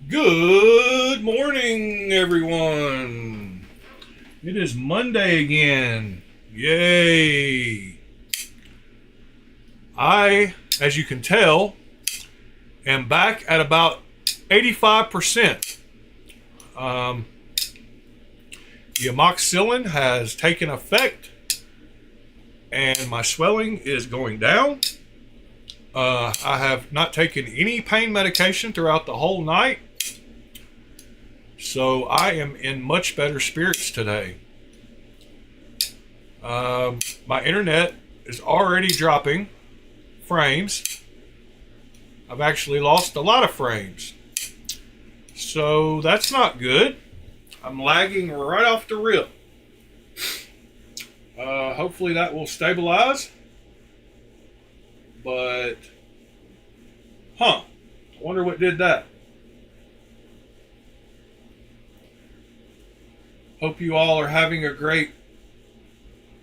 Good morning, everyone. It is Monday again. Yay. As you can tell, am back at about 85%. The amoxicillin has taken effect and my swelling is going down. I have not taken any pain medication throughout the whole night. So I am in much better spirits today. My internet is already dropping frames. I've actually lost a lot of frames. So that's not good. I'm lagging right off the rip. Hopefully that will stabilize. But, I wonder what did that. Hope you all are having a great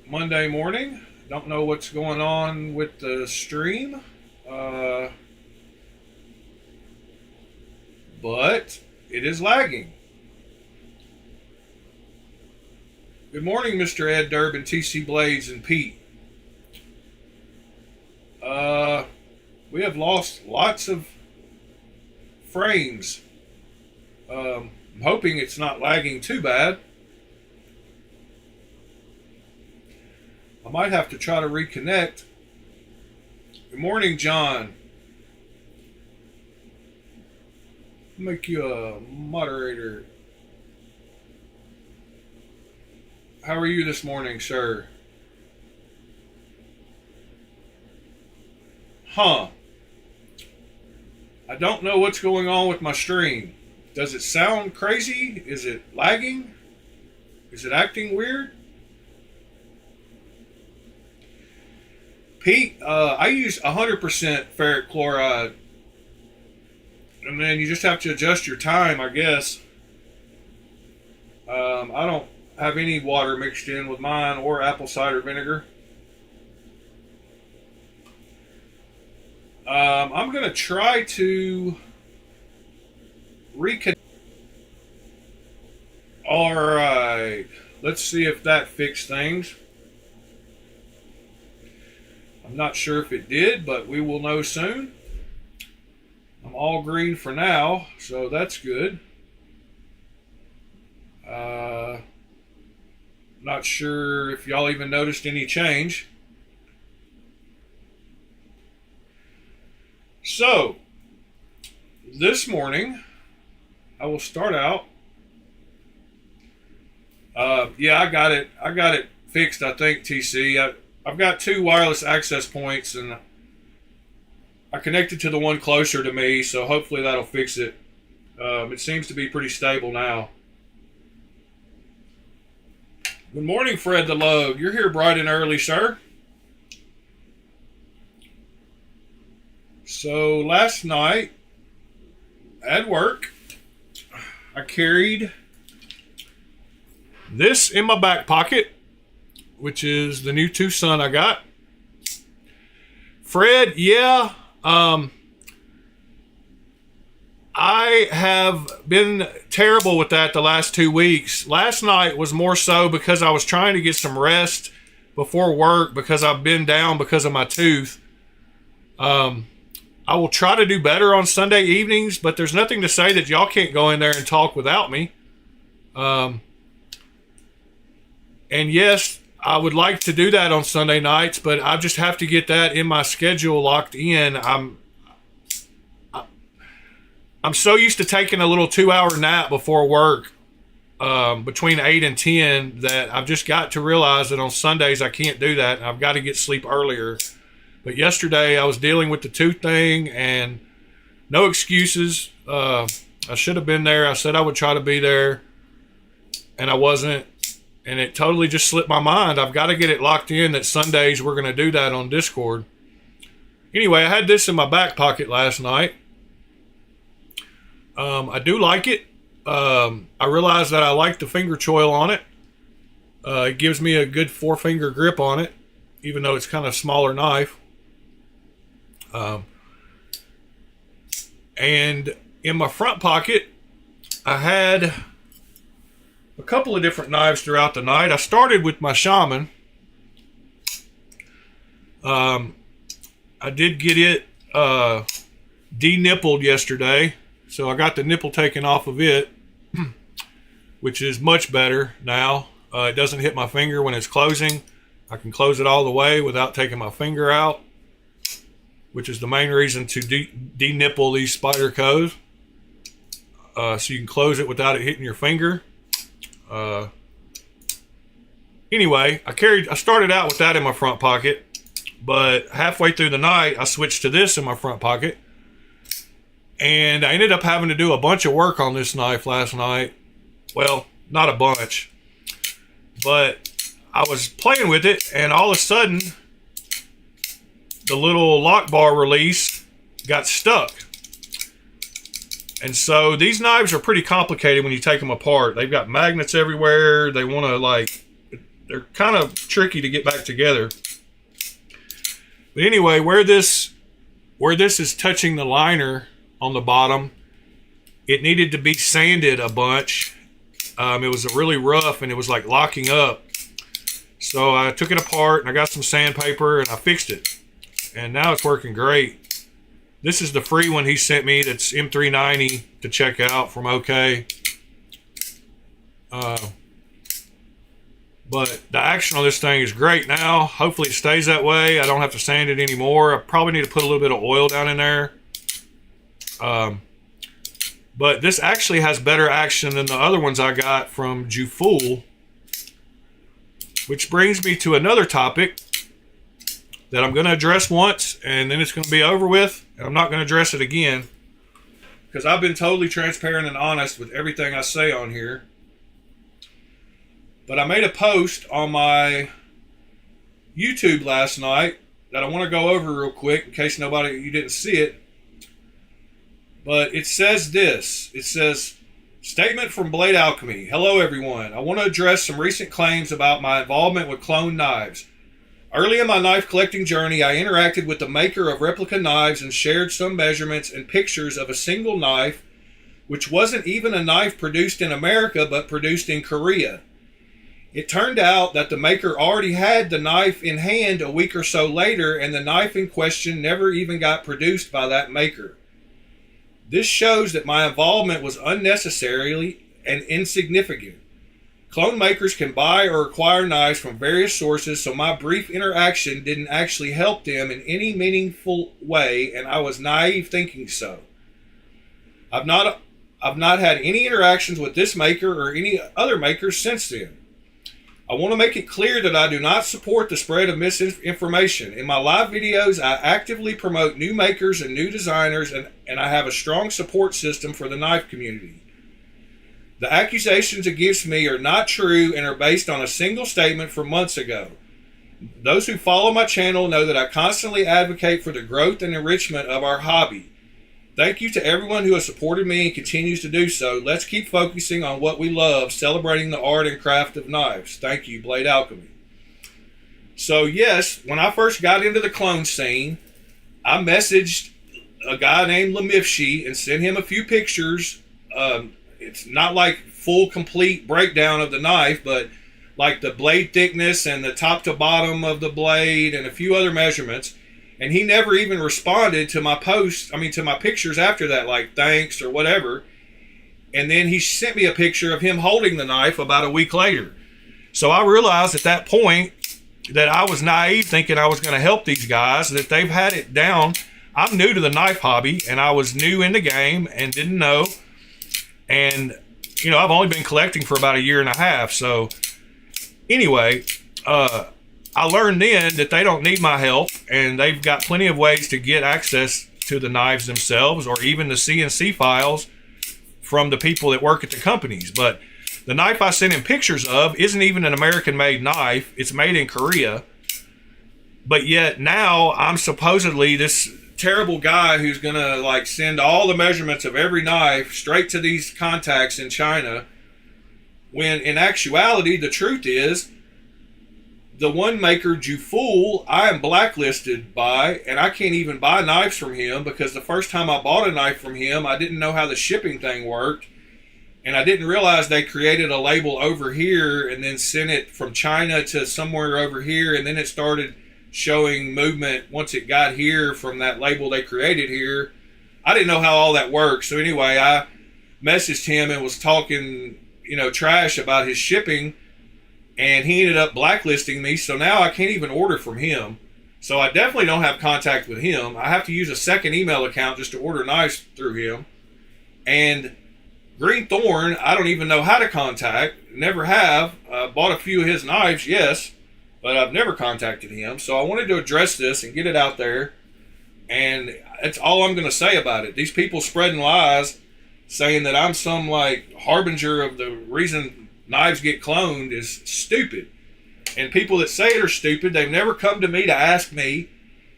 Monday morning. Don't know what's going on with the stream. But it is lagging. Good morning, Mr. Ed Durbin, TC Blades, and Pete. We have lost lots of frames. I'm hoping it's not lagging too bad. I might have to try to reconnect. Good morning, John. I'll make you a moderator. How are you this morning, sir? I don't know what's going on with my stream. Does it sound crazy? Is it lagging? Is it acting weird? Pete, I use 100% ferric chloride. And then you just have to adjust your time, I guess. I don't have any water mixed in with mine or apple cider vinegar. I'm going to try to reconnect. All right. Let's see if that fixed things. I'm not sure if it did, but we will know soon. I'm all green for now, so that's good. Not sure if y'all even noticed any change. So, this morning, I will start out. Yeah, I got it fixed, I think, TC. I've got 2 wireless access points, and I connected to the one closer to me, so hopefully that'll fix it. It seems to be pretty stable now. Good morning, Fred the Lug. You're here bright and early, sir. So last night at work, I carried this in my back pocket, which is the new Tucson I got. Fred, yeah, I have been terrible with that the last 2 weeks. Last night was more so because I was trying to get some rest before work because I've been down because of my tooth. I will try to do better on Sunday evenings, but there's nothing to say that y'all can't go in there and talk without me. And yes, I would like to do that on Sunday nights, but I just have to get that in my schedule locked in. I'm so used to taking a little 2-hour nap before work, between 8 and 10, that I've just got to realize that on Sundays I can't do that. And I've got to get sleep earlier. But yesterday I was dealing with the tooth thing, and no excuses. I should have been there. I said I would try to be there, and I wasn't. And it totally just slipped my mind. I've got to get it locked in that Sundays we're going to do that on Discord. Anyway, I had this in my back pocket last night. I do like it. I realize that I like the finger choil on it. It gives me a good 4-finger grip on it, even though it's kind of a smaller knife. And in my front pocket, I had a couple of different knives throughout the night. I started with my Shaman. I did get it de-nippled yesterday, so I got the nipple taken off of it, which is much better now. It doesn't hit my finger when it's closing. I can close it all the way without taking my finger out, which is the main reason to de-nipple these Spydercos. So you can close it without it hitting your finger. Anyway, I started out with that in my front pocket, but halfway through the night, I switched to this in my front pocket, and I ended up having to do a bunch of work on this knife last night. Well, not a bunch, but I was playing with it, and all of a sudden, the little lock bar release got stuck. And so these knives are pretty complicated when you take them apart. They've got magnets everywhere. They want to they're kind of tricky to get back together. But anyway, where this is touching the liner on the bottom, it needed to be sanded a bunch. It was really rough, and it was like locking up. So I took it apart, and I got some sandpaper, and I fixed it. And now it's working great. This is the free one he sent me that's M390 to check out from OK. But the action on this thing is great now. Hopefully it stays that way. I don't have to sand it anymore. I probably need to put a little bit of oil down in there. But this actually has better action than the other ones I got from Jufool. Which brings me to another topic that I'm going to address once, and then it's going to be over with, and I'm not going to address it again, because I've been totally transparent and honest with everything I say on here. But I made a post on my YouTube last night that I want to go over real quick in case you didn't see it. But it says this. It says, statement from Blade Alchemy. Hello everyone. I want to address some recent claims about my involvement with clone knives. Early in my knife collecting journey, I interacted with the maker of replica knives and shared some measurements and pictures of a single knife, which wasn't even a knife produced in America, but produced in Korea. It turned out that the maker already had the knife in hand a week or so later, and the knife in question never even got produced by that maker. This shows that my involvement was unnecessary and insignificant. Clone makers can buy or acquire knives from various sources, so my brief interaction didn't actually help them in any meaningful way, and I was naive thinking so. I've not had any interactions with this maker or any other makers since then. I want to make it clear that I do not support the spread of misinformation. In my live videos, I actively promote new makers and new designers, and I have a strong support system for the knife community. The accusations against me are not true and are based on a single statement from months ago. Those who follow my channel know that I constantly advocate for the growth and enrichment of our hobby. Thank you to everyone who has supported me and continues to do so. Let's keep focusing on what we love, celebrating the art and craft of knives. Thank you, Blade Alchemy. So yes, when I first got into the clone scene, I messaged a guy named Lamifshi and sent him a few pictures. It's not like full complete breakdown of the knife, but like the blade thickness and the top to bottom of the blade and a few other measurements. And he never even responded to my to my pictures after that, like thanks or whatever. And then he sent me a picture of him holding the knife about a week later. So I realized at that point that I was naive thinking I was going to help these guys, that they've had it down. I'm new to the knife hobby, and I was new in the game and didn't know. And, I've only been collecting for about a year and a half. So anyway, I learned then that they don't need my help, and they've got plenty of ways to get access to the knives themselves, or even the CNC files from the people that work at the companies. But the knife I sent him pictures of isn't even an American-made knife. It's made in Korea. But yet now I'm supposedly this terrible guy who's going to send all the measurements of every knife straight to these contacts in China, when in actuality the truth is the one maker Jufool, I am blacklisted by, and I can't even buy knives from him because the first time I bought a knife from him, I didn't know how the shipping thing worked. And I didn't realize they created a label over here and then sent it from China to somewhere over here. And then it started showing movement once it got here from that label they created here. I didn't know how all that worked. So anyway, I messaged him and was talking, trash about his shipping. And he ended up blacklisting me. So now I can't even order from him. So I definitely don't have contact with him. I have to use a second email account just to order knives through him. And Green Thorn, I don't even know how to contact. Never have. Bought a few of his knives, yes, but I've never contacted him. So I wanted to address this and get it out there. And that's all I'm going to say about it. These people spreading lies, saying that I'm some harbinger of the reason knives get cloned is stupid. And people that say it are stupid, they've never come to me to ask me.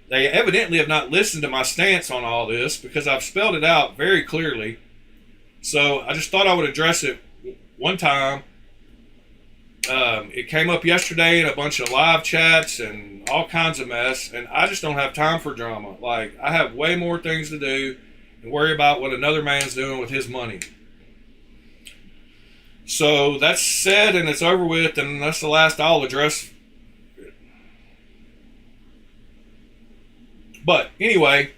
They evidently have not listened to my stance on all this because I've spelled it out very clearly. So I just thought I would address it one time. It came up yesterday in a bunch of live chats and all kinds of mess, and I just don't have time for drama. I have way more things to do and worry about what another man's doing with his money. So that's said and it's over with, and that's the last I'll address. But anyway,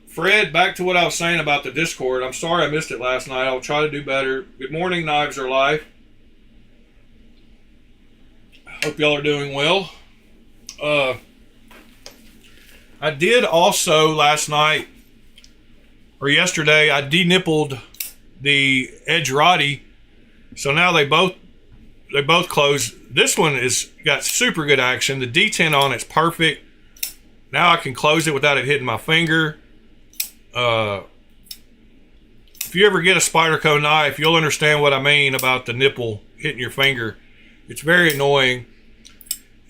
Fred, back to what I was saying about the Discord. I'm sorry I missed it last night. I'll try to do better. Good morning, Knives Are Life. Hope y'all are doing well. I did also last night, or yesterday, I denippled the Edge Roddy. So now they both closed. This one is got super good action. The detent on it's perfect. Now I can close it without it hitting my finger. If you ever get a Spyderco knife, you'll understand what I mean about the nipple hitting your finger. It's very annoying.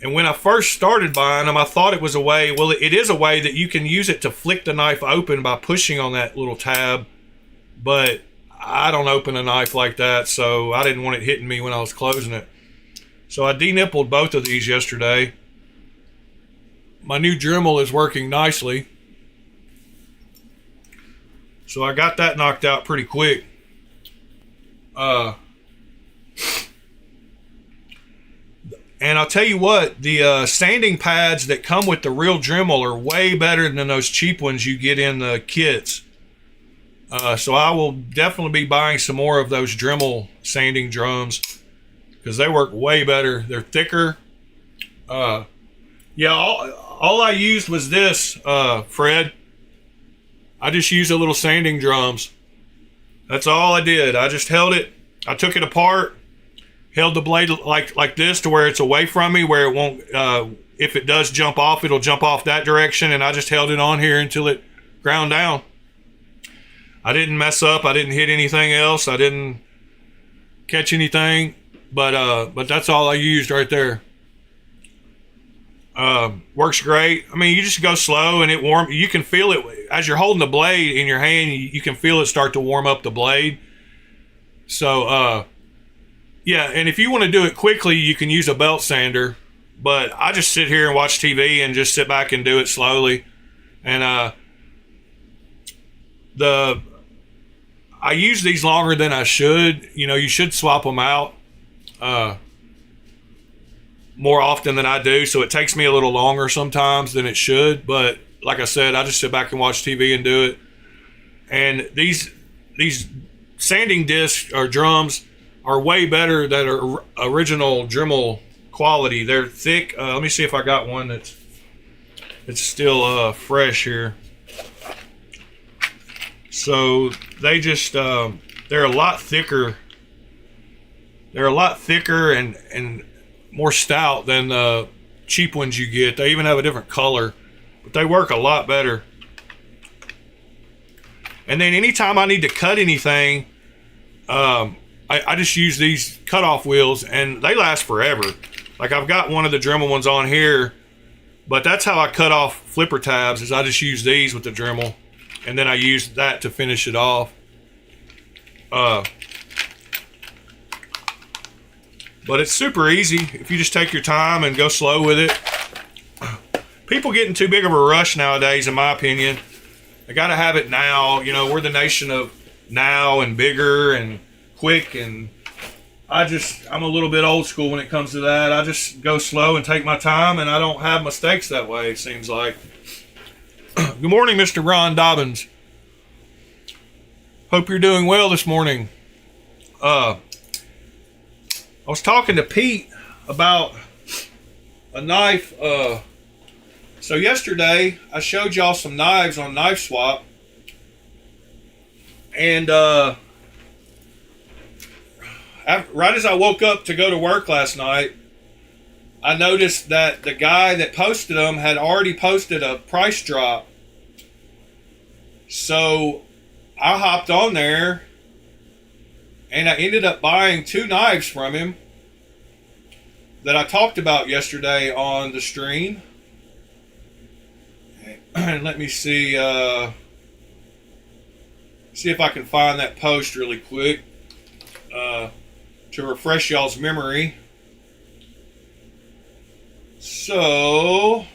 And when I first started buying them, I thought it was a way, well, it is a way that you can use it to flick the knife open by pushing on that little tab. But I don't open a knife like that, so I didn't want it hitting me when I was closing it. So I denippled both of these yesterday. My new Dremel is working nicely. So I got that knocked out pretty quick. And I'll tell you what, the sanding pads that come with the real Dremel are way better than those cheap ones you get in the kits. So I will definitely be buying some more of those Dremel sanding drums because they work way better. They're thicker. Yeah, all I used was this, Fred. I just used a little sanding drums. That's all I did. I just held it. I took it apart, held the blade like this to where it's away from me, where it won't, if it does jump off, it'll jump off that direction, and I just held it on here until it ground down. I didn't mess up. I didn't hit anything else. I didn't catch anything, but that's all I used right there. Works great. I mean, you just go slow and it warm. You can feel it as you're holding the blade in your hand. You can feel it start to warm up the blade. So, yeah. And if you want to do it quickly, you can use a belt sander. But I just sit here and watch TV and just sit back and do it slowly. And I use these longer than I should. You should swap them out more often than I do, so it takes me a little longer sometimes than it should. But like I said, I just sit back and watch TV and do it. And these sanding discs or drums are way better than original Dremel quality. They're thick. Let me see if I got one that's still fresh here. So they just they're a lot thicker. They're a lot thicker and more stout than the cheap ones you get. They even have a different color, but they work a lot better. And then anytime I need to cut anything, I just use these cutoff wheels, and they last forever. Like I've got one of the Dremel ones on here, but that's how I cut off flipper tabs, is I just use these with the Dremel, and then I use that to finish it off. But it's super easy if you just take your time and go slow with it. People getting too big of a rush nowadays, in my opinion. They got to have it now. You know, we're the nation of now and bigger and quick, and I'm a little bit old school when it comes to that. I just go slow and take my time, and I don't have mistakes that way, it seems like. Good morning, Mr. Ron Dobbins. Hope you're doing well this morning. I was talking to Pete about a knife. So yesterday, I showed y'all some knives on Knife Swap. And right as I woke up to go to work last night, I noticed that the guy that posted them had already posted a price drop. So I hopped on there and I ended up buying 2 knives from him that I talked about yesterday on the stream. And let me see if I can find that post really quick to refresh y'all's memory. So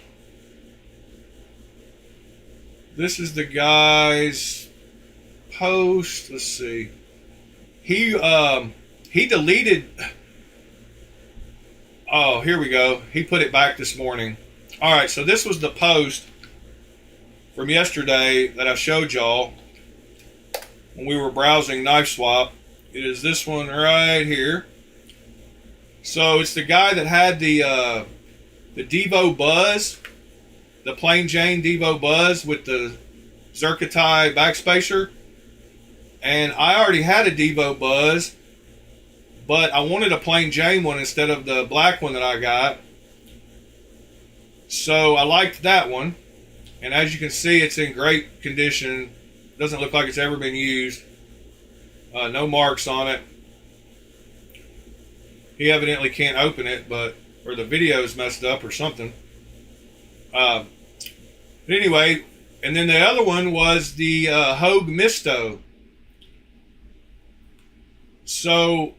this is the guy's post. Let's see. He deleted. Oh, here we go. He put it back this morning. All right, so this was the post from yesterday that I showed y'all when we were browsing Knife Swap. It is this one right here. So it's the guy that had the Devo Buzz, the plain Jane Devo Buzz with the Zerkatai backspacer. And I already had a Devo Buzz, but I wanted a plain Jane one instead of the black one that I got. So I liked that one. And as you can see, it's in great condition. Doesn't look like it's ever been used. No marks on it. He evidently can't open it, or the video's messed up or something. But anyway, and then the other one was the Hogue Misto. So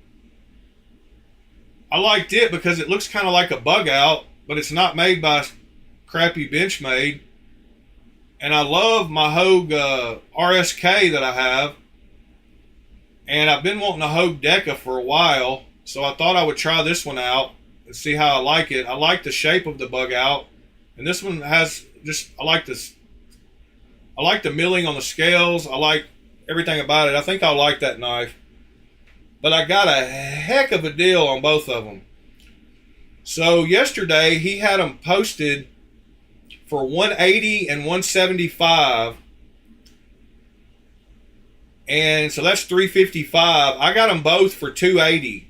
I liked it because it looks kind of like a bug out, but it's not made by crappy Benchmade. And I love my Hogue RSK that I have. And I've been wanting a Hogue Deca for a while, so I thought I would try this one out and see how I like it. I like the shape of the bug out, and this one has I like this. I like the milling on the scales. I like everything about it. I think I'll like that knife. But I got a heck of a deal on both of them. So yesterday he had them posted for $180 and $175. And so that's $355. I got them both for $280.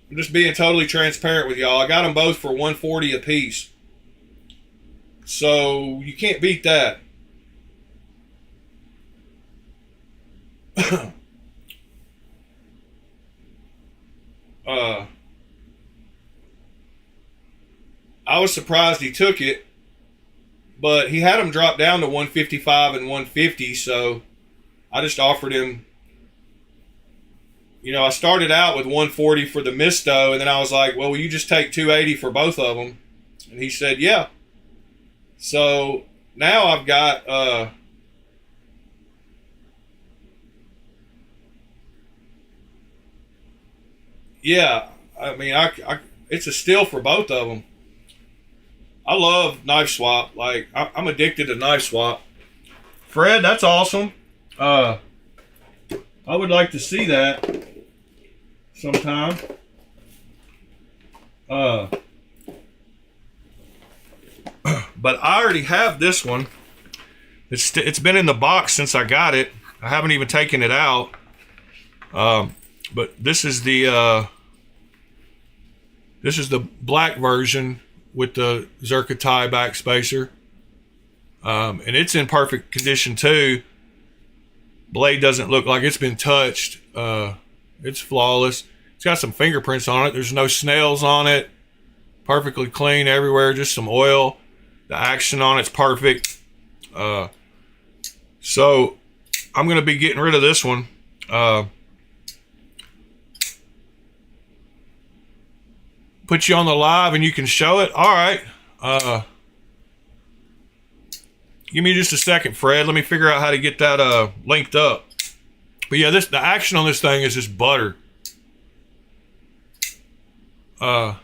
I'm just being totally transparent with y'all. I got them both for $140 a piece. So you can't beat that. I was surprised he took it, but he had them drop down to $155 and $150, so I just offered him, I started out with $140 for the Misto, and then I was like, well, will you just take $280 for both of them? And he said, yeah. So now I've got, yeah, I mean, it's a steal for both of them. I love Knife Swap. Like, I'm addicted to Knife Swap. Fred, that's awesome. I would like to see that sometime. But I already have this one. It's been in the box since I got it. I haven't even taken it out. But this is the black version with the Zerkatai backspacer. And it's in perfect condition too. Blade doesn't look like it's been touched. It's flawless. It's got some fingerprints on it. There's no snails on it. Perfectly clean everywhere, just some oil. The action on it's perfect. So I'm going to be getting rid of this one. put you on the live and you can show it. All right. Give me just a second, Fred. Let me figure out how to get that linked up. But yeah, the action on this thing is just butter. I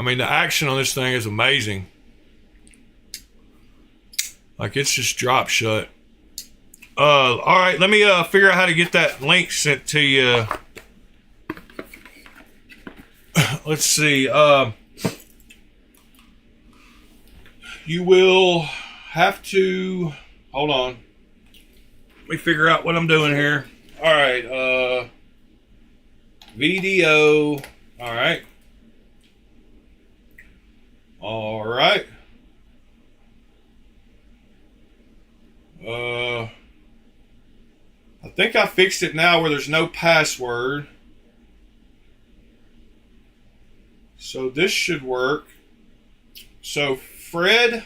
mean, the action on this thing is amazing. Like, it's just drop shut. All right, let me figure out how to get that link sent to you. Let's see. You will have to hold on. Let me figure out what I'm doing here. All right. Video. All right. All right. I think I fixed it now where there's no password. So this should work. So Fred,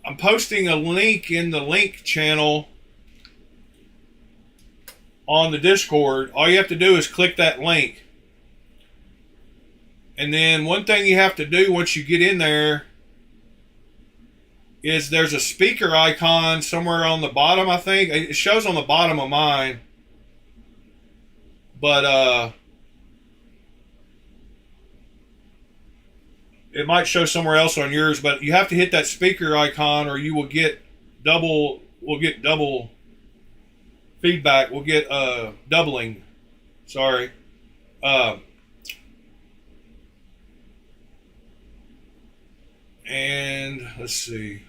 I'm posting a link in the link channel on the Discord. All you have to do is click that link. And then one thing you have to do once you get in there is there's a speaker icon somewhere on the bottom, I think. It shows on the bottom of mine. But it might show somewhere else on yours, but you have to hit that speaker icon or you will get double feedback. We'll get doubling. Sorry. And let's see.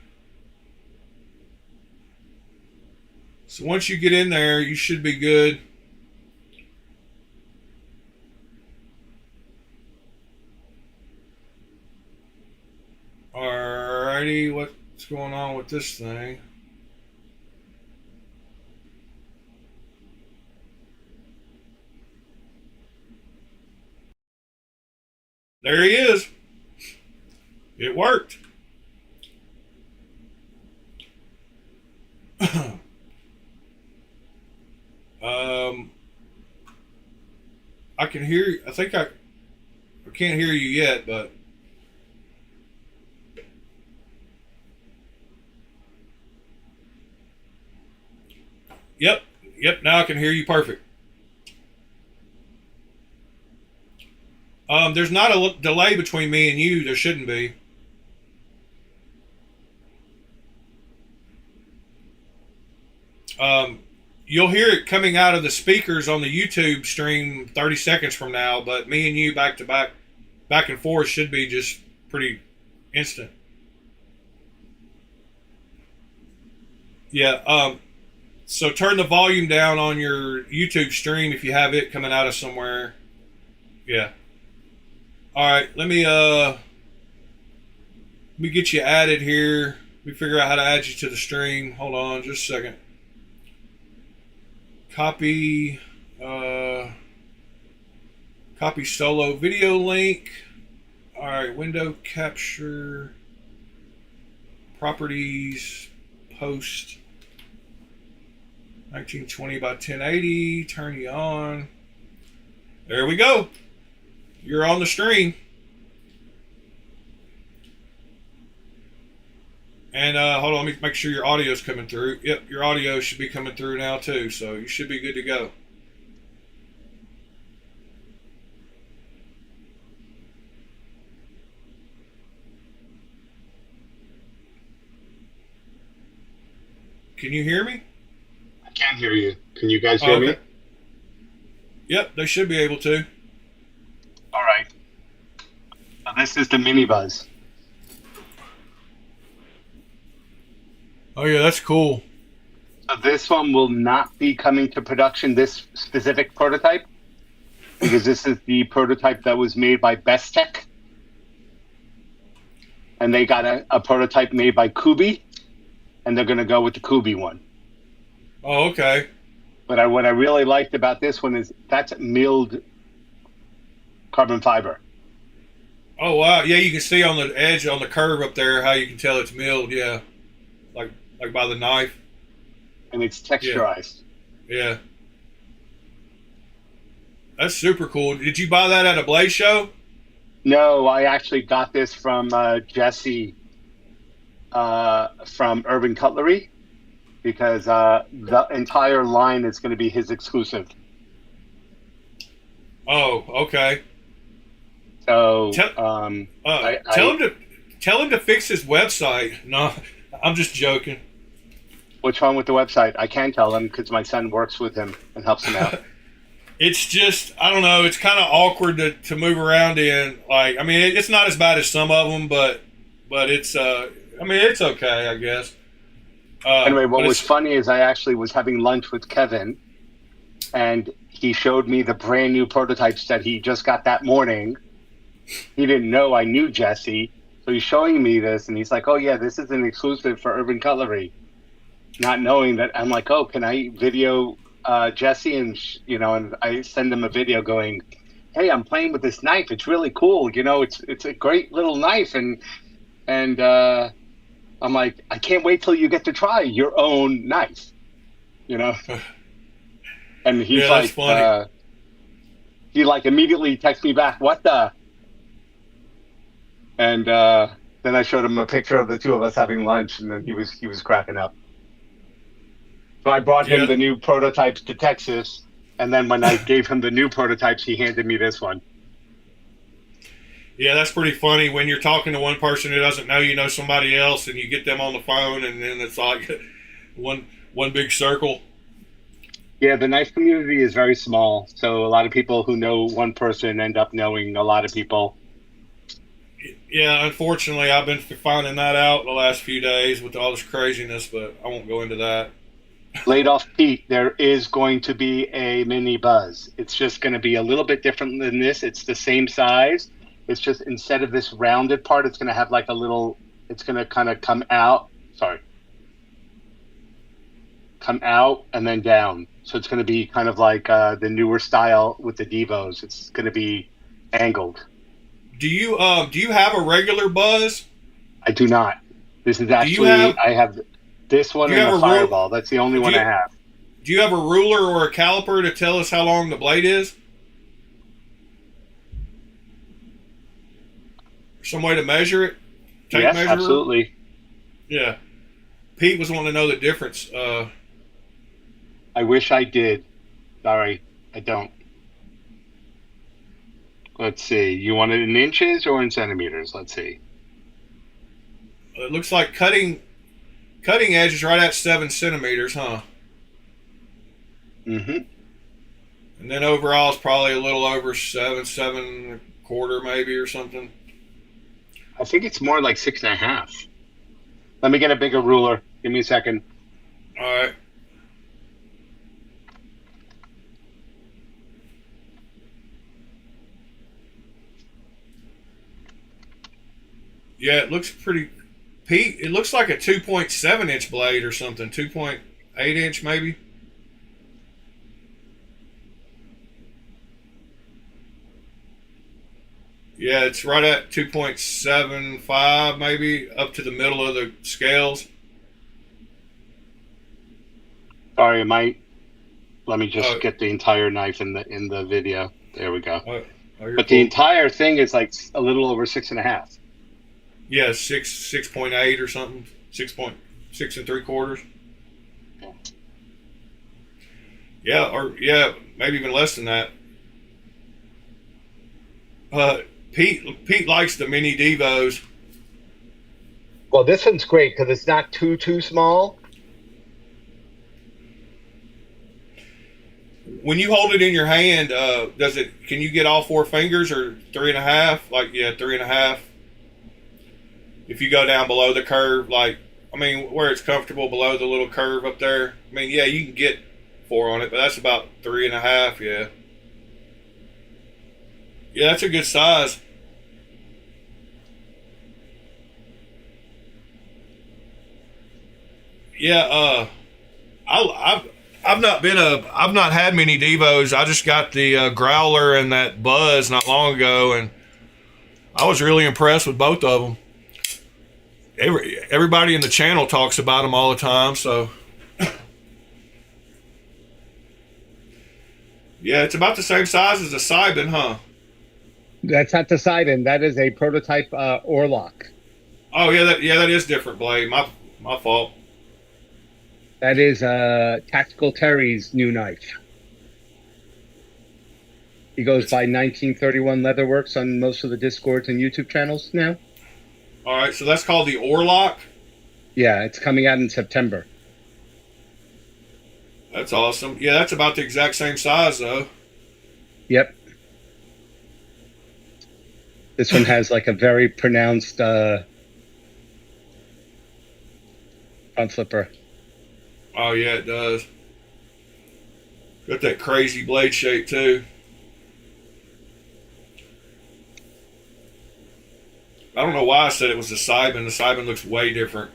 So once you get in there, you should be good. Alrighty, what's going on with this thing? There he is. It worked. I can hear you. I think I can't hear you yet, but yep, now I can hear you perfect. There's not a delay between me and you. There shouldn't be. You'll hear it coming out of the speakers on the YouTube stream 30 seconds from now, but me and you back to back and forth should be just pretty instant. Yeah. So turn the volume down on your YouTube stream if you have it coming out of somewhere. Yeah. All right. Let me get you added here. Let me figure out how to add you to the stream. Hold on just a second. Copy solo video link. All right, window capture, properties, post, 1920 by 1080, turn you on. There we go. You're on the stream. And hold on, let me make sure your audio is coming through. Yep, your audio should be coming through now too, so you should be good to go. Can you hear me? I can't hear you. Can you guys hear me? Yep, they should be able to. All right. So this is the mini buzz. Oh yeah, that's cool. So this one will not be coming to production, this specific prototype, because this is the prototype that was made by Best Tech. And they got a prototype made by Kubi, and they're going to go with the Kubi one. Oh, okay. But what I really liked about this one is that's milled carbon fiber. Oh wow, yeah, you can see on the edge, on the curve up there, how you can tell it's milled. Yeah, like by the knife. And it's texturized. Yeah, that's super cool. Did you buy that at a Blaze show? No, I actually got this from Jesse from Urban Cutlery because the entire line is going to be his exclusive. Oh, okay. So Tell, tell him to fix his website. No, I'm just joking. what's wrong with the website? I can tell him because my son works with him and helps him out. It's just, I don't know. It's kind of awkward to move around in. Like, I mean, it's not as bad as some of them, but it's I mean, it's okay, I guess. Anyway, what was funny is I actually was having lunch with Kevin, and he showed me the brand new prototypes that he just got that morning. He didn't know I knew Jesse, so he's showing me this, and he's like, "Oh yeah, this is an exclusive for Urban Cutlery." Not knowing that, I'm like, "Oh, can I video Jesse?" And and I send him a video going, "Hey, I'm playing with this knife. It's really cool. It's a great little knife." And I'm like, "I can't wait till you get to try your own knife." And he's yeah, like, that's funny. he like immediately texts me back, "What the?" And then I showed him a picture of the two of us having lunch, and then he was cracking up. So I brought him Yeah, the new prototypes to Texas, and then when I gave him the new prototypes, he handed me this one. yeah, that's pretty funny when you're talking to one person who doesn't know you know somebody else, and you get them on the phone, and then it's like one big circle. Yeah, the knife community is very small, so a lot of people who know one person end up knowing a lot of people. Yeah, unfortunately, I've been finding that out the last few days with all this craziness, but I won't go into that. Laid off Pete, there is going to be a mini buzz. It's just going to be a little bit different than this. It's the same size. It's just instead of this rounded part, it's going to have like a little, it's going to kind of come out. Sorry. Come out and then down. So it's going to be kind of like the newer style with the Devos. It's going to be angled. Do you have a regular buzz? I do not. This is Do you actually, have I have this one do you and have a a rule? Fireball. That's the only Do one I you have. do you have a ruler or a caliper to tell us how long the blade is? Some way to measure it? Tape Yes, measure? absolutely. Yeah. Pete was wanting to know the difference. I wish I did. Sorry, I don't. Let's see. You want it in inches or in centimeters? Let's see. It looks like cutting edge is right at 7 centimeters, huh? Mm-hmm. And then overall is probably a little over 7, 7 and a quarter maybe or something. I think it's more like 6.5. Let me get a bigger ruler. Give me a second. All right. Yeah, it looks pretty. Pete, it looks like a 2.7 inch blade or something. 2.8 inch maybe. Yeah, it's right at 2.75 maybe up to the middle of the scales. Sorry, it might. Let me just Oh, get the entire knife in the video. There we go. oh, oh, you're But the cool. entire thing is like a little over 6.5. Yeah, 6.8 or something. 6.6 and 3/4. Yeah, or yeah, maybe even less than that. Pete likes the mini Devos. Well, this one's great because it's not too small. When you hold it in your hand, does it? Can you get all 4 fingers or 3.5? Like yeah, 3.5. If you go down below the curve, like I mean, where it's comfortable below the little curve up there. I mean, yeah, you can get 4 on it, but that's about 3.5. Yeah, yeah, that's a good size. Yeah, I've not had many Devos. I just got the Growler and that Buzz not long ago, and I was really impressed with both of them. Everybody in the channel talks about them all the time. So Yeah, it's about the same size as a Sibin, huh? That's not the Sidon. That is a prototype Orlock. Oh yeah, that is different blade. My fault. That is Tactical Terry's new knife. He goes It's by 1931 Leatherworks on most of the Discords and YouTube channels now. all right. So that's called the Orlock. Yeah, it's coming out in September. That's awesome. Yeah, that's about the exact same size though. Yep. This one has like a very pronounced front flipper. Oh yeah, it does. Got that crazy blade shape too. I don't know why I said it was the Sibin. The Sibin looks way different.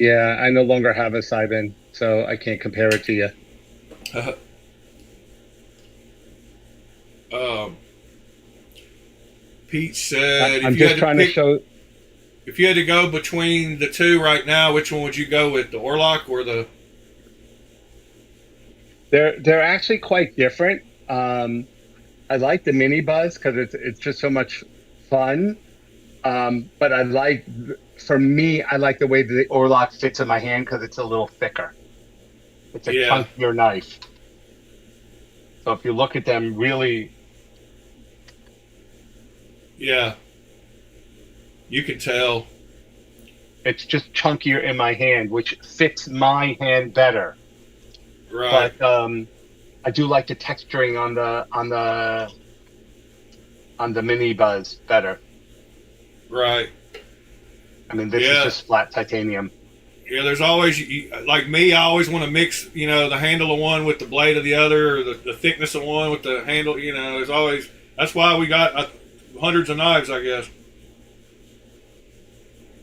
Yeah, I no longer have a Sibin, so I can't compare it to you. um, Pete said, I'm just trying to show. if you had to go between the two right now, which one would you go with, the Orlock or the? They're actually quite different. I like the mini buzz because it's just so much fun. But for me, I like the way the Orlock fits in my hand because it's a little thicker. It's a chunkier knife. So if you look at them really. Yeah. You can tell. It's just chunkier in my hand, which fits my hand better. Right. But I do like the texturing on the mini buzz better. Right. I mean, this is just flat titanium. Yeah, there's always, like me, I always want to mix, the handle of one with the blade of the other, or the thickness of one with the handle, there's always, that's why we got hundreds of knives, I guess.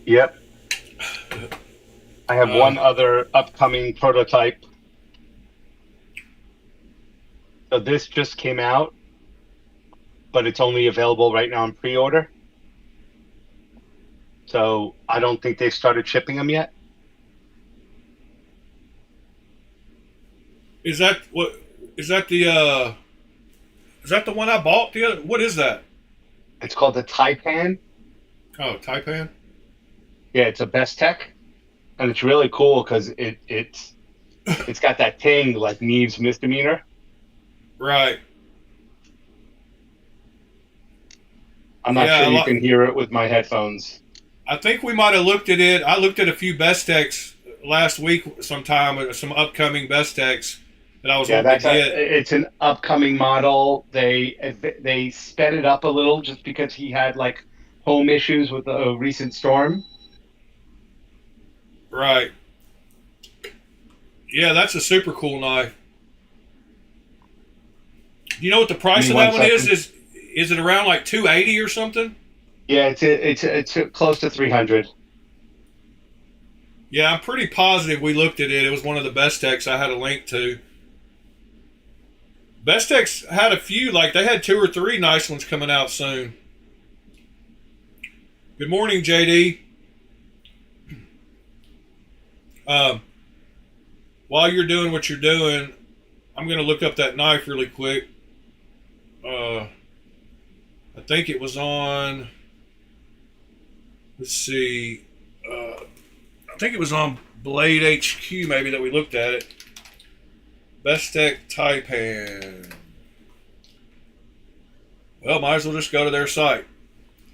Yep. I have one other upcoming prototype. So this just came out, but it's only available right now in pre-order. So I don't think they've started shipping them yet. Is that the one I bought the other? What is that? It's called the Taipan. Oh, Taipan. Yeah, it's a Best Tech, and it's really cool because it's got that ting like Neve's misdemeanor. Right. I'm not sure you can hear it with my headphones. I think we might have looked at it. I looked at a few Best Techs last week sometime, some upcoming Best Techs that I was wanting to get. It's an upcoming model. They sped it up a little just because he had like home issues with a recent storm. Right. Yeah, that's a super cool knife. You know what the price of that one is? Is it around like $280 or something? Yeah, it's close to 300. Yeah, I'm pretty positive we looked at it. It was one of the Best Techs I had a link to. Best Techs had a few, like they had 2 or 3 nice ones coming out soon. Good morning, JD. While you're doing what you're doing, I'm going to look up that knife really quick. I think it was on, let's see, I think it was on Blade HQ maybe that we looked at it. Best Tech Taipan. Well, might as well just go to their site.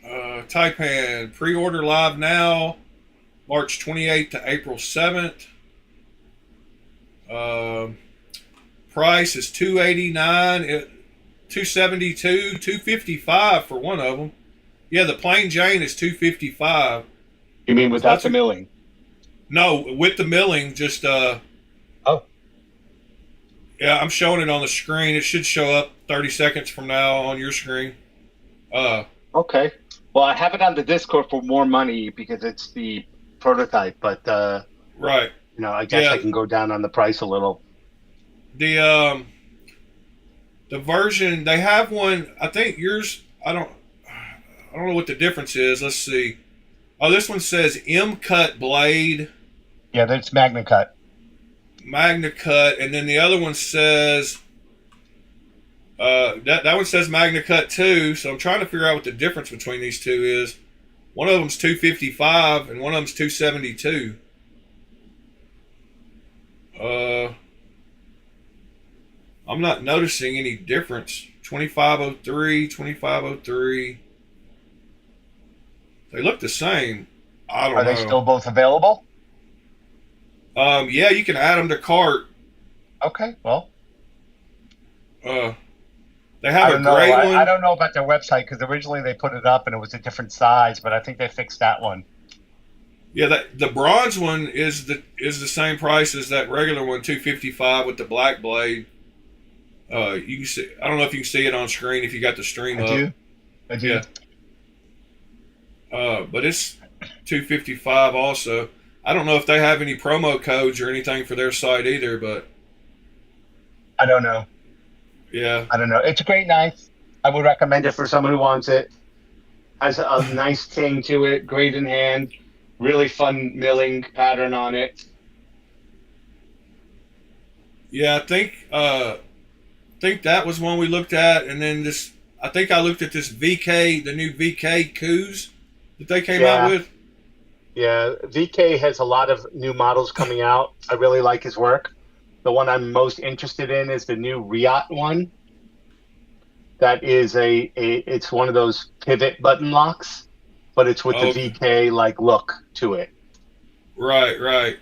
Taipan, pre-order live now, March 28th to April 7th. Price is $289, $272, $255 for one of them. Yeah, the plain Jane is $255. You mean without the milling? No, with the milling, just Oh. Yeah, I'm showing it on the screen. It should show up 30 seconds from now on your screen. Okay. Well, I have it on the Discord for more money because it's the prototype, but right. I guess I can go down on the price a little. The version they have one, I think yours, I don't know what the difference is. Let's see. Oh, this one says M cut blade. Yeah, that's Magna Cut. Magna cut, and then the other one says That one says Magna Cut 2, so I'm trying to figure out what the difference between these two is. One of them's 255 and one of them's 272. I'm not noticing any difference. 2503, 2503. They look the same. I don't know. Are they still both available? Yeah, you can add them to cart. Okay, well. They have a gray one. I don't know about their website because originally they put it up and it was a different size, but I think they fixed that one. Yeah, the bronze one is the same price as that regular one, 255 with the black blade. You can see. I don't know if you can see it on screen if you got the stream up. I do. Yeah. But it's 255 also. I don't know if they have any promo codes or anything for their site either, but I don't know. Yeah. I don't know. It's a great knife. I would recommend it for someone who wants it. Has a nice ting to it, great in hand, really fun milling pattern on it. Yeah, I think that was one we looked at, and then this. I think I looked at this VK, the new VK Coos that they came out with. Yeah, VK has a lot of new models coming out. I really like his work. The one I'm most interested in is the new Riot one. That is it's one of those pivot button locks, but it's with the VK like look to it. Right.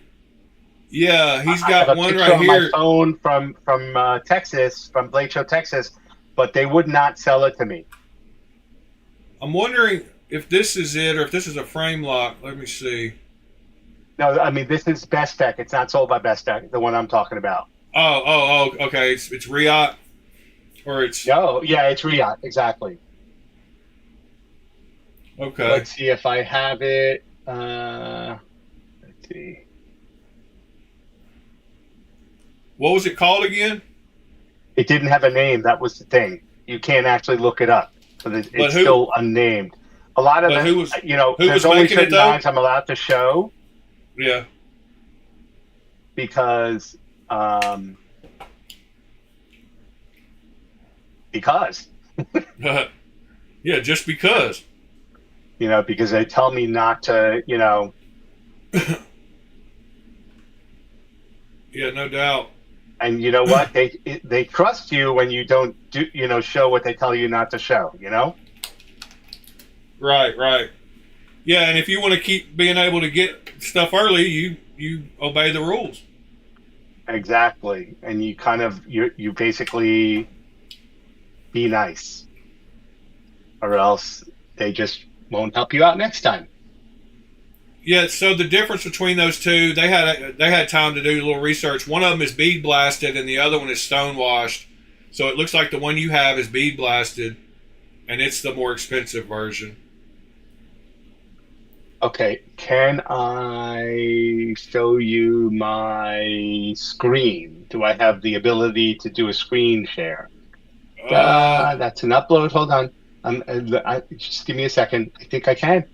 Yeah, he's got I have a one picture right on here. my phone from Texas, from Blade Show, Texas, but they would not sell it to me. I'm wondering if this is it or if this is a frame lock. Let me see. No, I mean this is Best Tech. It's not sold by Best Tech. The one I'm talking about. Oh, okay. It's Riot, or it's. No, yeah, it's Riot exactly. Okay. Let's see if I have it. Let's see. What was it called again? It didn't have a name. That was the thing. You can't actually look it up. So it's still unnamed. A lot of them, there's only certain knives I'm allowed to show. Yeah. Because. Yeah, just because. Because they tell me not to, Yeah, no doubt. And you know what? They trust you when you don't show what they tell you not to show, Right. Yeah, and if you want to keep being able to get stuff early, you obey the rules. Exactly. And you you basically be nice. Or else they just won't help you out next time. Yeah, so the difference between those two, they had time to do a little research. One of them is bead blasted and the other one is stone washed. So it looks like the one you have is bead blasted and it's the more expensive version. Okay, can I show you my screen? Do I have the ability to do a screen share? That's an upload. Hold on. Just give me a second. I think I can.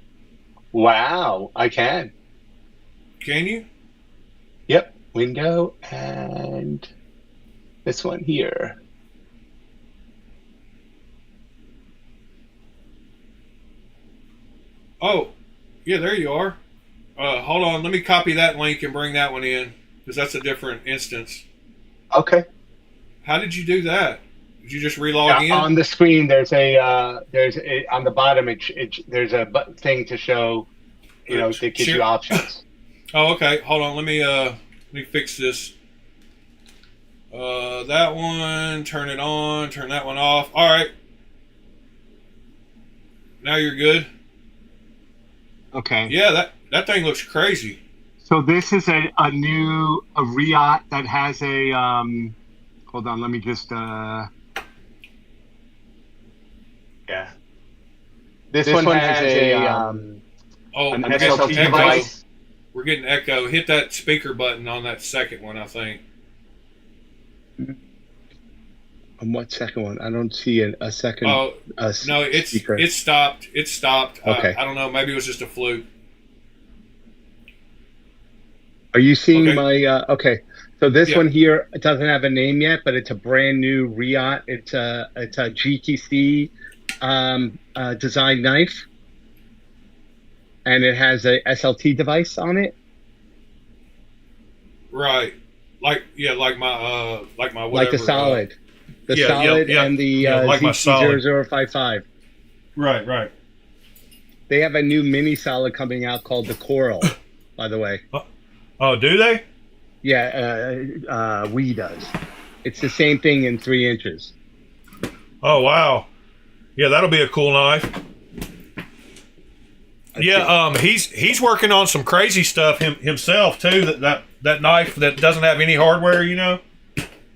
Wow, I can. Can you? Yep. Window and this one here. Oh, yeah, there you are. Hold on. Let me copy that link and bring that one in because that's a different instance. Okay. How did you do that? Did you just relog in? On the screen, there's on the bottom. There's a thing to show, that gives you options. Oh, okay. Hold on. Let me fix this. That one. Turn it on. Turn that one off. All right. Now you're good. Okay. Yeah, that thing looks crazy. So this is a new Riot that has a hold on, let me just yeah. This one has an SLT device. We're getting echo. Hit that speaker button on that second one, I think. On what second one? I don't see a second. Oh, no, it's stopped. It stopped. Okay. I don't know. Maybe it was just a fluke. Are you seeing my? Okay, So this one here, it doesn't have a name yet, but it's a brand new Riot. It's a GTC design knife, and it has a SLT device on it. Right. Like my whatever. Like the solid. And the like my solid. ZT0055. Right. They have a new mini solid coming out called the Coral, by the way. Oh, do they? Yeah, we does. It's the same thing in 3 inches. Oh, wow. Yeah, that'll be a cool knife. Yeah, he's working on some crazy stuff himself too. That knife that doesn't have any hardware, you know.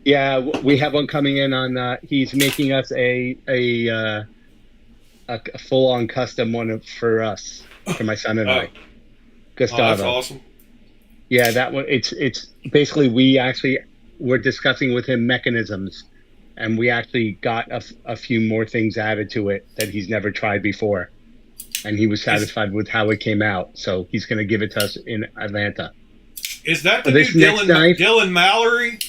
Yeah, we have one coming in on. He's making us a full-on custom one for us, for my son and I. Gustavo. Oh, that's awesome. Yeah, that one. It's basically we're discussing with him mechanisms, and we actually got a few more things added to it that he's never tried before, and he was satisfied with how it came out. So he's going to give it to us in Atlanta. Is that the new Dylan Mallory?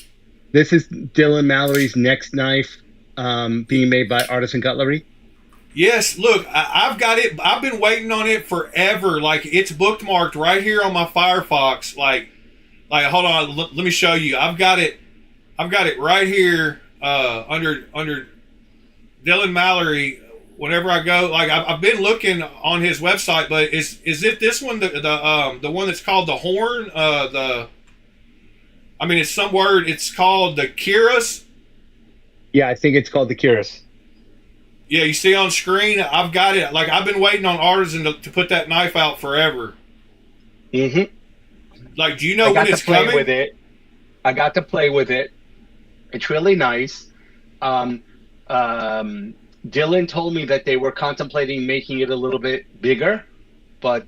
This is Dylan Mallory's next knife, being made by Artisan Cutlery. Yes, look, I've got it. I've been waiting on it forever. Like, it's bookmarked right here on my Firefox. Like, hold on, let me show you. I've got it right here under Dylan Mallory. Whenever I go, like, I've been looking on his website, but is it this one, the one that's called the Horn? It's some word. It's called the Kiris. Yeah, I think it's called the Kiris. Yeah, you see on screen, I've got it. Like, I've been waiting on Artisan to put that knife out forever. Mm-hmm. Like, do you know when it's coming? I got to play with it. It's really nice. Dylan told me that they were contemplating making it a little bit bigger, but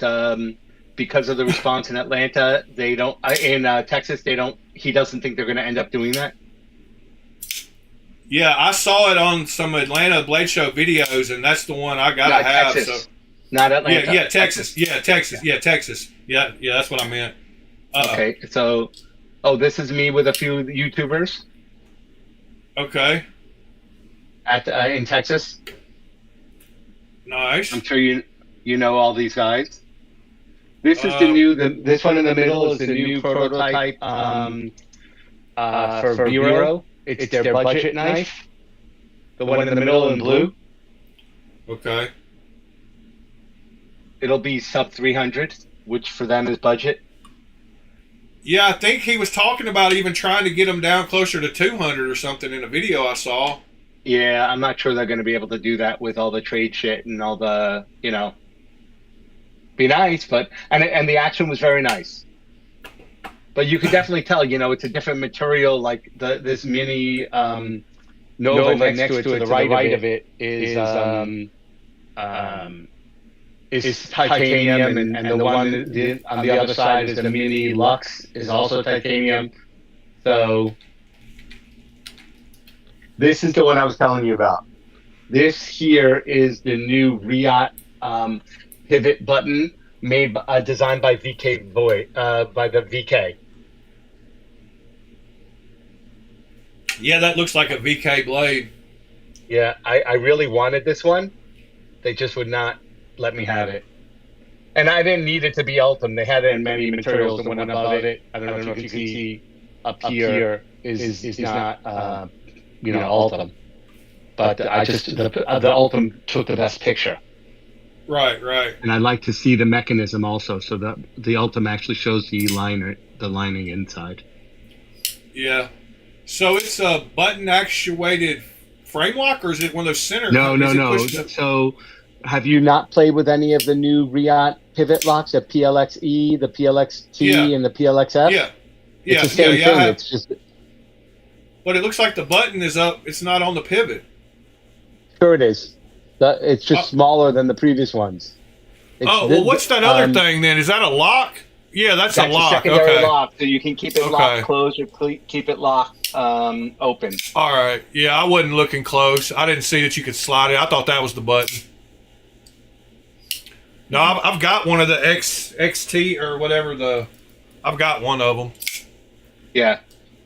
because of the response in Atlanta, they don't. In Texas, they don't. He doesn't think they're going to end up doing that. Yeah, I saw it on some Atlanta Blade Show videos, and that's the one I gotta have. Texas. So, not Atlanta. Yeah, Texas. Yeah, Texas. Yeah, Texas. Yeah, that's what I meant. Okay, so, this is me with a few YouTubers. Okay. In Texas. Nice. I'm sure you know all these guys. This is the new. This one in the middle is the new prototype for Bureau. It's their budget knife. The one in the middle in blue. Okay. It'll be sub 300, which for them is budget. Yeah, I think he was talking about even trying to get them down closer to 200 or something in a video I saw. Yeah, I'm not sure they're going to be able to do that with all the trade shit and all the, be nice, but and the action was very nice. But you could definitely tell, it's a different material. Like this mini Nova next to it, to the right of it is titanium, and the one on the other side is the mini Lux, is also titanium. So this is the one I was telling you about. This here is the new Riot pivot button designed by VK Void, by the VK. Yeah, that looks like a VK blade. Yeah, I really wanted this one. They just would not let me have it. And I didn't need it to be Ultim. They had it in many materials. The one above it, I don't know if you can see up here, is not Ultim. But I just the Ultim took the best picture. Right. And I like to see the mechanism also, so that the Ultim actually shows the lining inside. Yeah. So it's a button actuated frame lock, or is it one of those center? No. So have you not played with any of the new Riot pivot locks, the PLXE, the PLXT, and the PLXF? Yeah. It's the same thing. It's just. But it looks like the button is up. It's not on the pivot. Sure it is. It's just smaller than the previous ones. What's that other thing then? Is that a lock? Yeah, that's a lock. A secondary lock, so you can keep it locked closed or keep it locked open. All right. Yeah, I wasn't looking close. I didn't see that you could slide it. I thought that was the button. No, I've got one of the XT or whatever I've got one of them. Yeah.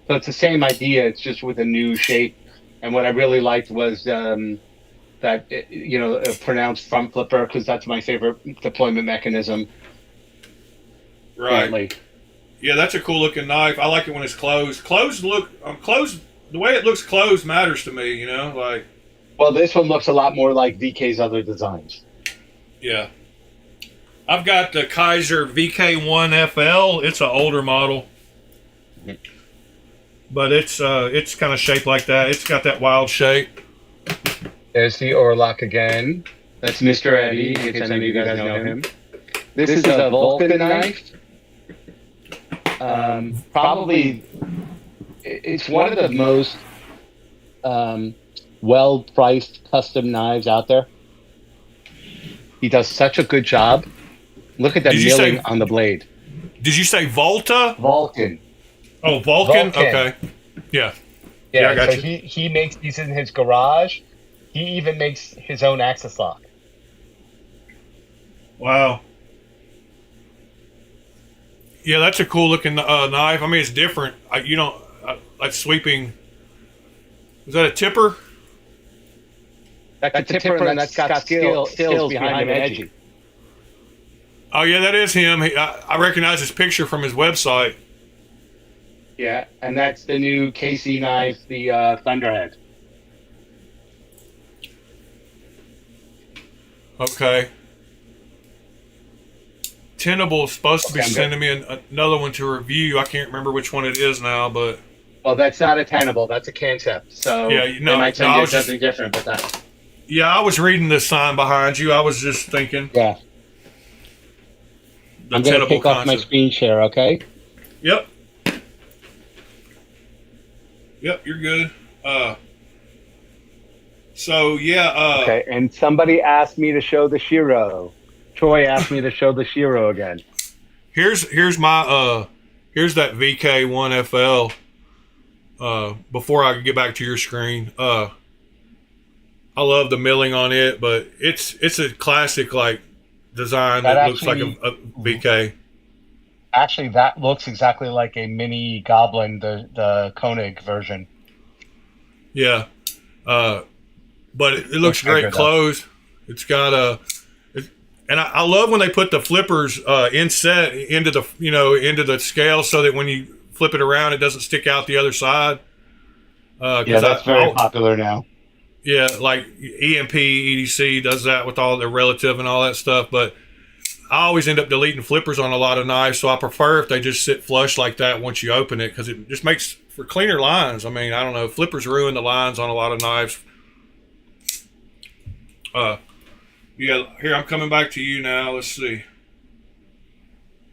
So it's the same idea. It's just with a new shape. And what I really liked was that a pronounced front flipper, because that's my favorite deployment mechanism. Right. Currently. Yeah, that's a cool looking knife. I like it when it's closed. Closed. The way it looks closed matters to me. You know, like. Well, this one looks a lot more like VK's other designs. Yeah. I've got the Kaiser VK1FL. It's an older model, but it's kind of shaped like that. It's got that wild shape. There's the Orlock again. That's Mr. Eddie, if any of you guys know him. This is a Vulcan knife. Probably, it's one of the most well-priced custom knives out there. He does such a good job. Look at that milling on the blade. Did you say Volta? Vulcan. Oh, Vulcan? Okay. Yeah. Yeah, I got so you. he makes these in his garage. He even makes his own axis lock. Wow. Yeah, that's a cool looking knife. I mean, it's different. Like sweeping. Is that a tipper? That's a tipper, and that's got skills behind him, edgy. Oh yeah, that is him. I recognize his picture from his website. Yeah, and that's the new KC knife, the Thunderhead. Okay. Tenable is supposed to be sending me another one to review. I can't remember which one it is now, but. Well, that's not a Tenable. That's a concept. So yeah, they might send you something different with that. Yeah, I was reading this sign behind you. I was just thinking. Yeah. I'm going to pick off my screen share, okay? Yep. Yep, you're good. So, yeah. Okay, and somebody asked me to show the Shiro. Troy asked me to show the Shiro again. Here's my here's that VK1FL. Before I get back to your screen, I love the milling on it, but it's a classic like design that looks like a VK. Actually, that looks exactly like a mini Goblin, the Koenig version. Yeah, but it looks great closed. It's got and I love when they put the flippers inset into the scale so that when you flip it around, it doesn't stick out the other side. Yeah, that's very popular now. Yeah, like EMP, EDC does that with all their relative and all that stuff. But I always end up deleting flippers on a lot of knives, so I prefer if they just sit flush like that once you open it, because it just makes for cleaner lines. I mean, I don't know, flippers ruin the lines on a lot of knives. Yeah, here, I'm coming back to you now. Let's see.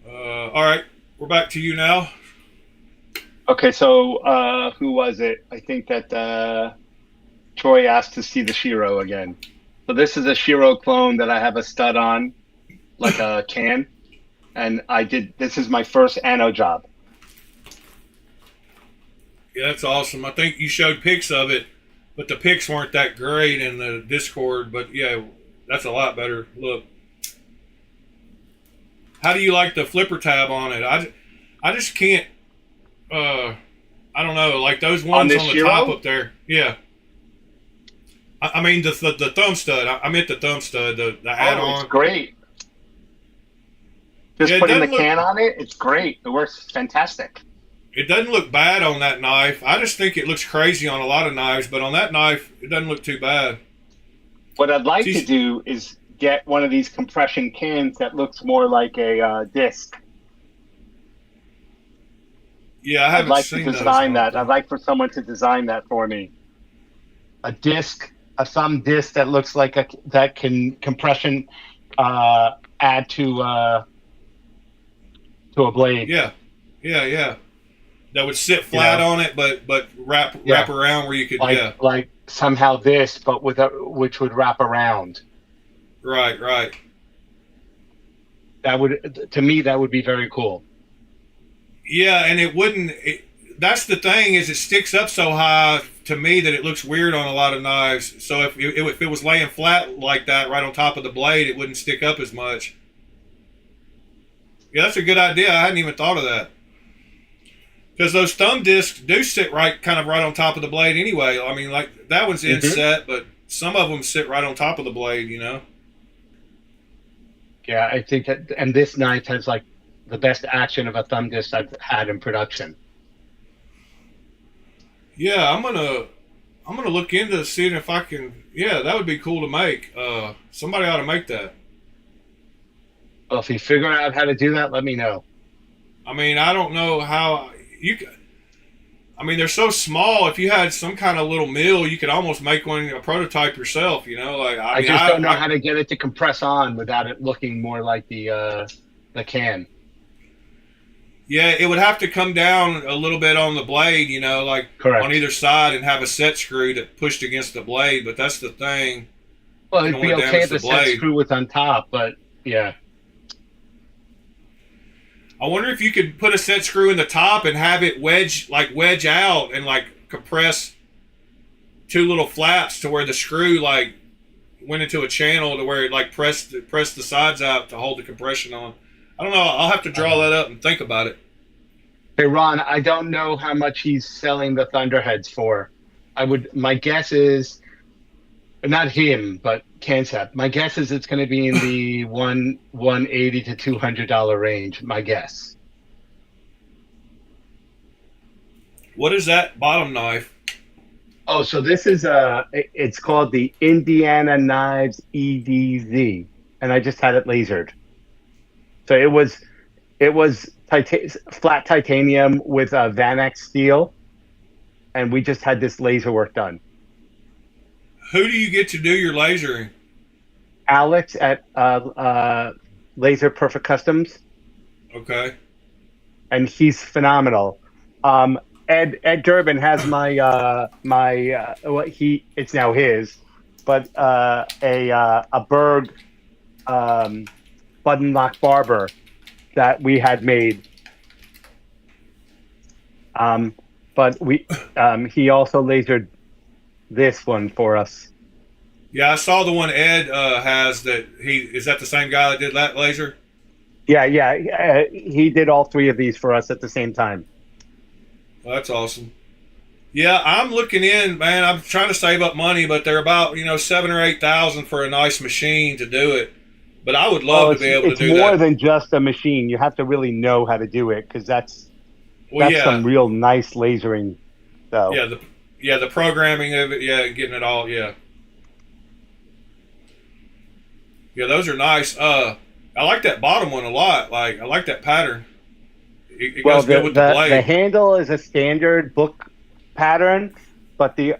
All right, we're back to you now. Okay, so who was it? I think that Troy asked to see the Shiro again. So this is a Shiro clone that I have a stud on, like a can. And this is my first anno job. Yeah, that's awesome. I think you showed pics of it, but the pics weren't that great in the Discord. But yeah, that's a lot better. Look. How do you like the flipper tab on it? I just can't, I don't know, like those ones on the Shiro? top up there. Yeah. I mean, the thumb stud. I meant the thumb stud, the add-on. It's great. Just putting the can on it, it's great. It works fantastic. It doesn't look bad on that knife. I just think it looks crazy on a lot of knives, but on that knife, it doesn't look too bad. What I'd like to do is get one of these compression cans that looks more like a disc. Yeah, I haven't seen to design that. I'd like for someone to design that for me. A disc, a thumb disc that looks like that can compression add to a blade. Yeah. That would sit flat on it, but wrap around where you could like somehow this, but which would wrap around. Right. That would, to me, that would be very cool. Yeah, and it wouldn't. That's the thing, is it sticks up so high to me that it looks weird on a lot of knives. So if it was laying flat like that, right on top of the blade, it wouldn't stick up as much. Yeah, that's a good idea. I hadn't even thought of that. Because those thumb discs do sit kind of right on top of the blade anyway. I mean, like that one's inset, but some of them sit right on top of the blade, you know? Yeah, I think that, and this knife has like the best action of a thumb disc I've had in production. Yeah, I'm gonna look into seeing if I can. Yeah, that would be cool to make. Somebody ought to make that. Well, if you figure out how to do that, let me know. I mean, I don't know how you. I mean, they're so small. If you had some kind of little mill, you could almost make a prototype yourself. You know, like I just don't know how to get it to compress on without it looking more like the can. Yeah, it would have to come down a little bit on the blade, you know, like Correct. on either side, and have a set screw that pushed against the blade. But that's the thing. Well, it'd be okay if the set screw was on top, but yeah. I wonder if you could put a set screw in the top and have it wedge out and like compress two little flaps to where the screw like went into a channel to where it like pressed the sides out to hold the compression on. I don't know. I'll have to draw that up and think about it. Hey Ron, I don't know how much he's selling the Thunderheads for. My guess is, not him, but Concept. My guess is it's going to be in the $180 to $200 range. My guess. What is that bottom knife? Oh, so this is it's called the Indiana Knives EDZ, and I just had it lasered. So it was flat titanium with Vanex steel, and we just had this laser work done. Who do you get to do your lasering? Alex at Laser Perfect Customs. Okay. And he's phenomenal. Ed Durbin has it's now his, but a Berg button lock barber that we had made. But he also lasered this one for us. Yeah, I saw the one Ed has that is that the same guy that did that laser? Yeah. He did all three of these for us at the same time. Well, that's awesome. Yeah, I'm looking in, man. I'm trying to save up money, but they're about $7,000 or $8,000 for a nice machine to do it. But I would love to be able to do that. It's more than just a machine. You have to really know how to do it because that's some real nice lasering. So the programming of it, getting it all, yeah, those are nice. I like that bottom one a lot. Like I like that pattern. It goes good with the blade. The handle is a standard book pattern, but the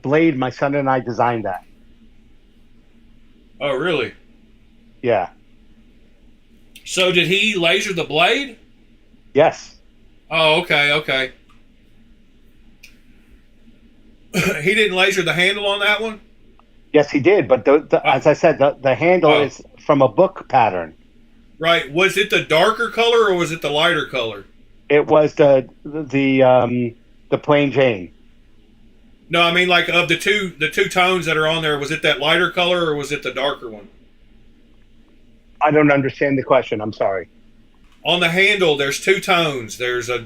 blade, my son and I designed that. Oh, really? Yeah. So did he laser the blade? Yes. Oh, okay. He didn't laser the handle on that one? Yes, he did. But as I said, the handle is from a book pattern. Right. Was it the darker color or was it the lighter color? It was the plain Jane. No, I mean like of the two tones that are on there, was it that lighter color or was it the darker one? I don't understand the question. I'm sorry. On the handle, there's two tones. There's a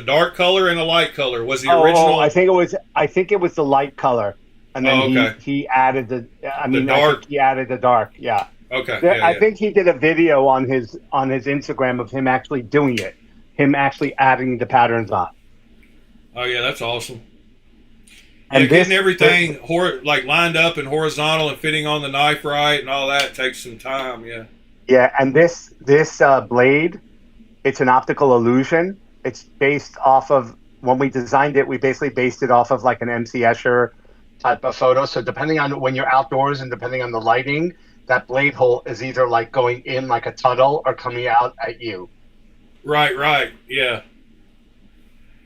dark color and a light color. Was the original? I think it was the light color, and then he added the. I mean, the dark. I think he added the dark. Yeah. Okay. I think he did a video on his Instagram of him actually doing it. Him actually adding the patterns on. Oh yeah, that's awesome. And getting everything lined up and horizontal and fitting on the knife right and all that takes some time. Yeah. Yeah, and this blade, it's an optical illusion. It's based off of, when we designed it, we basically based it off of like an MC Escher type of photo. So depending on when you're outdoors and depending on the lighting, that blade hole is either like going in like a tunnel or coming out at you. Right. Yeah.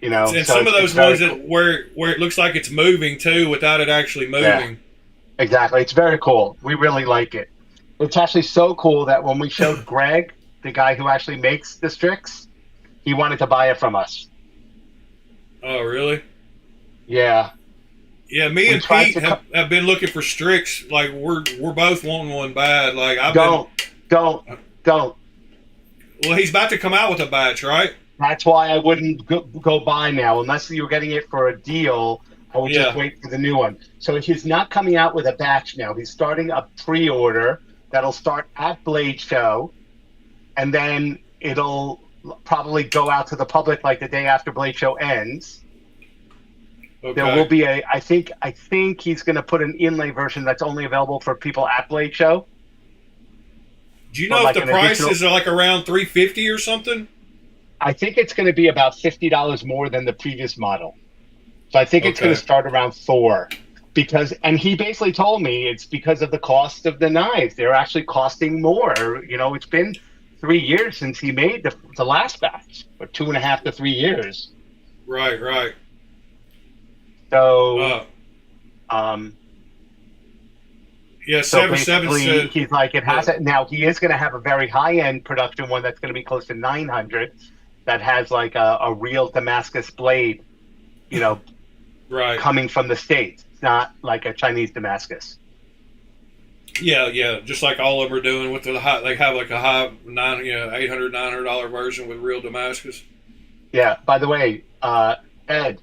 And so some of those ones where it looks like it's moving too without it actually moving. Yeah, exactly. It's very cool. We really like it. It's actually so cool that when we showed Greg, the guy who actually makes the Strix, he wanted to buy it from us. Oh, really? Yeah. Yeah, me and Pete have been looking for Strix. Like we're both wanting one bad. Like don't. Well, he's about to come out with a batch, right? That's why I wouldn't go buy now unless you were getting it for a deal. I would just Yeah. wait for the new one. So he's not coming out with a batch now. He's starting a pre-order that'll start at Blade Show, and then it'll probably go out to the public like the day after Blade Show ends. There will Okay. be I think he's going to put an inlay version that's only available for people at Blade Show. Do you But know if like the an additional, prices are like around 350 or something? I think it's going to be about $50 more than the previous model. So I think it's going to Okay. start around 4 because, and he basically told me it's because of the cost of the knives. They're actually costing more. It's been 3 years since he made the last batch, or 2.5 to 3 years. Right. Right. So, Uh. um, Yeah. so Sever Seven basically said he's like, it has that. it now. He is going to have a very high end production one that's going to be close to 900 that has like a real Damascus blade, you know, Right. coming from the States. It's not like a Chinese Damascus. Yeah. Yeah. Just like all of them are doing with the high. They have like a high $800, $900 version with real Damascus. Yeah. By the way, Ed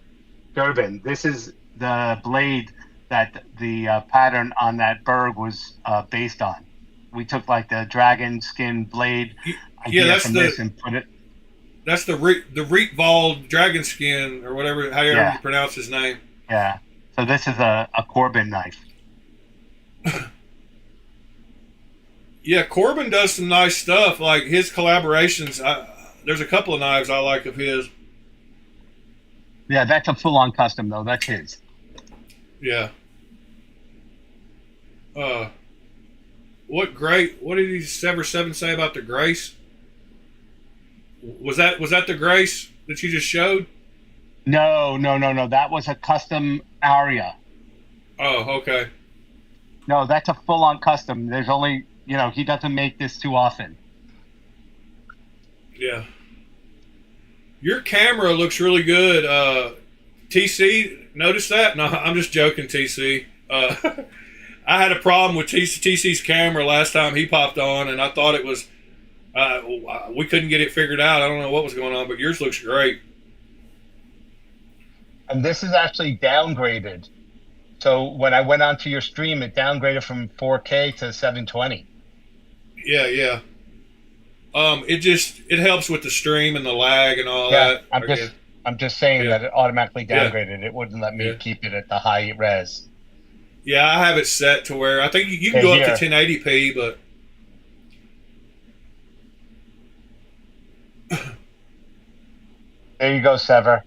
Durbin, this is the blade that the pattern on that Berg was based on. We took like the dragon skin blade Yeah. idea from this and put it. That's the Rietvald dragon skin or whatever, however Yeah. you pronounce his name. Yeah. So this is a Corbin knife. Yeah, Corbin does some nice stuff. Like his collaborations. There's a couple of knives I like of his. Yeah, that's a full on custom though. That's his. Yeah. Uh, what did he Sever Seven say about the Grace? Was that the Grace that you just showed? No. That was a custom Aria. Oh, okay. No, that's a full on custom. There's only, he doesn't make this too often. Yeah. Your camera looks really good. TC, notice that? No, I'm just joking, TC. I had a problem with TC's camera last time he popped on, and I thought it was we couldn't get it figured out. I don't know what was going on, but yours looks great. And this is actually downgraded. So when I went onto your stream, it downgraded from 4K to 720. Yeah, yeah. It helps with the stream and the lag and all Yeah, that. I'm just saying Yeah. that it automatically Yeah. downgraded. It wouldn't let me Yeah. keep it at the high res. Yeah, I have it set to where I think you can Yeah, go up here. to 1080p, but There you go, Sever.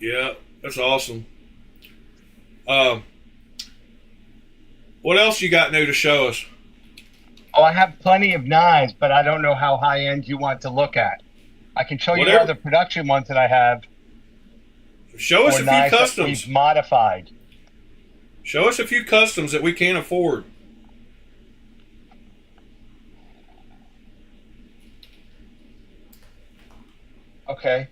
yeah, that's awesome. What else you got new to show us? Oh, I have plenty of knives, but I don't know how high end you want to look at. I can show you Whatever. other production ones that I have. Show us Or a few knives that customs. we've modified. Show us a few customs that we can't afford. Okay.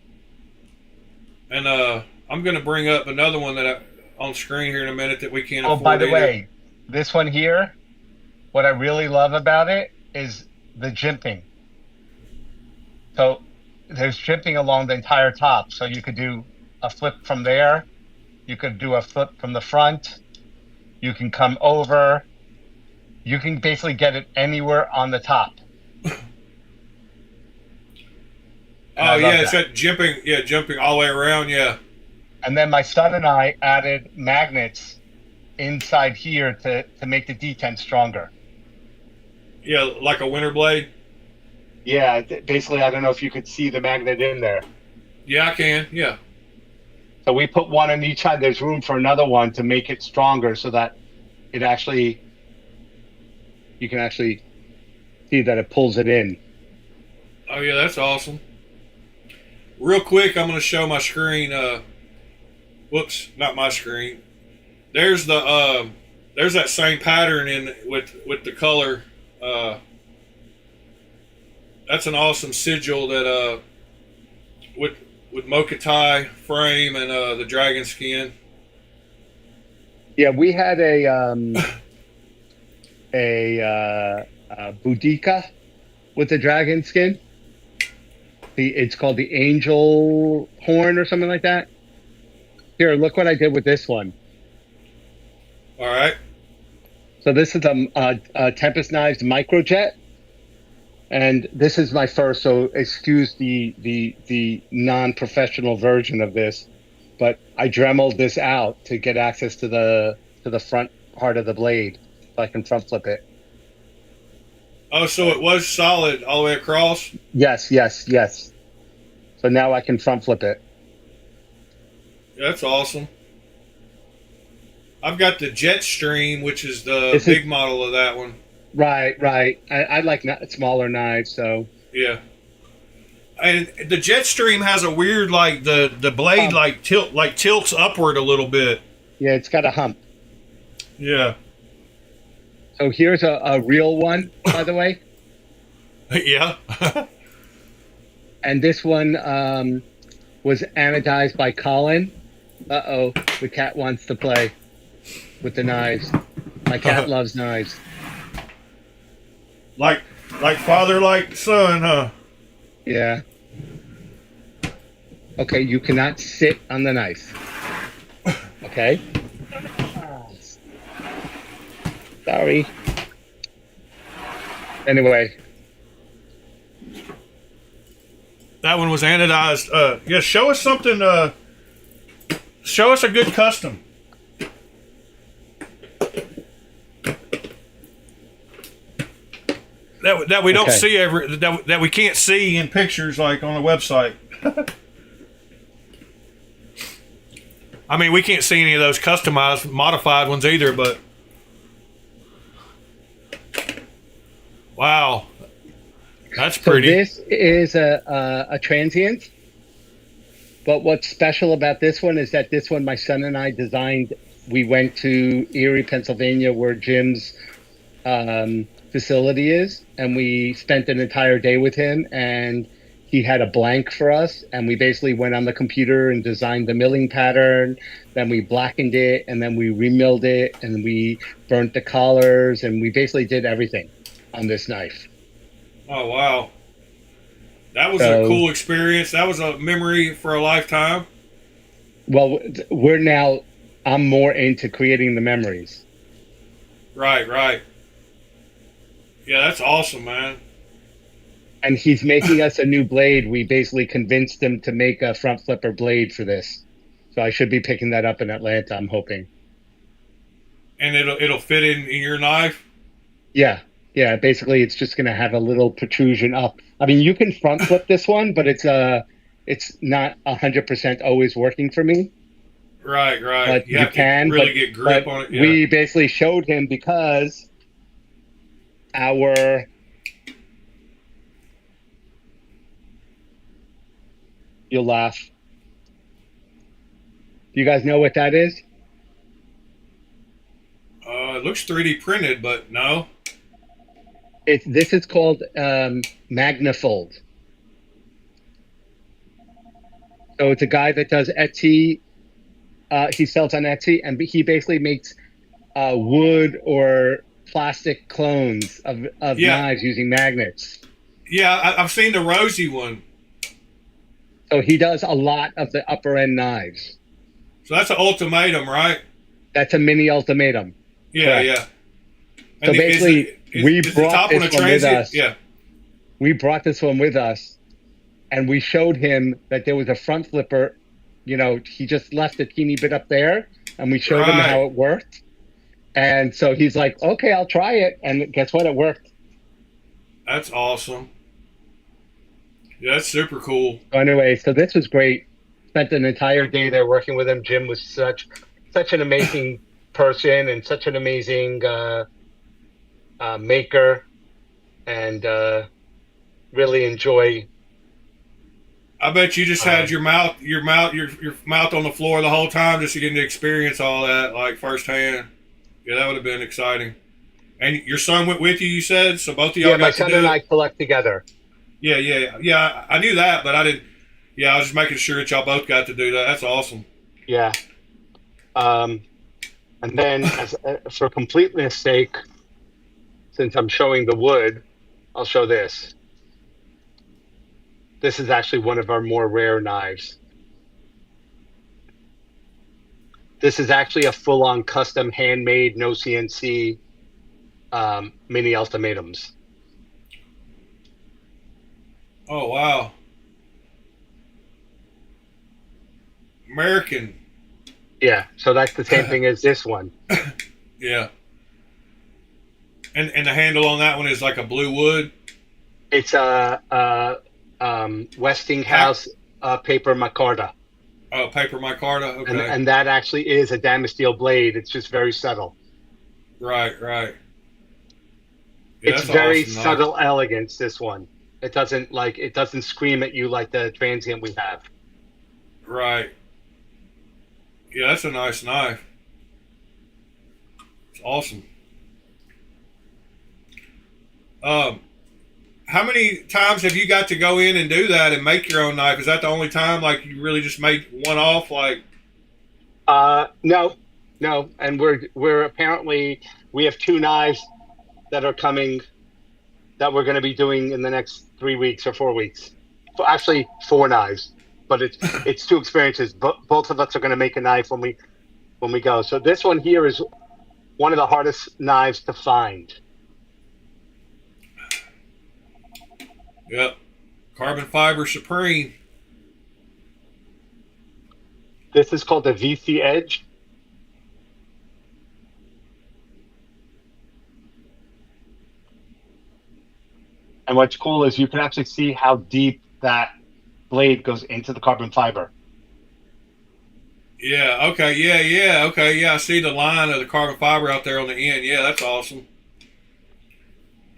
And I'm going to bring up another one that on screen here in a minute that we can't Oh, afford. by the either. way, this one here, what I really love about it is the jimping. So there's jimping along the entire top. So you could do a flip from there. You could do a flip from the front. You can come over. You can basically get it anywhere on the top. Oh yeah, it's got jumping all the way around. Yeah. And then my son and I added magnets inside here to make the detent stronger. Yeah, like a winter blade. Yeah, basically, I don't know if you could see the magnet in there. Yeah, I can. Yeah. So we put one on each side. There's room for another one to make it stronger so that you can actually see that it pulls it in. Oh yeah, that's awesome. Real quick, I'm going to show my screen. Whoops, not my screen. There's there's that same pattern in with the color. That's an awesome sigil that with Mokatai frame and the dragon skin. Yeah, we had a Boudica with the dragon skin. It's called the angel horn or something like that. Here, look what I did with this one. All right. So this is a Tempest Knives Microjet, and this is my first. So excuse the non-professional version of this, but I dremeled this out to get access to the front part of the blade, so I can front flip it. Oh, so it was solid all the way across? Yes. So now I can front flip it. Yeah, that's awesome. I've got the Jetstream, which is the big model of that one. Right. I like smaller knives, so. Yeah. And the Jetstream has a weird, like, the blade tilts upward a little bit. Yeah, it's got a hump. Yeah. So here's a real one, by the way. Yeah. And this one was anodized by Colin. Uh-oh, the cat wants to play with the knives. My cat loves knives. Like father, like son, huh? Yeah. Okay, you cannot sit on the knife. Okay? Sorry. Anyway. That one was anodized. Yeah, show us something. Show us a good custom. That we don't see that we can't see in pictures like on the website. I mean, we can't see any of those customized, modified ones either. But wow, that's pretty. So this is a transient. But what's special about this one is that this one my son and I designed. We went to Erie, Pennsylvania, where Jim's facility is, and we spent an entire day with him, and he had a blank for us, and we basically went on the computer and designed the milling pattern, then we blackened it, and then we remilled it, and we burnt the collars, and we basically did everything on this knife. Oh, wow. That was a cool experience. That was a memory for a lifetime. Well, I'm more into creating the memories. Right. Yeah, that's awesome, man. And he's making us a new blade. We basically convinced him to make a front flipper blade for this. So I should be picking that up in Atlanta, I'm hoping. And it'll fit in your knife? Yeah. Basically, it's just going to have a little protrusion up. I mean, you can front flip this one, but it's not 100% always working for me. Right. But you can really get grip on it. Yeah. We basically showed him because you'll laugh. Do you guys know what that is? It looks 3D printed, but no. This is called Magnafold. So it's a guy that does Etsy. He sells on Etsy, and he basically makes wood or plastic clones of knives using magnets. Yeah, I've seen the rosy one. So he does a lot of the upper end knives. So that's an ultimatum, right? That's a mini ultimatum. Yeah, yeah. So basically, we brought this one with us. Yeah. We brought this one with us, and we showed him that there was a front flipper. You know, he just left a teeny bit up there, and we showed him how it worked. And so he's like, okay, I'll try it. And guess what? It worked. That's awesome. Yeah, that's super cool. Anyway, so this was great. Spent an entire day there working with him. Jim was such an amazing person and such an amazing maker, and really enjoy. I bet you just had your mouth on the floor the whole time just to get to experience all that like firsthand. Yeah, that would have been exciting. And your son went with you, you said? So both of y'all got to do it? Yeah, my son and I collect together. Yeah. I knew that, but I didn't. Yeah, I was just making sure that y'all both got to do that. That's awesome. Yeah. And then, for completeness sake, since I'm showing the wood, I'll show this. This is actually one of our more rare knives. This is actually a full-on custom handmade, no CNC mini ultimatums. Oh wow. American. Yeah, so that's the same thing as this one. Yeah. And the handle on that one is like a blue wood. It's a Westinghouse paper micarta. Oh, paper micarta. Okay. And that actually is a Damasteel blade. It's just very subtle. Right, right. Yeah, It's that's very awesome subtle elegance, this one. It doesn't scream at you like the transient we have. Right. Yeah, that's a nice knife. It's awesome. How many times have you got to go in and do that and make your own knife? Is that the only time, like, you really just made one off, like? No, and we're apparently we have 2 knives that are coming that we're going to be doing in the next 3 weeks or 4 weeks. Actually, 4 knives, but it's 2 experiences. Both of us are going to make a knife when we go. So this one here is one of the hardest knives to find. Yep. Carbon fiber supreme. This is called the VC Edge. And what's cool is you can actually see how deep that blade goes into the carbon fiber. Yeah, okay, yeah, okay, yeah, I see the line of the carbon fiber out there on the end. Yeah, that's awesome.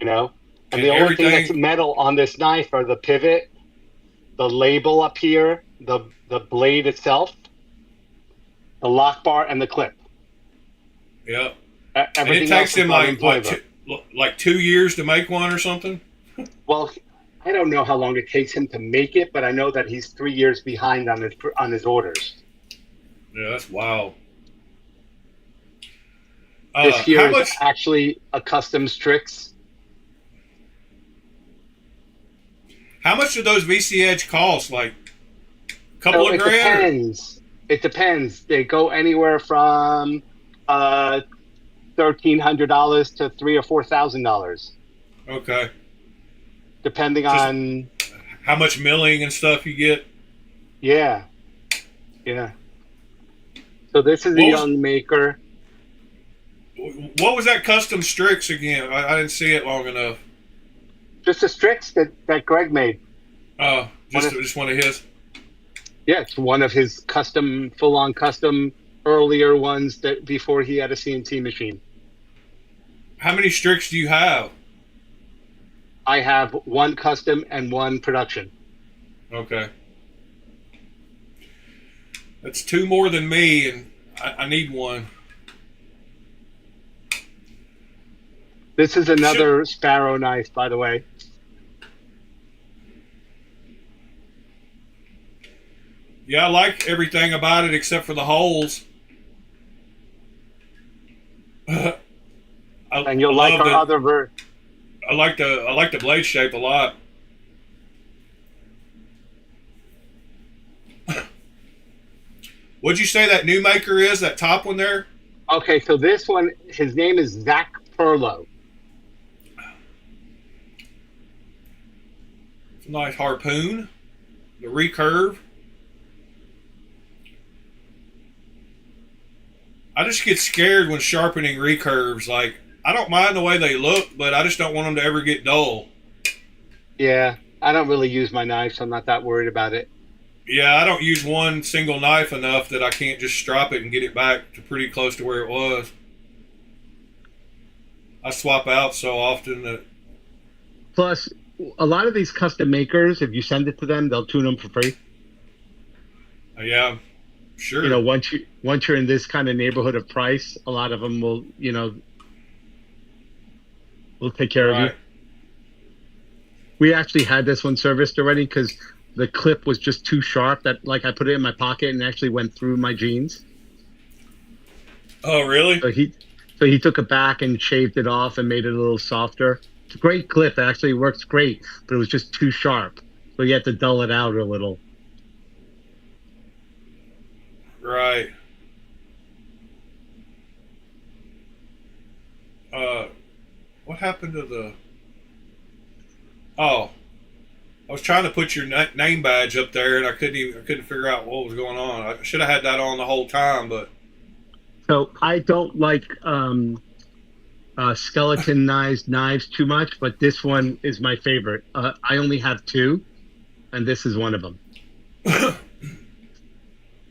You know? And the only thing that's metal on this knife are the pivot, the label up here, the blade itself, the lock bar, and the clip. Yep. Everything and it takes him like 2 years to make one or something? Well, I don't know how long it takes him to make it, but I know that he's 3 years behind on his orders. Yeah, that's wild. This here is actually a custom Strix. How much do those VC Edge cost? Like a couple of grand? Depends. It depends. They go anywhere from $1,300 to $3,000 or $4,000. Okay. Depending on how much milling and stuff you get. Yeah. So this is a young maker. What was that custom Strix again? I didn't see it long enough. Just a Strix that Greg made. Oh, just one of his? Yeah, it's one of his full-on custom earlier ones that before he had a CNC machine. How many Strix do you have? I have 1 custom and 1 production. Okay. That's 2 more than me, and I need one. This is another Sparrow knife, by the way. Yeah, I like everything about it except for the holes. And you'll like our other version. I like the blade shape a lot. What'd you say that new maker is? That top one there? Okay, so this one, his name is Zach Perlow. It's a nice harpoon. The recurve. I just get scared when sharpening recurves. Like, I don't mind the way they look, but I just don't want them to ever get dull. Yeah, I don't really use my knife, so I'm not that worried about it. Yeah, I don't use one single knife enough that I can't just strop it and get it back to pretty close to where it was. I swap out so often that... Plus, a lot of these custom makers, if you send it to them, they'll tune them for free. Yeah, sure. You know, once you're in this kind of neighborhood of price, a lot of them will, will take care of you. We actually had this one serviced already because the clip was just too sharp that, like, I put it in my pocket and it actually went through my jeans. Oh, really? So he took it back and shaved it off and made it a little softer. It's a great clip. It actually works great, but it was just too sharp. but you have to dull it out a little. Right. What happened to the? Oh, I was trying to put your name badge up there, and I couldn't figure out what was going on. I should have had that on the whole time, but So I don't like skeleton knives too much, but this one is my favorite. I only have two, and this is one of them.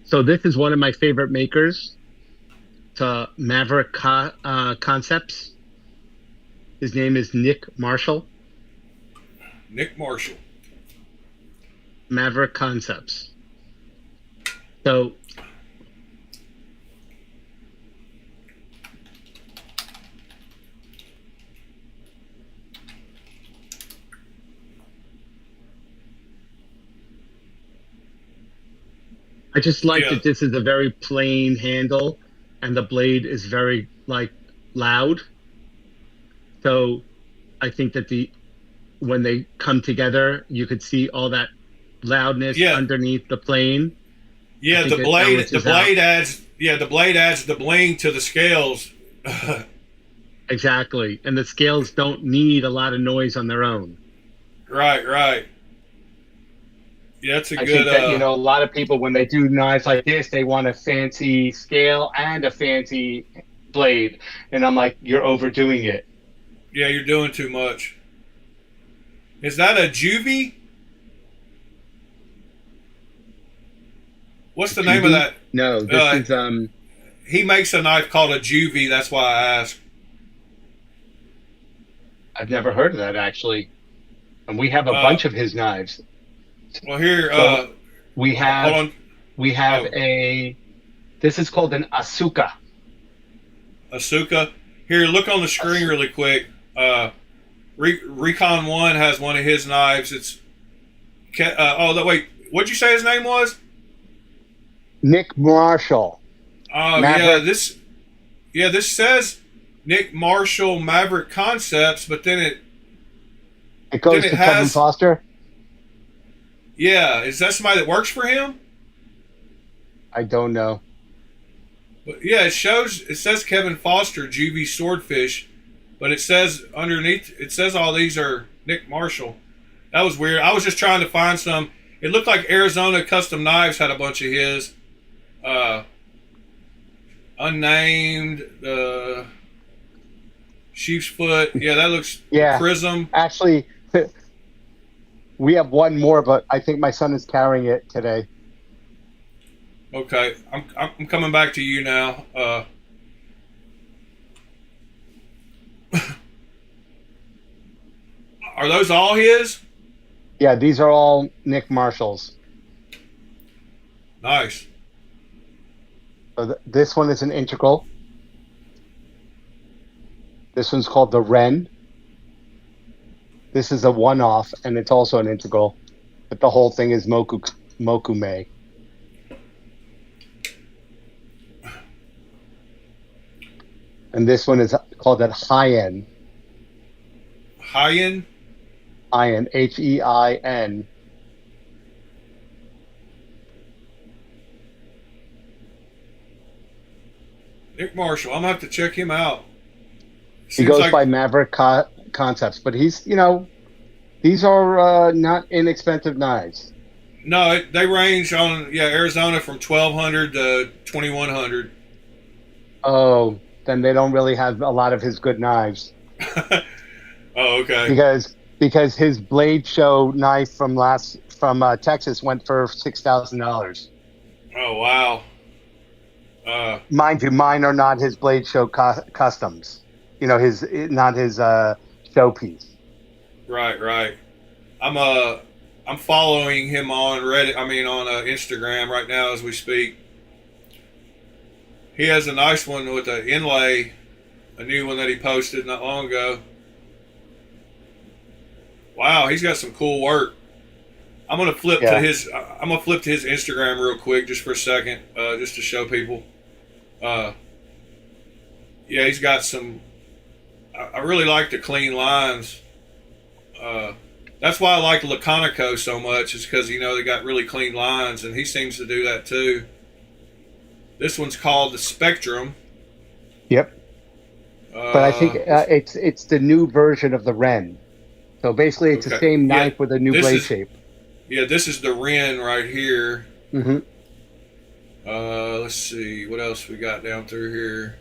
So this is one of my favorite makers. To Maverick Concepts. His name is Nick Marshall. Nick Marshall. Maverick Concepts. So I just like Yeah. that this is a very plain handle and the blade is very like loud. So I think that when they come together, you could see all that loudness Yeah. underneath the plane. Yeah, think the it blade balances out. adds the blade adds the bling to the scales. Exactly. And the scales don't need a lot of noise on their own. Right, right. Yeah, that's a I good think that, a lot of people, when they do knives like this, they want a fancy scale and a fancy blade. And I'm like, you're overdoing it. yeah, you're doing too much. Is that a juvie? What's the name of that? No, this is He makes a knife called a juvie, that's why I asked. I've never heard of that, actually. And we have a bunch of his knives. Well, here, So we hold have on. this is called an Asuka. Asuka. Here, look on the screen really quick. Recon 1 has one of his knives. It's wait, what'd you say his name was? Nick Marshall. Oh, Maverick. this says Nick Marshall Maverick Concepts, but then It goes then to Kevin Foster. Yeah, is that somebody that works for him? I don't know. But yeah, it says Kevin Foster, GV Swordfish, but it says underneath, it says all these are Nick Marshall. That was weird. I was just trying to find some. It looked like Arizona Custom Knives had a bunch of his. Unnamed, Sheep's Foot. Yeah, that looks. Yeah. Prism. Actually, we have one more, but I think my son is carrying it today. Okay, I'm coming back to you now. Are those all his? Yeah, these are all Nick Marshall's. Nice. So this one is an integral. This one's called the Wren. This is a one-off, and it's also an integral, but the whole thing is mokume. And this one is called that Hien. Hien? Hien, H-E-I-N. Nick Marshall. I'm gonna have to check him out. He goes by Maverick Concepts, but he's, these are not inexpensive knives. No, they range on Arizona from 1,200 to 2,100. Oh, then they don't really have a lot of his good knives. Oh, okay. Because his Blade Show knife from Texas went for $6,000. Oh, wow. Mind you, mine are not his Blade Show customs. Not his showpiece. Right. I'm following him on Reddit. I mean, on Instagram right now as we speak. He has a nice one with an inlay, a new one that he posted not long ago. Wow, he's got some cool work. I'm gonna flip to his Instagram real quick just for a second, just to show people. He's got some. I really like the clean lines. That's why I like Laconico so much, is because they got really clean lines, and he seems to do that too. This one's called the Spectrum. Yep. But I think This, it's the new version of the Ren. So basically, it's the okay, same yeah, knife with a new blade shape. Yeah, this is the Ren right here. Mm-hmm. Let's see what else we got down through here.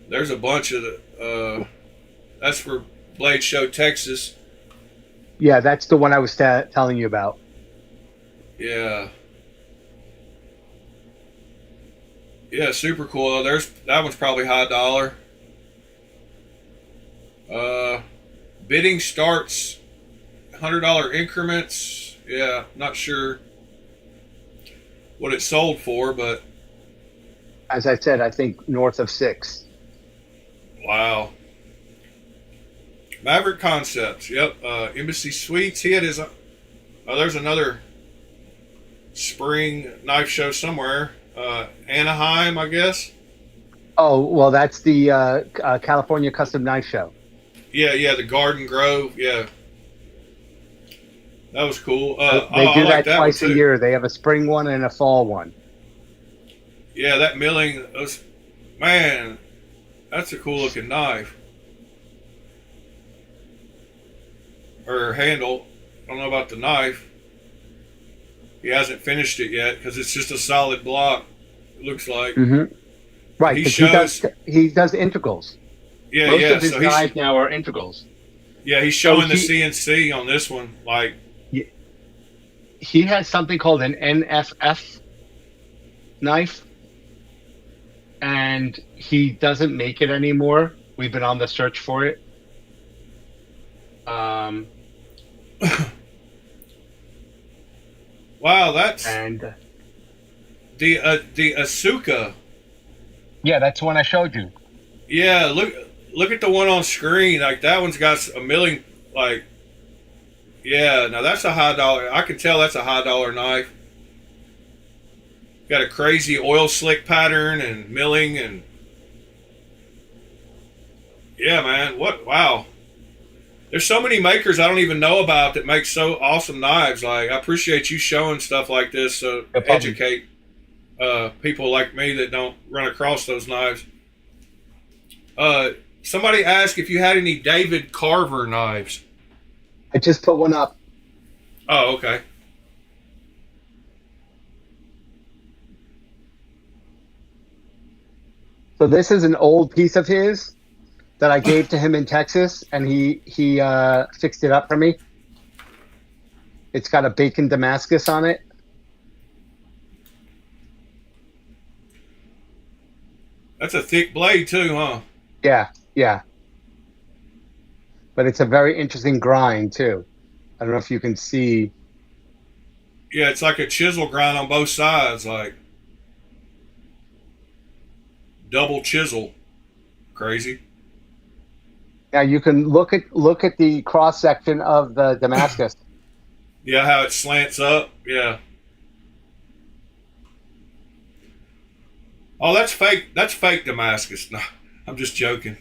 There's a bunch of that's for Blade Show Texas. Yeah, that's the one I was telling you about. Yeah. Yeah, super cool. That one's probably high dollar. Bidding starts $100 increments. Yeah, not sure what it sold for, but As I said, I think north of 6. wow. Maverick Concepts. Yep. Embassy Suites. He had his. There's another spring knife show somewhere. Anaheim, I guess. Oh, well, that's the California Custom Knife Show. Yeah, the Garden Grove. Yeah, that was cool. They do I like that that one twice a too. year. They have a spring one and a fall one. Yeah, that milling. Man, that's a cool looking knife. Or handle. I don't know about the knife. He hasn't finished it yet because it's just a solid block. It looks like. Mm-hmm. Right, because he does integrals. Yeah, Most yeah. of his knives now are integrals. Yeah, he's showing the CNC on this one. Like, he has something called an NFF knife, and he doesn't make it anymore. We've been on the search for it. Wow, that's and the Asuka. Yeah, that's the one I showed you. Yeah, look at the one on screen. Like that one's got a milling. Like, yeah, now that's a high dollar. I can tell that's a high dollar knife. Got a crazy oil slick pattern and milling and yeah, man. Wow. There's so many makers I don't even know about that make so awesome knives. Like, I appreciate you showing stuff like this so educate people like me that don't run across those knives. Somebody asked if you had any David Carver knives. I just put one up. Oh, okay. So this is an old piece of his that I gave to him in Texas, and he fixed it up for me. It's got a bacon Damascus on it. That's a thick blade too, huh? Yeah. But it's a very interesting grind too. I don't know if you can see. Yeah, it's like a chisel grind on both sides, like double chisel. Crazy. Yeah, you can look at the cross section of the Damascus. Yeah, how it slants up. Yeah. Oh, that's fake. That's fake Damascus. No, I'm just joking.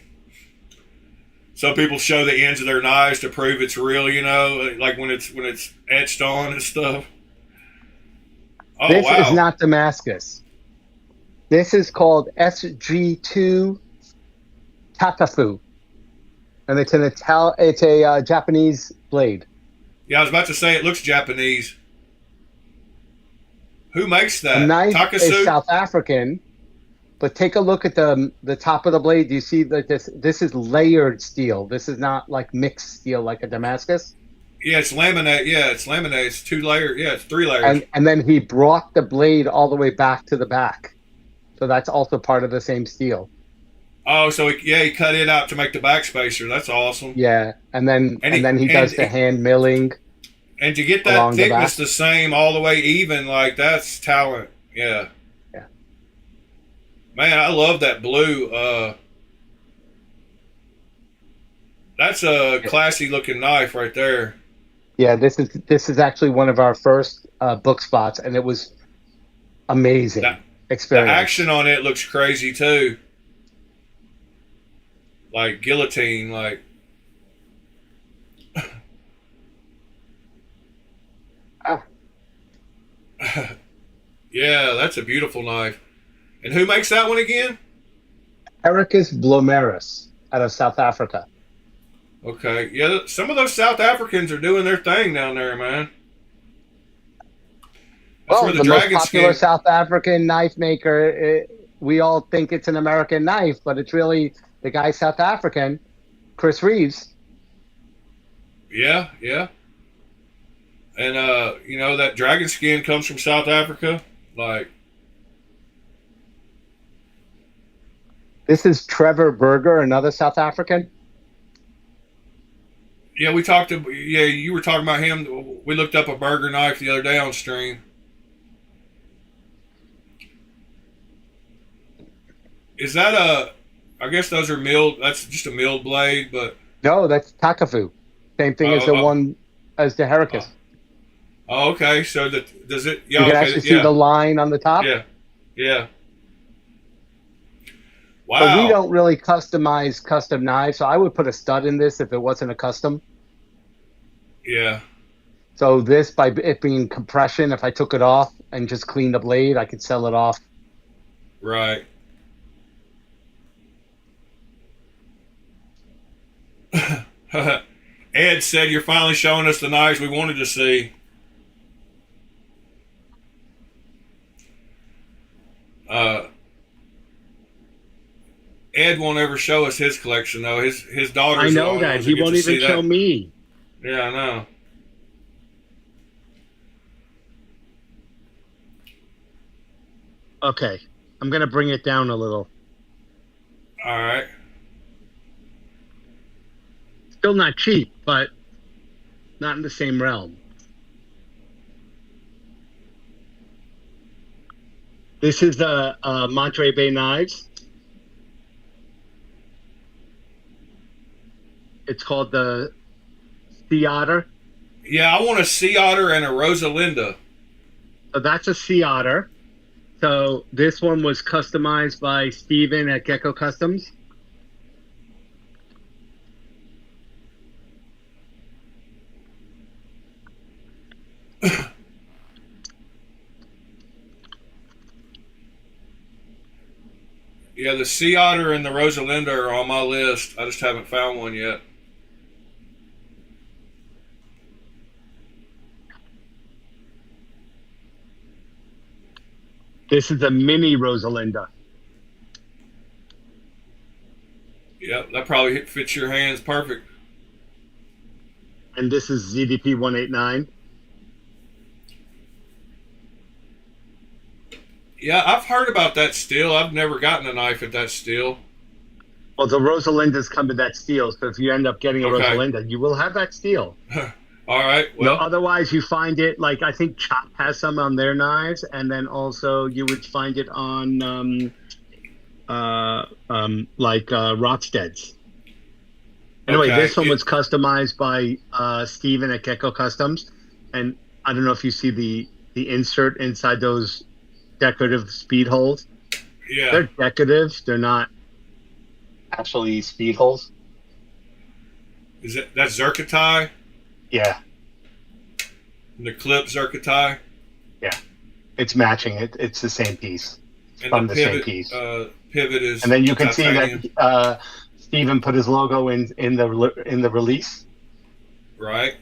Some people show the ends of their knives to prove it's real. Like when it's etched on and stuff. Oh, this wow. is not Damascus. This is called SG2 Takafu, and it's a Japanese blade. Yeah, I was about to say it looks Japanese. Who makes that? The knife Takasu? is South African, but take a look at the top of the blade. Do you see that this is layered steel? This is not like mixed steel like a Damascus. Yeah, it's laminate. Yeah, it's laminate. It's 2 layers. Yeah, it's 3 layers. And then he brought the blade all the way back to the back. So that's also part of the same steel. Oh, so he cut it out to make the back spacer. That's awesome. Yeah, and then he does the hand milling. And to get that thickness the same all the way even, like that's talent. Yeah. Yeah. Man, I love that blue. That's a classy looking knife right there. Yeah, this is actually one of our first book spots, and it was amazing experience. The action on it looks crazy too. Like guillotine, like Yeah, that's a beautiful knife. And who makes that one again? Ericus Blomeris out of South Africa. Okay. Yeah, some of those South Africans are doing their thing down there, man. That's where Well, the the most dragon popular skin. South African knife maker, we all think it's an American knife, but it's really the guy South African, Chris Reeves. Yeah, yeah. And that dragon skin comes from South Africa. Like, This is Trevor Berger, another South African. yeah, you were talking about him. We looked up a burger knife the other day on stream. Is that I guess those are milled. That's just a milled blade, but No, that's Takafu. Same thing as uh, the uh, one as the uh, Heracus. oh, okay. So does it? You Yeah, can okay. actually see the Yeah, line on the top. yeah, yeah. So we Wow. don't really customize custom knives. So I would put a stud in this if it wasn't a custom. Yeah. So this, by it being compression, if I took it off and just cleaned the blade, I could sell it off. Right. Ed said you're finally showing us the knives we wanted to see. Uh, Ed won't ever show us his collection though. His I daughters are the know only that. ones He that get won't to even see show that. me. Yeah, I know. Okay. I'm going to bring it down a little. All right. Still not cheap, but not in the same realm. This is the Monterey Bay Knives. It's called the Sea Otter. Yeah, I want a sea otter and a Rosalinda. So that's a Sea Otter. So this one was customized by Steven at Gecko Customs. Yeah, the sea otter and the Rosalinda are on my list. I just haven't found one yet. This is a mini Rosalinda. Yep, that probably fits your hands perfect. And this is ZDP 189. Yeah, I've heard about that steel. I've never gotten a knife at that steel. Well, the Rosalindas come with that steel. So if you end up getting a Okay. Rosalinda, you will have that steel. All right. Well, Otherwise you find it like I think Chop has some on their knives, and then also you would find it on Rocksteads. Anyway, okay. this one was customized by Steven at Gecko Customs, and I don't know if you see the insert inside those decorative speed holes. Yeah. They're decorative. They're not actually speed holes. That's Zerkatai? Yeah, And the clip Zerkatai? yeah. It's matching. It's the same piece. It's And from the the pivot, same piece. pivot is And then you can titanium. see that Steven put his logo in the release. Right.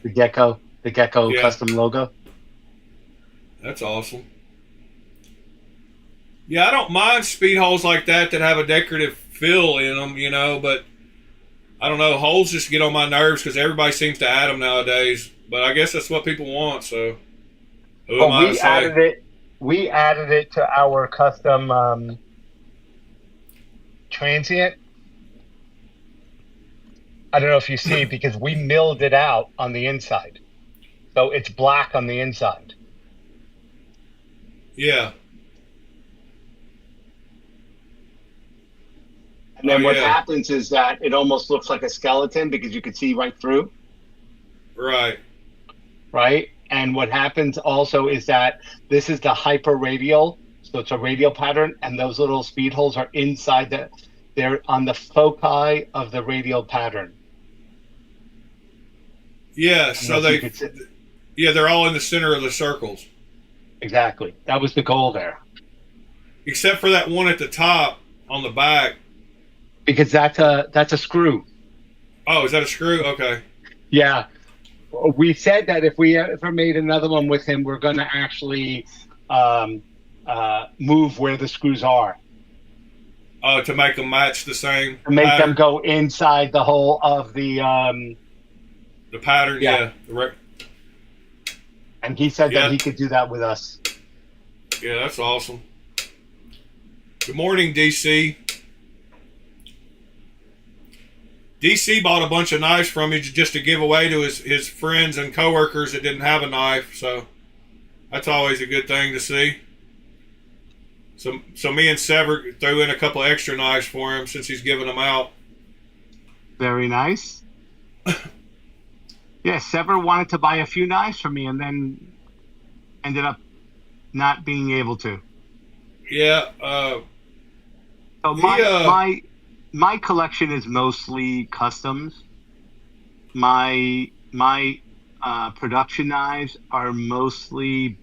The Gecko Yeah. custom logo. That's awesome. Yeah, I don't mind speed holes like that have a decorative fill in them, but I don't know. Holes just get on my nerves because everybody seems to add them nowadays. But I guess that's what people want, so who am I to say? We added it to our custom transient. I don't know if you see because we milled it out on the inside. So it's black on the inside. Yeah. And then what yeah. happens is that it almost looks like a skeleton because you can see right through. Right. Right? And what happens also is that this is the hyper radial. So it's a radial pattern, and those little speed holes are inside they're on the foci of the radial pattern. Yeah, so they're all in the center of the circles. Exactly. That was the goal there. Except for that one at the top on the back. Because that's a screw. Oh, is that a screw? Okay. Yeah. We said that if we ever made another one with him, we're going to actually um, move where the screws are Oh, to make them match the same to make them pattern. go inside the hole of the The pattern, yeah. yeah. And he said that Yeah. he could do that with us. Yeah, that's awesome. Good morning, DC. DC bought a bunch of knives from me just to give away to his friends and coworkers that didn't have a knife, so that's always a good thing to see. So me and Sever threw in a couple extra knives for him since he's giving them out. Very nice. Yeah, Sever wanted to buy a few knives from me and then ended up not being able to. Yeah. So my collection is mostly customs. My production knives are mostly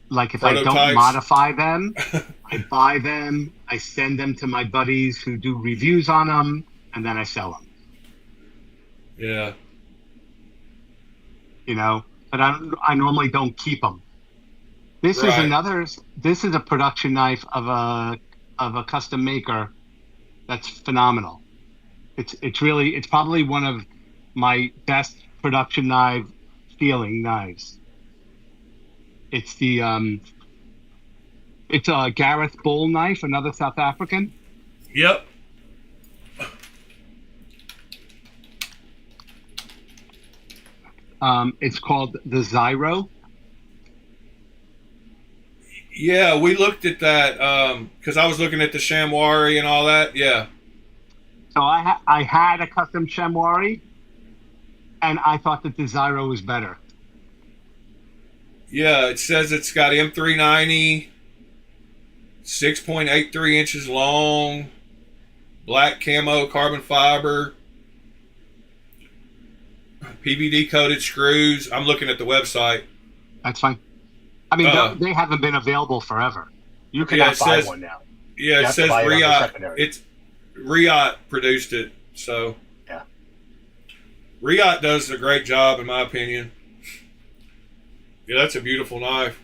like if I don't modify them, I buy them, I send them to my buddies who do reviews on them, and then I sell them. Yeah. You know, but I normally don't keep them. This is a production knife of a custom maker that's phenomenal. It's probably one of my best production knife feeling knives. It's it's a Gareth Bull knife, another South African. Yep. It's called the Zyro. Yeah, we looked at that because I was looking at the chamois and all that. Yeah. So I had a custom chamois, and I thought that the Zyro was better. Yeah, it says it's got M390, 6.83 inches long, black camo carbon fiber, PVD coated screws. I'm looking at the website. That's fine. I mean, they haven't been available forever. You cannot buy one now. Yeah, it says Riot. Riot produced it, so yeah. Riot does a great job, in my opinion. Yeah, that's a beautiful knife.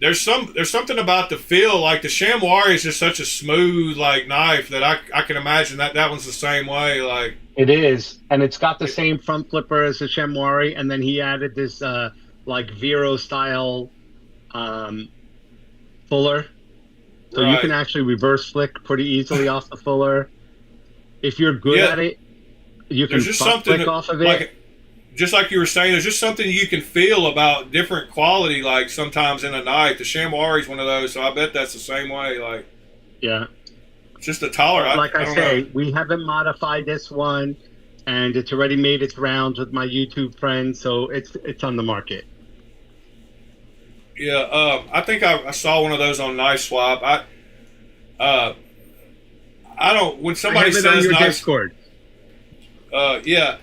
There's something about the feel, like the chamois is just such a smooth knife that I can imagine that one's the same way. Like it is, and it's got the same front flipper as the chamois, and then he added this Vero style fuller, so you can actually reverse flick pretty easily off the fuller. If you're good at it, you can butt flick off of it. Just like you were saying, there's just something you can feel about different quality, like sometimes in a knife. The chamois is one of those, so I bet that's the same way. Like, yeah, it's just a tolerance. Like I say, we haven't modified this one, and it's already made its rounds with my YouTube friends, so it's on the market. Yeah, I think I saw one of those on Knife Swap. I don't. When somebody says on your knife, Discord. Yeah.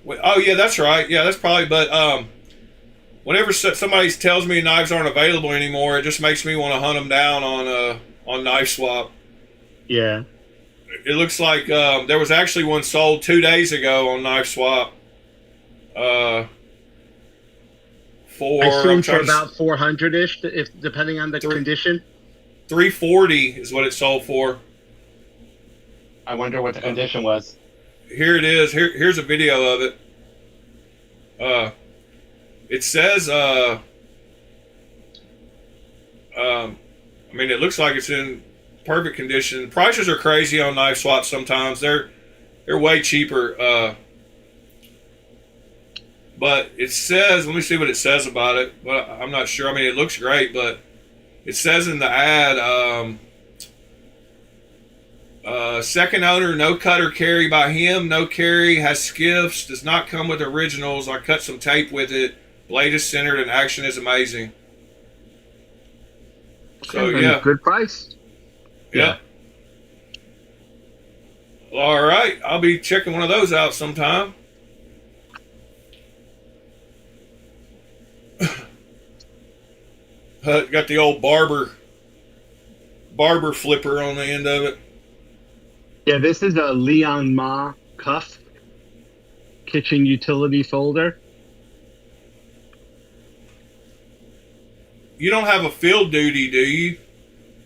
Oh yeah, that's right. Yeah, that's probably. But whenever somebody tells me knives aren't available anymore, it just makes me want to hunt them down on Knife Swap. Yeah. It looks like there was actually one sold 2 days ago on Knife Swap. I assume for about 400-ish, if depending on the condition. 340 is what it sold for. I wonder what the condition was. Here it is. Here's a video of it. It says I mean, it looks like it's in perfect condition. Prices are crazy on Knife Swap sometimes. They're way cheaper. But it says, let me see what it says about it. But I'm not sure. I mean, it looks great, but it says in the ad, second owner, no cut or carry by him, no carry, has skiffs, does not come with originals. I cut some tape with it. Blade is centered and action is amazing. So yeah, good price. Yeah. Well, all right, I'll be checking one of those out sometime. Got the old barber flipper on the end of it. Yeah, this is a Leon Ma cuff kitchen utility folder. You don't have a field duty, do you?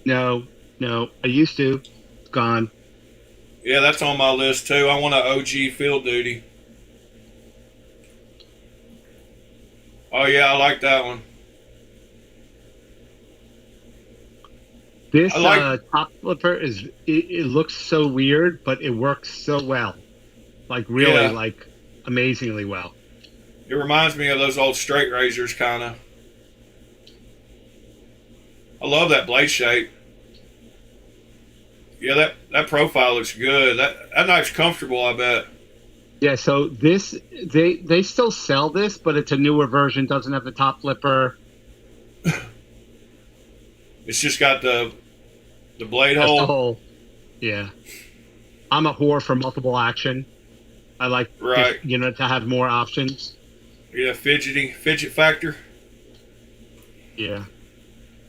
No, I used to. It's gone. Yeah, that's on my list too. I want an OG field duty. Oh yeah, I like that one. This like, top flipper it looks so weird, but it works so well. Like really, yeah. like amazingly well. It reminds me of those old straight razors, kind of. I love that blade shape. Yeah, that profile looks good. That knife's comfortable, I bet. Yeah, so this they still sell this, but it's a newer version. Doesn't have the top flipper. It's just got the blade Just hole. the hole. Yeah, I'm a whore for multiple action. I like right. to have more options. Yeah, fidget factor. Yeah.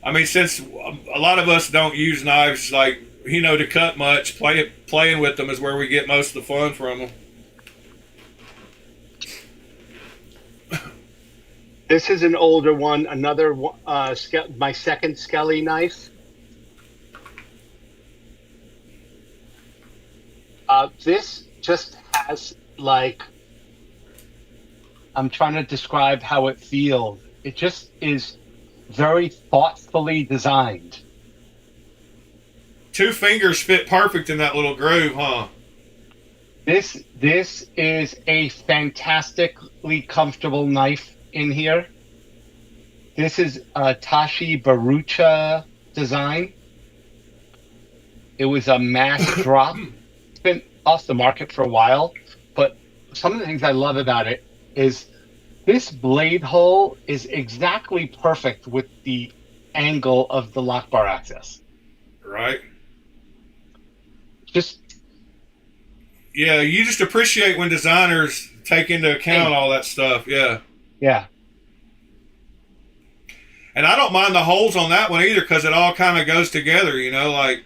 I mean, since a lot of us don't use knives like to cut much, playing with them is where we get most of the fun from them. This is an older one. Another my second Skelly knife. This just has like, I'm trying to describe how it feels. It just is very thoughtfully designed. 2 fingers fit perfect in that little groove, huh? This is a fantastically comfortable knife in here. This is a Tashi Barucha design. It was a mass drop. It's been off the market for a while, but some of the things I love about it is this blade hole is exactly perfect with the angle of the lock bar access. Right. Yeah, you just appreciate when designers take into account all that stuff. Yeah. Yeah. And I don't mind the holes on that one either because it all kind of goes together, like.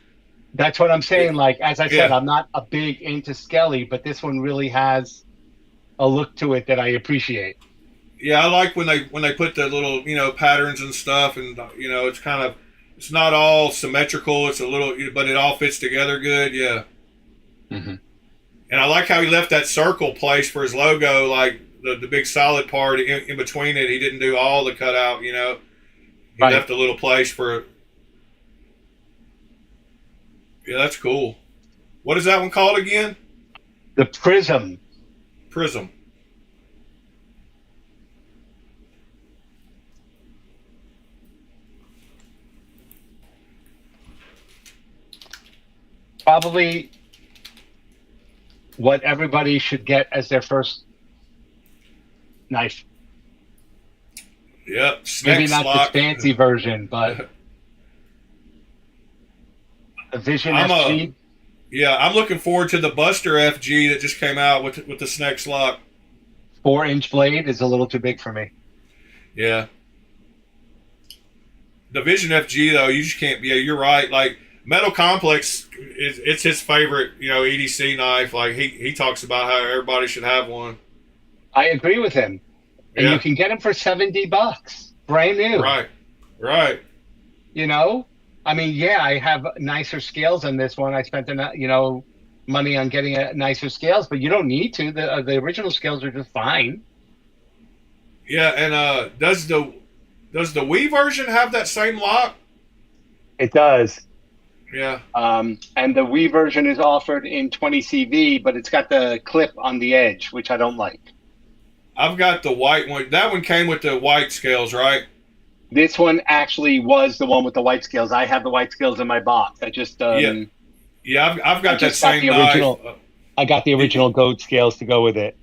That's what I'm saying. Like, as I said, I'm not a big into Skelly, but this one really has a look to it that I appreciate. Yeah, I like when they put the little, patterns and stuff, and it's not all symmetrical. It's a little, but it all fits together good. Yeah. Mm-hmm. And I like how he left that circle place for his logo, like the big solid part in between it. He didn't do all the cutout, He right. left a little place for it. Yeah, that's cool. What is that one called again? The Prism. Prism. Probably what everybody should get as their first knife. Yep. Maybe not the fancy version, but the Vision FG. I'm looking forward to the Buster FG that just came out with the Snex lock. 4-inch blade is a little too big for me. Yeah. The Vision FG though, you just can't. Yeah, you're right. Like Metal Complex, it's his favorite, EDC knife. Like he talks about how everybody should have one. I agree with him, and you can get them for $70, brand new. Right. I mean, yeah, I have nicer scales on this one. I spent money on getting nicer scales, but you don't need to. The original scales are just fine. Yeah, and does the Wii version have that same lock? It does. Yeah. And the Wii version is offered in 20 CV, but it's got the clip on the edge, which I don't like. I've got the white one. That one came with the white scales, right? This one actually was the one with the white scales. I have the white scales in my box. I just I've got that same knife. I got the original goat scales to go with it.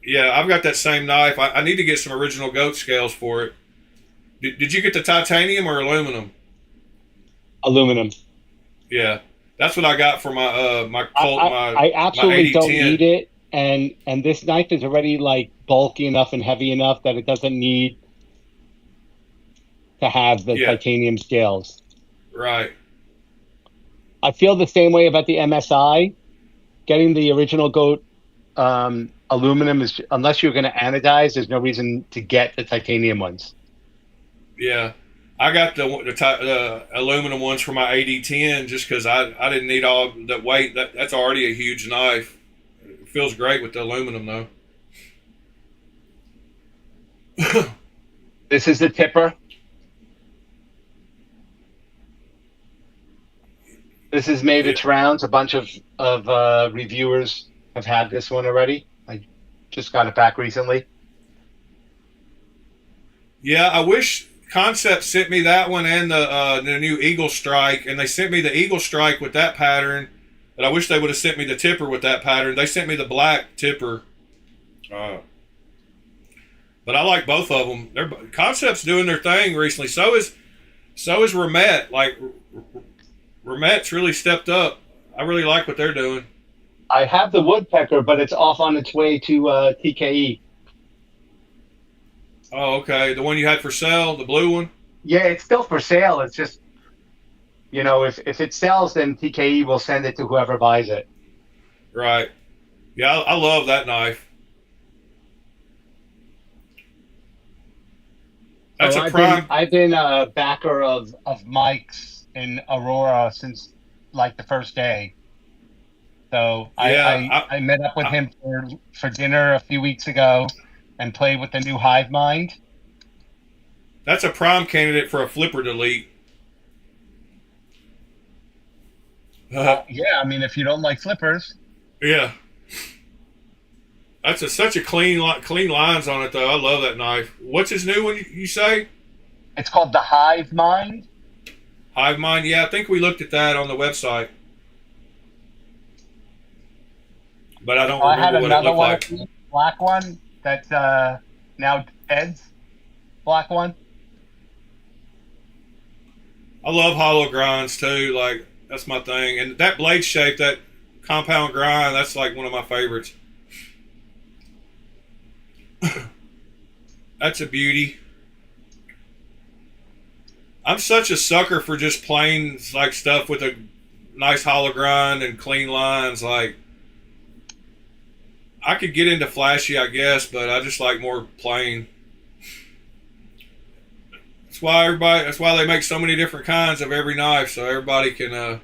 Yeah, I've got that same knife. I need to get some original goat scales for it. Did you get the titanium or aluminum? Aluminum. Yeah, that's what I got for my my Colt. I absolutely don't need it, and this knife is already like bulky enough and heavy enough that it doesn't need to have the Yeah. titanium scales. Right. I feel the same way about the MSI. Getting the original goat aluminum is, unless you're going to anodize, there's no reason to get the titanium ones. Yeah. I got the aluminum ones for my AD10 just because I didn't need all that weight. That's already a huge knife. It feels great with the aluminum though. This is the tipper. This is made its rounds. A bunch of reviewers have had this one already. I just got it back recently. Yeah, I wish Concept sent me that one and the new Eagle Strike, and they sent me the Eagle Strike with that pattern. But I wish they would have sent me the tipper with that pattern. They sent me the black tipper. But I like both of them. Concept's doing their thing recently. So is Remet. Like Remet's really stepped up. I really like what they're doing. I have the woodpecker, but it's off on its way to TKE. Oh, okay. The one you had for sale, the blue one? Yeah, it's still for sale. It's just, if it sells, then TKE will send it to whoever buys it. Right. Yeah, I love that knife. That's a prime. I've been a backer of Mike's in Aurora since like the first day. So Yeah, I met up with him for dinner a few weeks ago and played with the new Hive Mind. That's a prime candidate for a flipper delete. Yeah, I mean, if you don't like flippers. Yeah. That's such a clean lines on it, though. I love that knife. What's his new one, you say? It's called the Hive Mind. Hive Mind? Yeah, I think we looked at that on the website. But I don't remember what it looked like. Black one that's now Ed's black one. I love hollow grinds, too. Like, that's my thing. And that blade shape, that compound grind, that's like one of my favorites. That's a beauty. I'm such a sucker for just plain like stuff with a nice hollow grind and clean lines. Like, I could get into flashy, I guess, but I just like more plain. That's why they make so many different kinds of every knife, so everybody can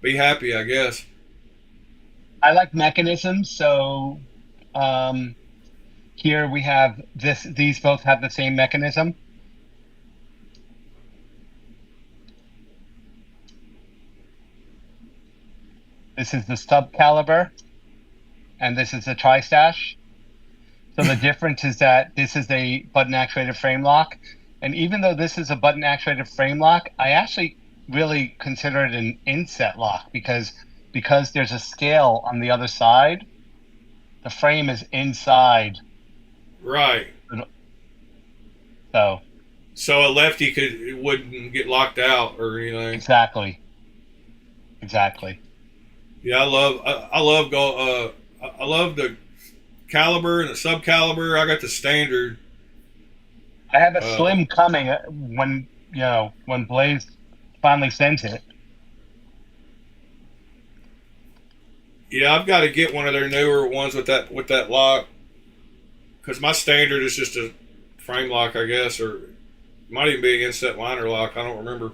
be happy, I guess. I like mechanisms, so here we have this. These both have the same mechanism. This is the stub caliber, and this is the tri-stash. So the difference is that this is a button-actuated frame lock, and even though this is a button-actuated frame lock, I actually really consider it an inset lock because there's a scale on the other side. The frame is inside. Right. So a lefty wouldn't get locked out or anything. Exactly. Yeah, I love the caliber and the sub caliber. I got the standard. I have a slim coming when Blaze finally sends it. Yeah, I've got to get one of their newer ones with that lock, because my standard is just a frame lock, I guess, or it might even be an inset liner lock. I don't remember.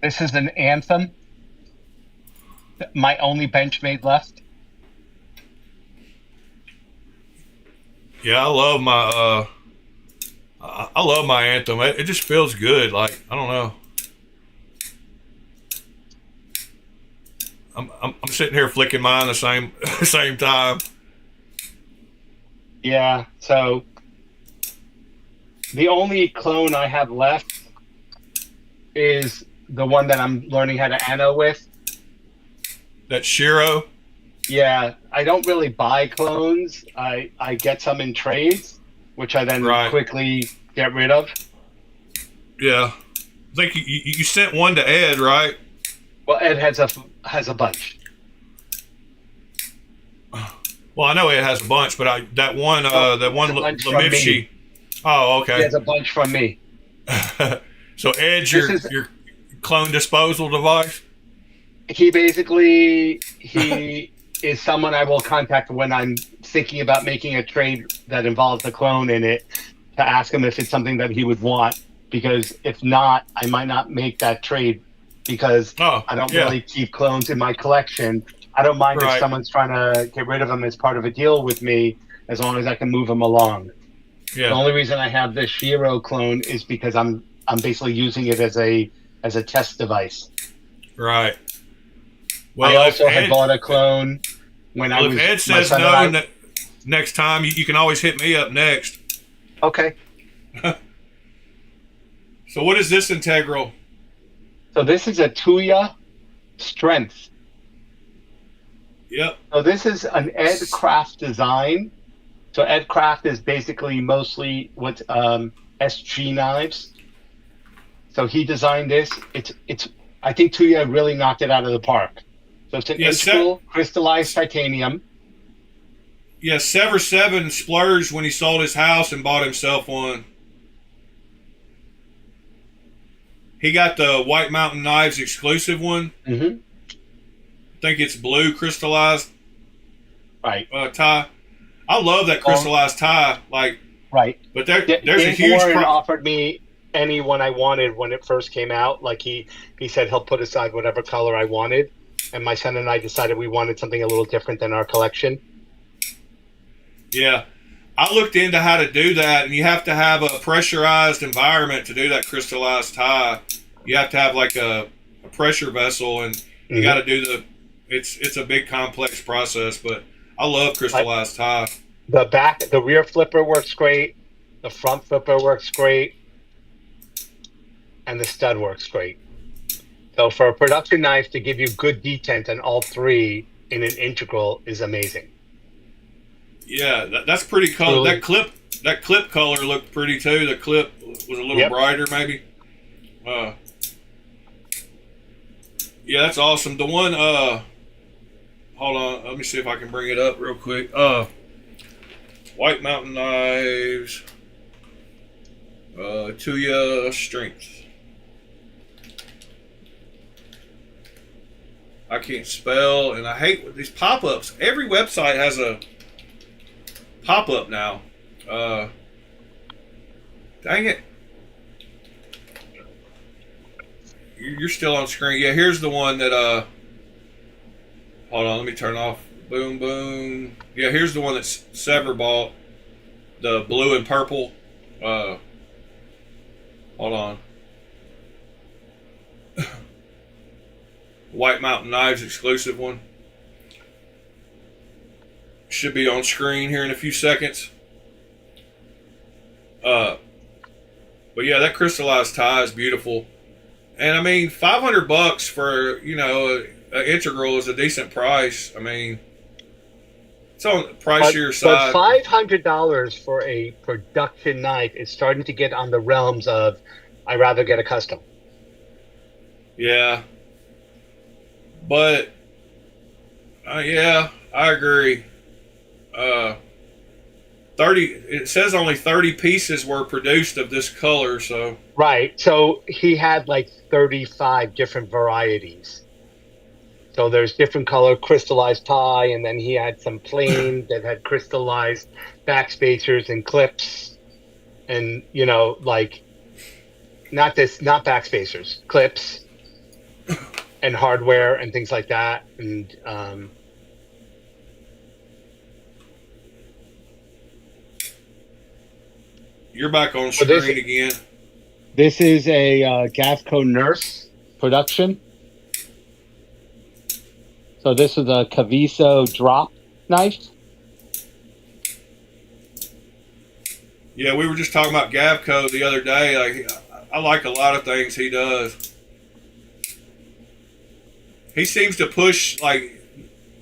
This is an Anthem. My only Benchmade left. Yeah, I love my Anthem. It just feels good. Like, I don't know. I'm sitting here flicking mine the same time. Yeah, so the only clone I have left is the one that I'm learning how to anno with. That Shiro? Yeah, I don't really buy clones. I get some in trades, which I then quickly get rid of. Yeah. I think you sent one to Ed, right? Well, Ed has a bunch. Well, I know Ed has a bunch, but that one Lamivshi. Oh, He okay. has a bunch from me. So Ed's This is your clone disposal device. he is someone I will contact when I'm thinking about making a trade that involves a clone in it to ask him if it's something that he would want. Because if not, I might not make that trade because Oh, I don't yeah. really keep clones in my collection. I don't mind if Right. someone's trying to get rid of them as part of a deal with me, as long as I can move them along. The Yeah. only reason I have this Shiro clone is because I'm basically using it as a test device. Right. I Well, also had bought a clone when I if was Ed my says son and no, I. next time you can always hit me up next. Okay, So what is this integral? so this is a Tuya Strength. Yep. So this is an Ed Craft design. So Ed Craft is basically mostly what SG knives. So he designed this. It's I think Tuya really knocked it out of the park. So it's an Yeah. integral crystallized titanium. Yeah. Sever Seven splurged when he sold his house and bought himself one. He got the White Mountain Knives exclusive one. Mm-hmm. I think it's blue crystallized Right. tie. I love that crystallized tie. Like, Right. but there's a Dave huge Warren problem. offered me any one I wanted when it first came out. Like he said he'll put aside whatever color I wanted, and my son and I decided we wanted something a little different than our collection. Yeah. I looked into how to do that, and you have to have a pressurized environment to do that crystallized tie. You have to have like a pressure vessel, and you got to do the. It's a big complex process, but I love crystallized tie. The rear flipper works great. The front flipper works great, and the stud works great. So for a production knife to give you good detent on all three in an integral is amazing. Yeah, that's pretty color. Really? That clip color looked pretty too. The clip was a little brighter, maybe. Yeah, that's awesome. The one, hold on, let me see if I can bring it up real quick. White Mountain Knives, Tuya Strength. I can't spell, and I hate these pop-ups. Every website has a pop-up now. Dang it. You're still on screen. Yeah, here's the one that, hold on, let me turn off. Boom, boom. Yeah, here's the one that Sever bought. The blue and purple. Hold on. White Mountain Knives exclusive one. Should be on screen here in a few seconds. But yeah, that crystallized tie is beautiful. And I mean, $500 for, an integral is a decent price. I mean, it's on the pricier side. But $500 for a production knife is starting to get on the realms of I'd rather get a custom. Yeah. But, yeah, I agree. 30. It says only 30 pieces were produced of this color, so. Right. So he had like 35 different varieties. So there's different color crystallized tie, and then he had some plain that had crystallized backspacers and clips, and not backspacers, clips, and hardware and things like that, and You're back on screen again. This is a Gavco Nurse production. So this is a Trivisa drop knife. Yeah, we were just talking about Gavco the other day. Like, I like a lot of things he does. He seems to push, like,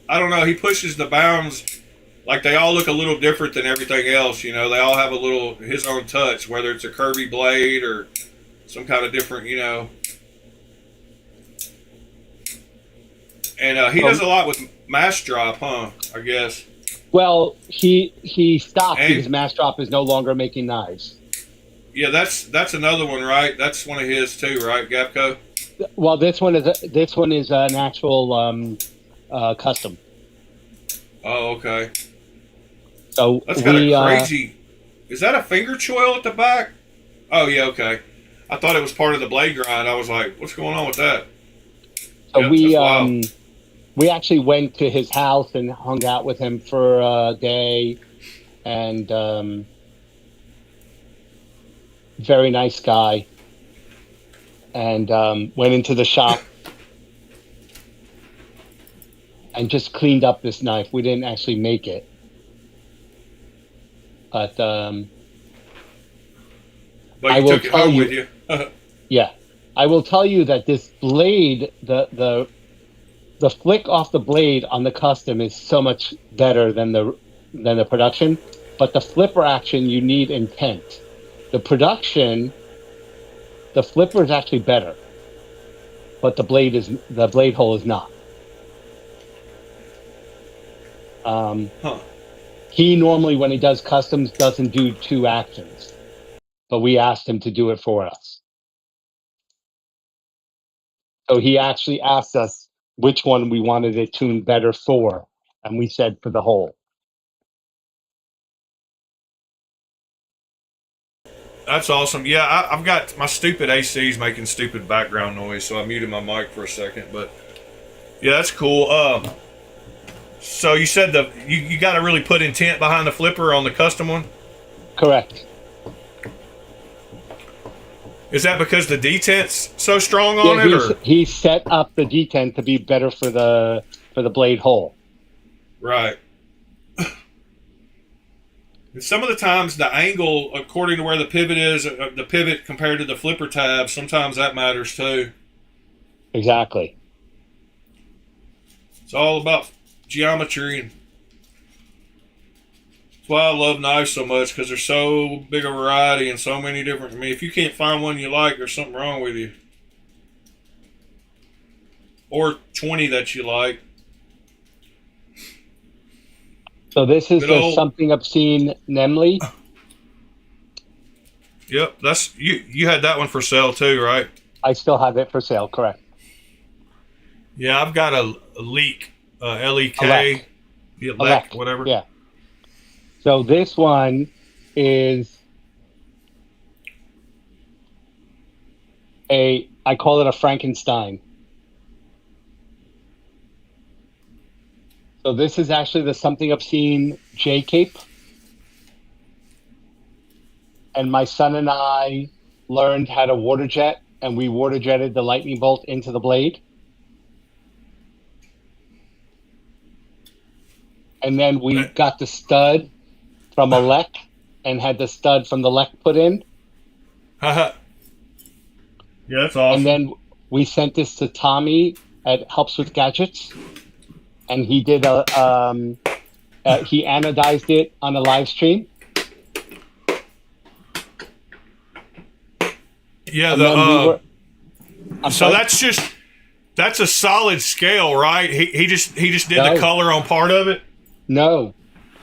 I don't know, he pushes the bounds. Like, they all look a little different than everything else, They all have his own touch, whether it's a curvy blade or some kind of different, And he does a lot with mass drop, huh? I guess. Well, he stopped because Mass Drop is no longer making knives. Yeah, that's another one, right? That's one of his too, right? Gapco. Well, this one is an actual custom. Oh, okay. So That's got a we crazy. Is that a finger choil at the back? Oh yeah, okay. I thought it was part of the blade grind. I was like, what's going on with that? so Yep, that's wild. we actually went to his house and hung out with him for a day, and very nice guy. And went into the shop and just cleaned up this knife. We didn't actually make it, but But I you will took it tell home you, with you. yeah, I will tell you that this blade, the flick off the blade on the custom is so much better than the production. But the flipper action, you need intent. The production, the flipper is actually better, but the blade hole is not. Huh. He normally, when he does customs, doesn't do two actions, but we asked him to do it for us. So he actually asked us which one we wanted it tuned better for, and we said for the hole. That's awesome. Yeah, I've got my stupid ACs making stupid background noise, so I muted my mic for a second. But yeah, that's cool. So you said you got to really put intent behind the flipper on the custom one. Correct. Is that because the detent's so strong on Yeah, it, or he set up the detent to be better for the blade hole. right? Some of the times the angle, according to where the pivot is, the pivot compared to the flipper tab, sometimes that matters too. Exactly. It's all about geometry, and that's why I love knives so much, because there's so big a variety and so many different. I mean, if you can't find one you like, there's something wrong with you. Or 20 that you like. So this is Good the old. Something Obscene Nemly. Yep, that's you. You had that one for sale too, right? I still have it for sale. Correct. Yeah, I've got a leak, LEK, Elect. whatever. Yeah. So this one is I call it a Frankenstein. So this is actually the Something Obscene J cape. And my son and I learned how to water jet, and we water jetted the lightning bolt into the blade. And then we got the stud from a Lek and had the stud from the Lek put in. Yeah, that's awesome. And then we sent this to Tommy at Helps with Gadgets, and he did he anodized it on a live stream. Yeah, I'm so sorry? that's a solid scale, right? He just did No. the color on part of it. No,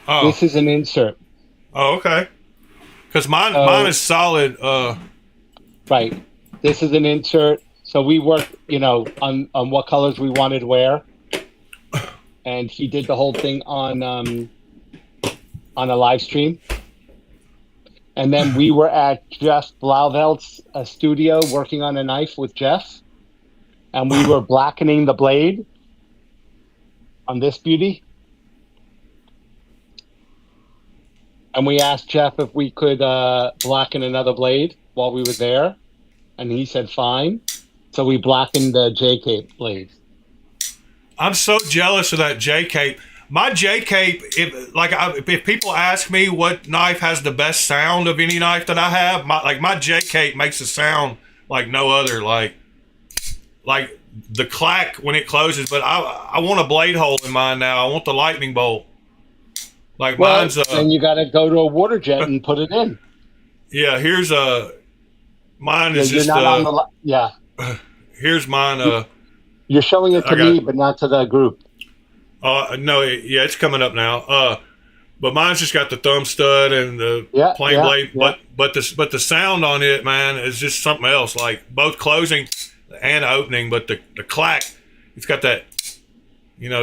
Oh, this is an insert. oh, okay. Because mine is solid. Right, this is an insert. So we worked, on what colors we wanted to wear, and he did the whole thing on a live stream. And then we were at Jeff Blauveld's studio working on a knife with Jeff, and we were blackening the blade on this beauty. And we asked Jeff if we could blacken another blade while we were there, and he said fine. So we blackened the J cape blade. I'm so jealous of that J cape. My J cape, if people ask me what knife has the best sound of any knife that I have, my J cape makes a sound like no other. Like the clack when it closes. But I want a blade hole in mine now. I want the lightning bolt. Like Well, mine's then you got to go to a water jet and put it in. yeah. Here's mine is You're just not on the yeah. here's mine. You're showing it to me, but not to the group. No, yeah, it's coming up now. But mine's just got the thumb stud and the plain blade. Yeah. But the sound on it, man, is just something else. Like both closing and opening, but the clack, it's got that,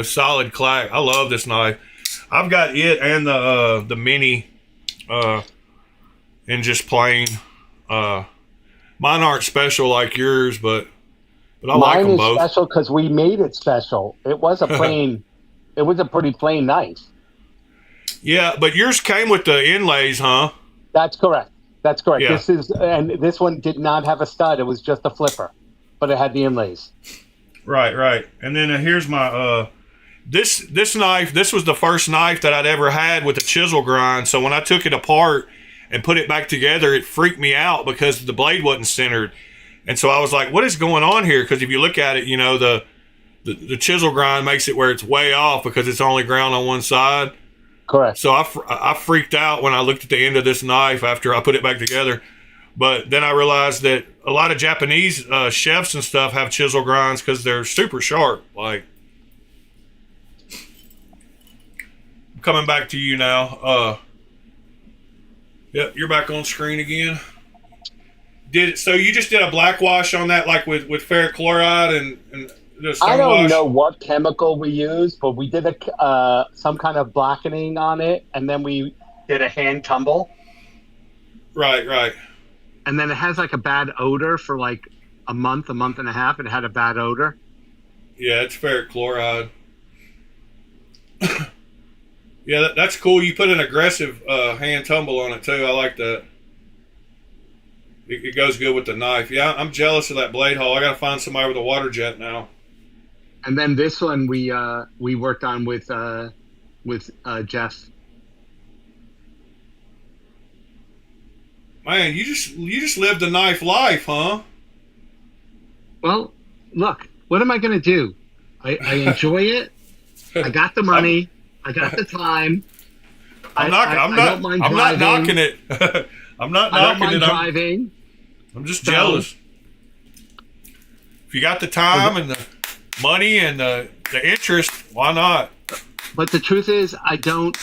solid clack. I love this knife. I've got it and the mini, in just plain. Mine aren't special like yours, but I like them both. Mine is special because we made it special. It was a plain. It was a pretty plain knife. Yeah, but yours came with the inlays, huh? That's correct. Yeah. This one did not have a stud. It was just a flipper, but it had the inlays. Right. And then here's my this knife. This was the first knife that I'd ever had with a chisel grind. So when I took it apart and put it back together, it freaked me out because the blade wasn't centered. And so I was like, "What is going on here?" Because if you look at it, the chisel grind makes it where it's way off because it's only ground on one side. Correct. So I freaked out when I looked at the end of this knife after I put it back together. But then I realized that a lot of Japanese chefs and stuff have chisel grinds because they're super sharp. Like, I'm coming back to you now. Yep, you're back on screen again. So you just did a black wash on that, like with ferric chloride and the stone I don't wash? know what chemical we used, but we did some kind of blackening on it, and then we did a hand tumble. Right. And then it has like a bad odor for like a month and a half. It had a bad odor. Yeah, it's ferric chloride. Yeah, that's cool. You put an aggressive hand tumble on it too. I like that. It goes good with the knife. Yeah, I'm jealous of that blade hole. I got to find somebody with a water jet now. And then this one we worked on with Jeff. Man, you just lived a knife life, huh? Well, look, what am I going to do? I enjoy it. I got the money. I got the time. I'm not knocking it. I'm not knocking it. Driving. I'm just jealous. If you got the time and the money and the interest, why not? But the truth is, I don't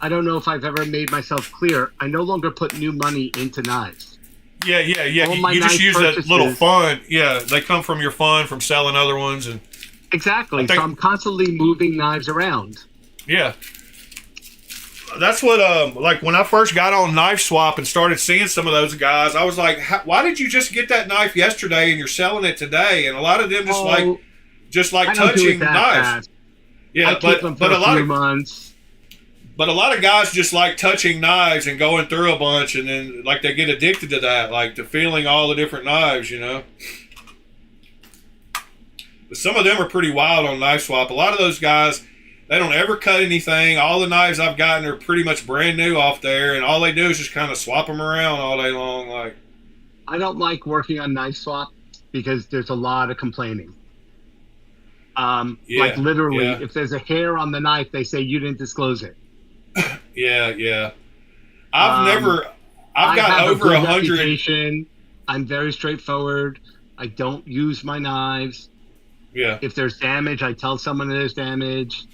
know if I've ever made myself clear. I no longer put new money into knives. Yeah. You just use that little fund. Yeah, they come from your fund from selling other ones, and exactly. So I'm constantly moving knives around. Yeah. That's what, like when I first got on Knife Swap and started seeing some of those guys, I was like, why did you just get that knife yesterday and you're selling it today? And a lot of them just like touching knives. Fast. Yeah, I keep them for a few months. But a lot of guys just like touching knives and going through a bunch, and then like they get addicted to that, like to feeling all the different knives, But some of them are pretty wild on Knife Swap. A lot of those guys, they don't ever cut anything. All the knives I've gotten are pretty much brand new off there, and all they do is just kind of swap them around all day long. Like, I don't like working on Knife Swap because there's a lot of complaining. Like literally, if there's a hair on the knife, they say you didn't disclose it. Yeah. I've got over 100. I'm very straightforward. I don't use my knives. Yeah. If there's damage, I tell someone there's damage.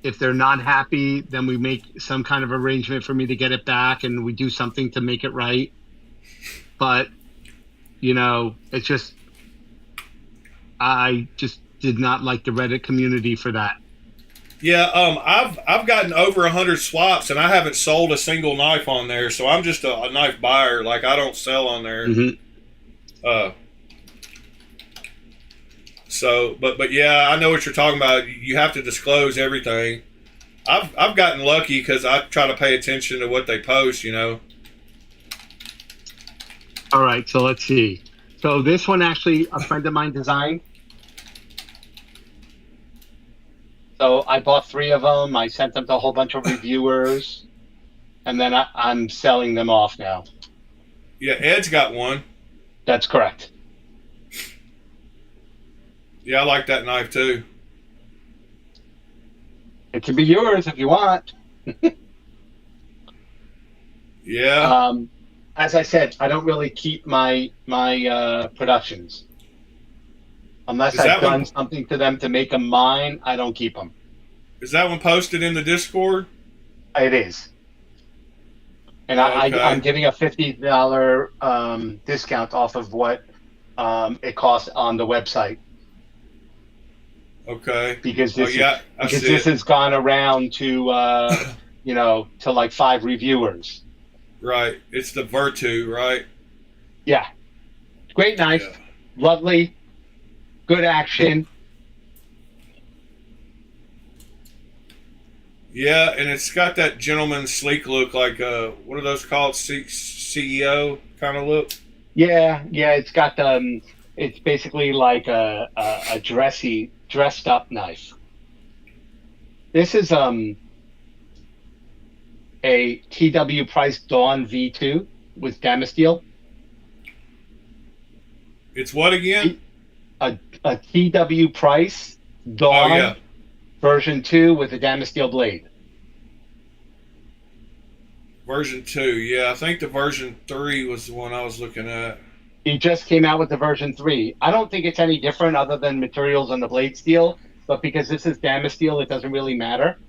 If they're not happy, then we make some kind of arrangement for me to get it back, and we do something to make it right. But, it's just, I just did not like the Reddit community for that. Yeah, I've gotten over 100 swaps, and I haven't sold a single knife on there, so I'm just a knife buyer. Like, I don't sell on there. Mm-hmm. So, but yeah, I know what you're talking about. You have to disclose everything. I've gotten lucky because I try to pay attention to what they post, All right, so let's see. So this one actually a friend of mine designed. So I bought 3 of them. I sent them to a whole bunch of reviewers, and then I'm selling them off now. Yeah, Ed's got one. That's correct. Yeah, I like that knife too. It can be yours if you want. Yeah. As I said, I don't really keep my productions. Unless I've done something to them to make them mine, I don't keep them. Is that one posted in the Discord? It is. And Oh, I'm okay. giving a $50 discount off of what it costs on the website Okay. because Oh yeah, I see this it. has gone around to to like 5 reviewers. Right. It's the Virtu, right? Yeah, great knife, Yeah. lovely, good action. Yeah, and it's got that gentleman sleek look, like what are those called? CEO kind of look. Yeah, it's got it's basically like a dressed up knife. This is a TW Price Dawn V2 with Damasteel. It's what again? A TW Price Oh yeah, Dawn version 2 with a Damasteel blade. version 2. Yeah, I think the version 3 was the one I was looking at. He just came out with the version 3. I don't think it's any different other than materials on the blade steel, but because this is Damasteel, it doesn't really matter.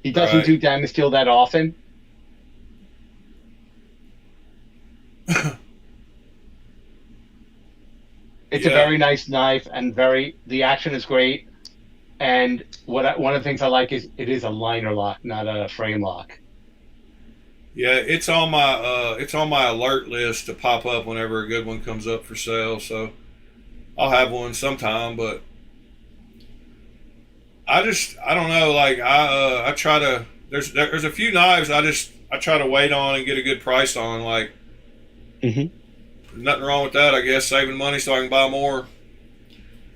He doesn't Right. do Damasteel that often. It's a Yeah. very nice knife and the action is great. And one of the things I like is it is a liner lock, not a frame lock. Yeah, it's on my alert list to pop up whenever a good one comes up for sale. So I'll have one sometime, but I don't know. Like I try to there's a few knives I try to wait on and get a good price on. Like Hmm. nothing wrong with that. I guess saving money so I can buy more.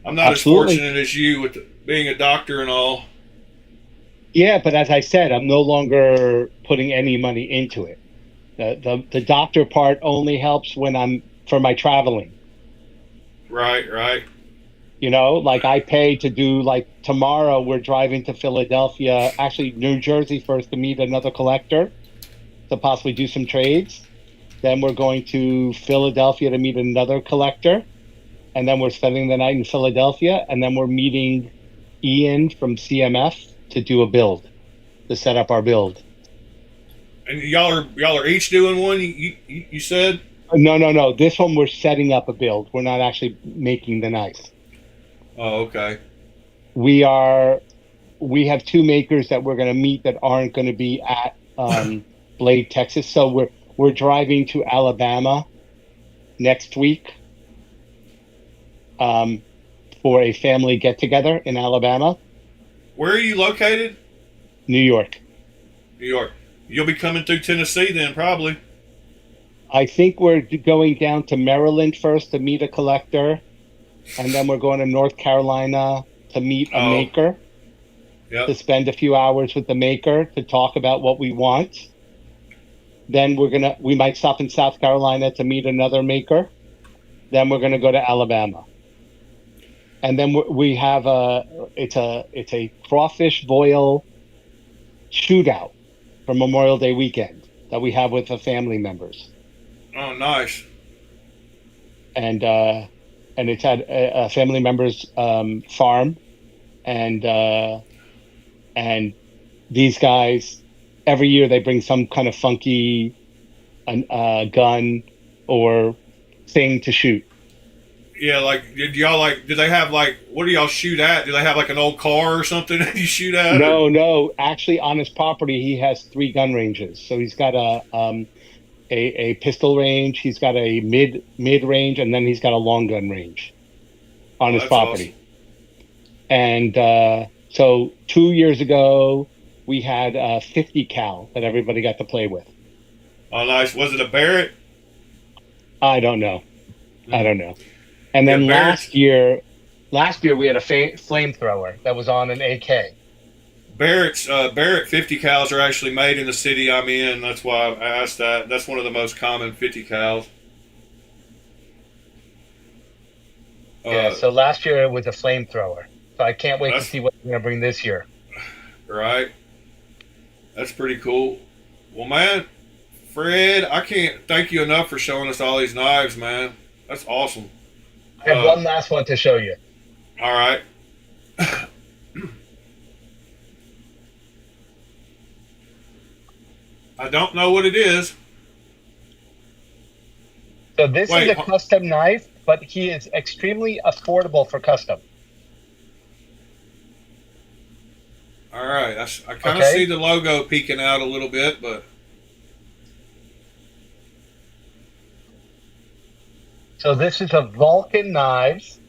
I'm not as Absolutely. fortunate as you with being a doctor and all. Yeah, but as I said, I'm no longer putting any money into it. The doctor part only helps when I'm for my traveling. Right, right. Like I pay to do like tomorrow we're driving to Philadelphia, actually New Jersey first to meet another collector to possibly do some trades. Then we're going to Philadelphia to meet another collector, and then we're spending the night in Philadelphia, and then we're meeting Ian from CMF to do a build, to set up our build. And y'all are each doing one. You said. No. This one we're setting up a build. We're not actually making the knife. Oh, okay. We are we have two makers that we're going to meet that aren't going to be at Blade, Texas. So we're driving to Alabama next week um, for a family get together in Alabama, Where are you located? New York. New York. You'll be coming through Tennessee then, probably. I think we're going down to Maryland first to meet a collector, and then we're going to North Carolina to meet a Oh, maker, yep. to spend a few hours with the maker to talk about what we want. Then we might stop in South Carolina to meet another maker. Then we're gonna go to Alabama, and then we have it's a crawfish boil shootout for Memorial Day weekend that we have with the family members, Oh, nice. and it's at a family member's farm, and and these guys every year they bring some kind of funky gun or thing to shoot. Yeah, like did y'all like? Do they have like? What do y'all shoot at? Do they have like an old car or something that you shoot at? Or No. Actually, on his property, he has three gun ranges. So he's got a pistol range, he's got a mid range, and then he's got a long gun range on oh, his that's awesome. property. And so 2 years ago, we had a 50 cal that everybody got to play with. Oh, nice. Was it a Barrett? I don't know. I Mm. don't know. And Yeah, then Barrett's last year we had a flamethrower that was on an AK. Barrett 50 cals are actually made in the city I'm in. That's why I asked that. That's one of the most common 50 cals. Yeah, Uh, so last year it was a flamethrower. So I can't wait to that's see what we're gonna bring this year. right. That's pretty cool. Well, man, Fred, I can't thank you enough for showing us all these knives, man. That's awesome. I have one last one to show you. All right. I don't know what it is. So this is Wait, a custom knife, but he is extremely affordable for custom. all right. I kind of see Okay. the logo peeking out a little bit, but So this is a Vulcan Knives.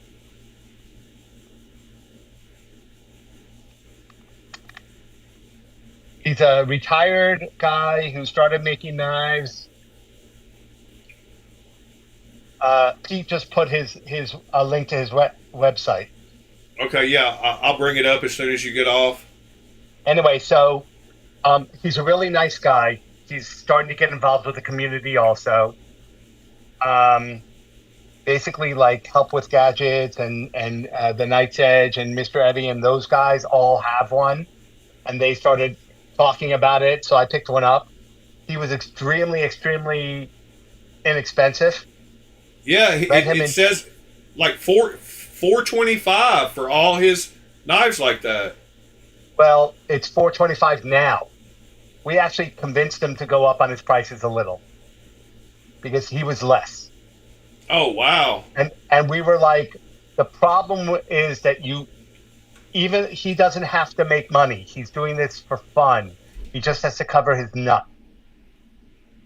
He's a retired guy who started making knives. Pete just put his a link to his website. okay, yeah, I'll bring it up as soon as you get off. Anyway, so he's a really nice guy. He's starting to get involved with the community also. Basically, like help with gadgets and the Night's Edge and Mr. Eddie and those guys all have one, and they started talking about it. So I picked one up. He was extremely inexpensive. Yeah, Read him it in. says like 425 for all his knives like that. Well, it's 425 now. We actually convinced him to go up on his prices a little because he was less. Oh wow. And we were like, the problem is that he doesn't have to make money. He's doing this for fun. He just has to cover his nut.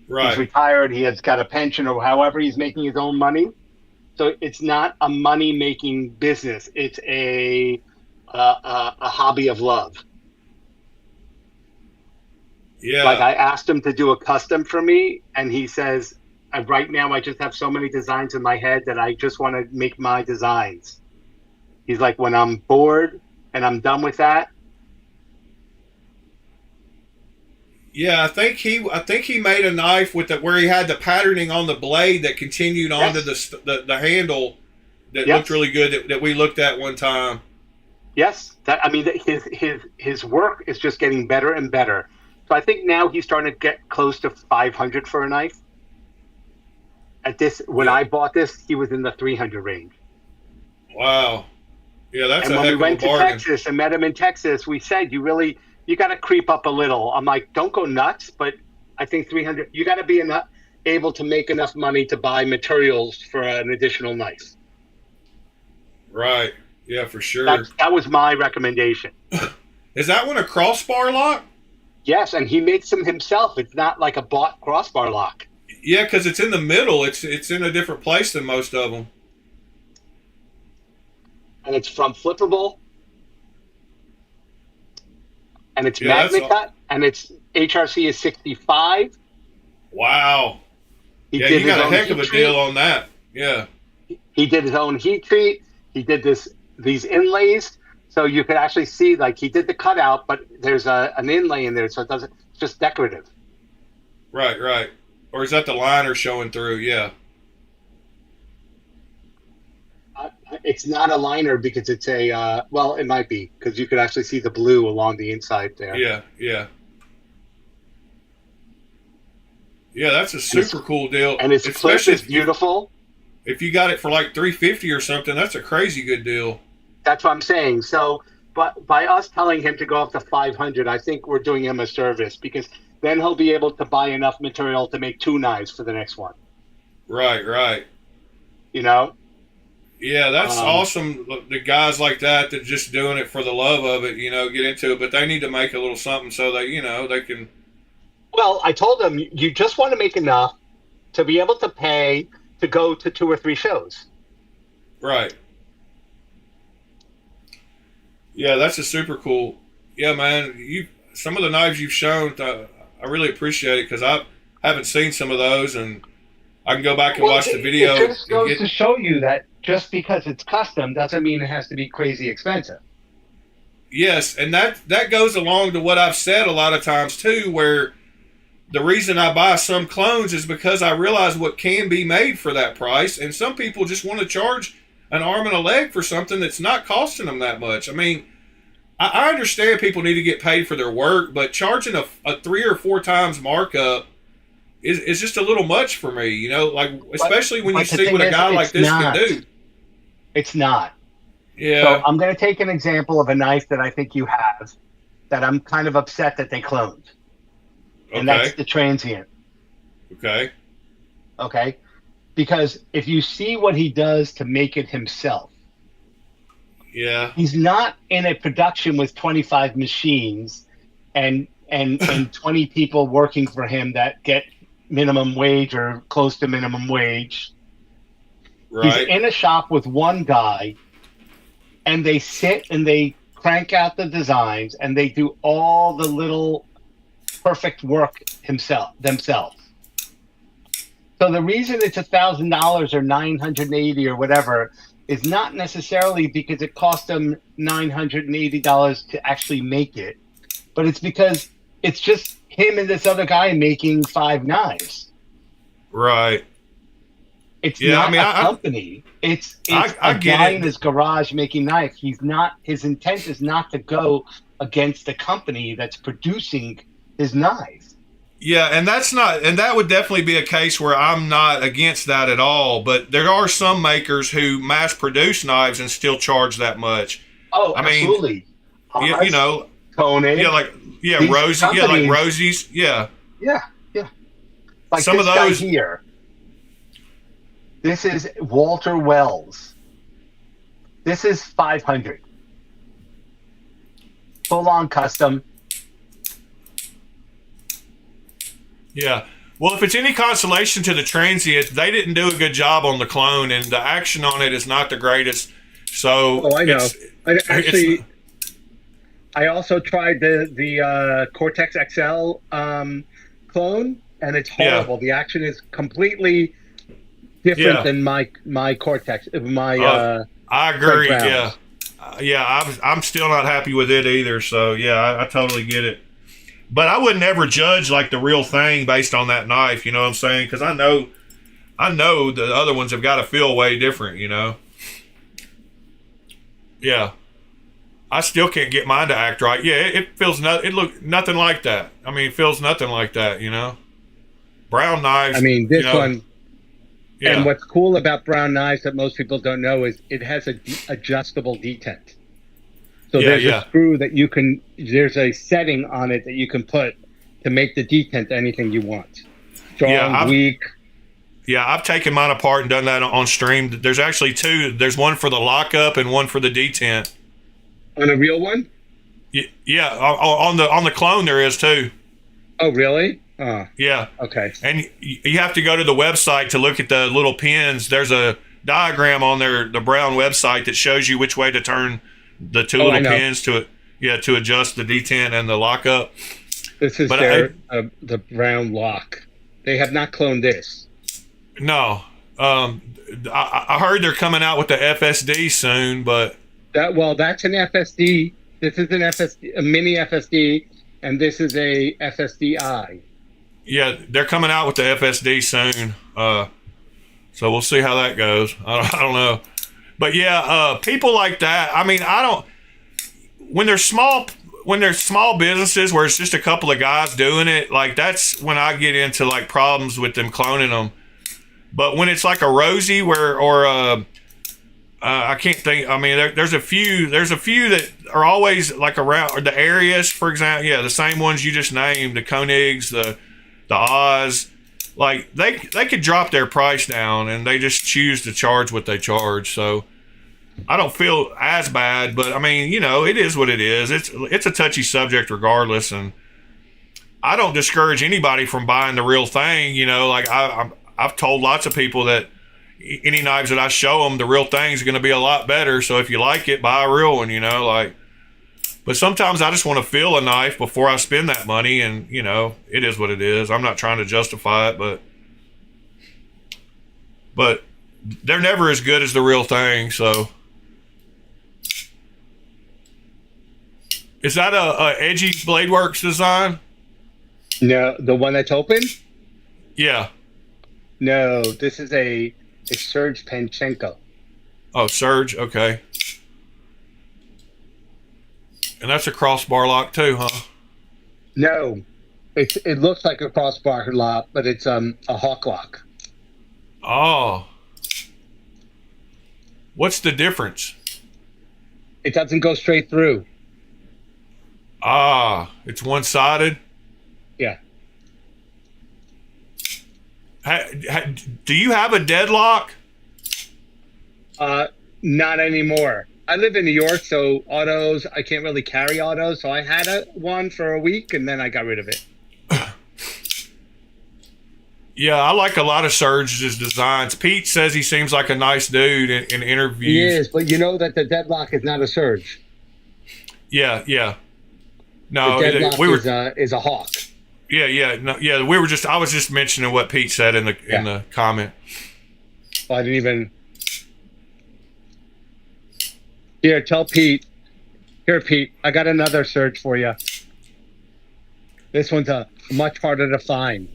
Right. He's retired. He has got a pension, or however he's making his own money. So it's not a money making business. It's a hobby of love. Yeah. Like I asked him to do a custom for me, and he says, right now I just have so many designs in my head that I just want to make my designs. He's like, when I'm bored and I'm done with that. Yeah, I think he made a knife with where he had the patterning on the blade that continued onto the handle that looked really good that we looked at one time. Yes, his work is just getting better and better. So I think now he's starting to get close to 500 for a knife. When I bought this, he was in the 300 range. Wow. Yeah, that's and a when heck we of went a bargain. to Texas and met him in Texas, we said, you got to creep up a little. I'm like, don't go nuts, but I think 300, you got to be able to make enough money to buy materials for an additional knife. Right. Yeah, for sure. That was my recommendation. Is that one a crossbar lock? Yes, and he makes them himself. It's not like a bought crossbar lock. Yeah, because it's in the middle. It's in a different place than most of them. And it's from Flippable. And it's magnet cut. And its HRC is 65. Wow. He got a heck of a deal on that. Yeah. He did his own heat treat. He did these inlays. So you could actually see, like, he did the cutout, but there's an inlay in there, so it's just decorative. Right. Or is that the liner showing through? Yeah. It's not a liner because it's well, it might be because you could actually see the blue along the inside there. Yeah. Yeah, that's a super cool deal. And its clip is beautiful. If you got it for like $350 or something, that's a crazy good deal. That's what I'm saying. So, but by us telling him to go up to 500, I think we're doing him a service because then he'll be able to buy enough material to make 2 knives for the next one. Right. You know? Yeah, that's awesome. The guys like that are just doing it for the love of it, get into it. But they need to make a little something so that, they can. Well, I told them, you just want to make enough to be able to pay to go to 2 or 3 shows. Right. Yeah, that's a super cool. Yeah, man. Some of the knives you've shown, I really appreciate it because I haven't seen some of those, and I can go back and watch the video. It just goes to show you that just because it's custom doesn't mean it has to be crazy expensive. Yes, and that goes along to what I've said a lot of times too, where the reason I buy some clones is because I realize what can be made for that price, and some people just want to charge an arm and a leg for something that's not costing them that much. I mean, I understand people need to get paid for their work, but charging a 3 or 4 times markup is just a little much for me, like especially when you see what a guy like this can do. It's not. Yeah. So I'm going to take an example of a knife that I think you have that I'm kind of upset that they cloned. and that's Okay. the transient. Okay. Okay, because if you see what he does to make it himself, Yeah. he's not in a production with 25 machines and 20 people working for him that get minimum wage or close to minimum wage. He's Right. in a shop with one guy, and they sit and they crank out the designs and they do all the little perfect work themselves. So the reason it's $1,000 or 980 or whatever is not necessarily because it cost them $980 to actually make it, but it's because it's just him and this other guy making 5 knives. Right. It's Yeah. not I mean, a company. It's I a get guy it. in his garage making knives. He's not. His intent is not to go against the company that's producing his knives. Yeah, and that would definitely be a case where I'm not against that at all. But there are some makers who mass produce knives and still charge that much. Oh, I mean, absolutely. yeah, you Oz, know, Koenig, yeah, these Rosie, yeah, like companies. Rosie's, yeah. Yeah, yeah. Like Some of this guy those, here. This is Walter Wells. This is 500. Full on custom. yeah. Well, if it's any consolation to the transient, they didn't do a good job on the clone, and the action on it is not the greatest. So, Oh, I know. it's I also tried the Cortex XL clone, and it's horrible. The action is completely different than my Cortex. I agree. Yeah, I'm still not happy with it either. So yeah, I totally get it. But I would never judge like the real thing based on that knife. You know what I'm saying? Because I know the other ones have got to feel way different. You know. Yeah. I still can't get mine to act right. Yeah, it feels it look nothing like that. I mean, it feels nothing like that. You know. Brown knives. I mean, this one. Yeah. And what's cool about brown knives that most people don't know is it has a adjustable detent. So there's a screw that there's a setting on it that you can put to make the detent anything you want. Strong, weak. Yeah, I've taken mine apart and done that on stream. There's actually 2. There's one for the lockup and one for the detent. On a real one? Yeah, on the clone there is too. Oh, really? Oh, yeah. Okay. And you have to go to the website to look at the little pins. There's a diagram on the Brown website that shows you which way to turn the 2 little pins to adjust the detent and the lockup. This is the Brown lock. They have not cloned this. No. I heard they're coming out with the FSD soon, but that's an FSD. This is an FSD, a mini FSD, and this is a FSDI. Yeah, they're coming out with the FSD soon. So we'll see how that goes. I don't know. But yeah, people like that. I mean, when there's small businesses where it's just a couple of guys doing it, like that's when I get into like problems with them cloning them. But when it's like a Rosie I can't think. I mean, there's a few that are always like around, or the Arius, for example. Yeah, the same ones you just named, the Koenigs, the Oz. Like they could drop their price down, and they just choose to charge what they charge. So I don't feel as bad, but I mean, you know, it is what it is. It's a touchy subject regardless, and I don't discourage anybody from buying the real thing. You know, like I've told lots of people that any knives that I show them, the real thing's going to be a lot better. So if you like it, buy a real one, you know, like, but sometimes I just want to feel a knife before I spend that money. And, you know, it is what it is. I'm not trying to justify it, but they're never as good as the real thing. So is that a edgy Bladeworks design? No, the one that's open? Yeah. No, this is a Serge Panchenko. Oh, Serge. Okay. And that's a crossbar lock too, huh? No, it looks like a crossbar lock, but it's a hawk lock. Oh. What's the difference? It doesn't go straight through. Ah, it's one-sided? Yeah. Do you have a deadlock? Not anymore. I live in New York, so autos, I can't really carry autos. So I had one for a week, and then I got rid of it. Yeah, I like a lot of Surge's designs. Pete says he seems like a nice dude in interviews. He is, but you know that the deadlock is not a Surge. Yeah. No, the deadlock is a Hawk. Yeah. No, yeah, I was just mentioning what Pete said in the comment. Well, I didn't even. Here, tell Pete. Here, Pete, I got another Surge for you. This one's much harder to find.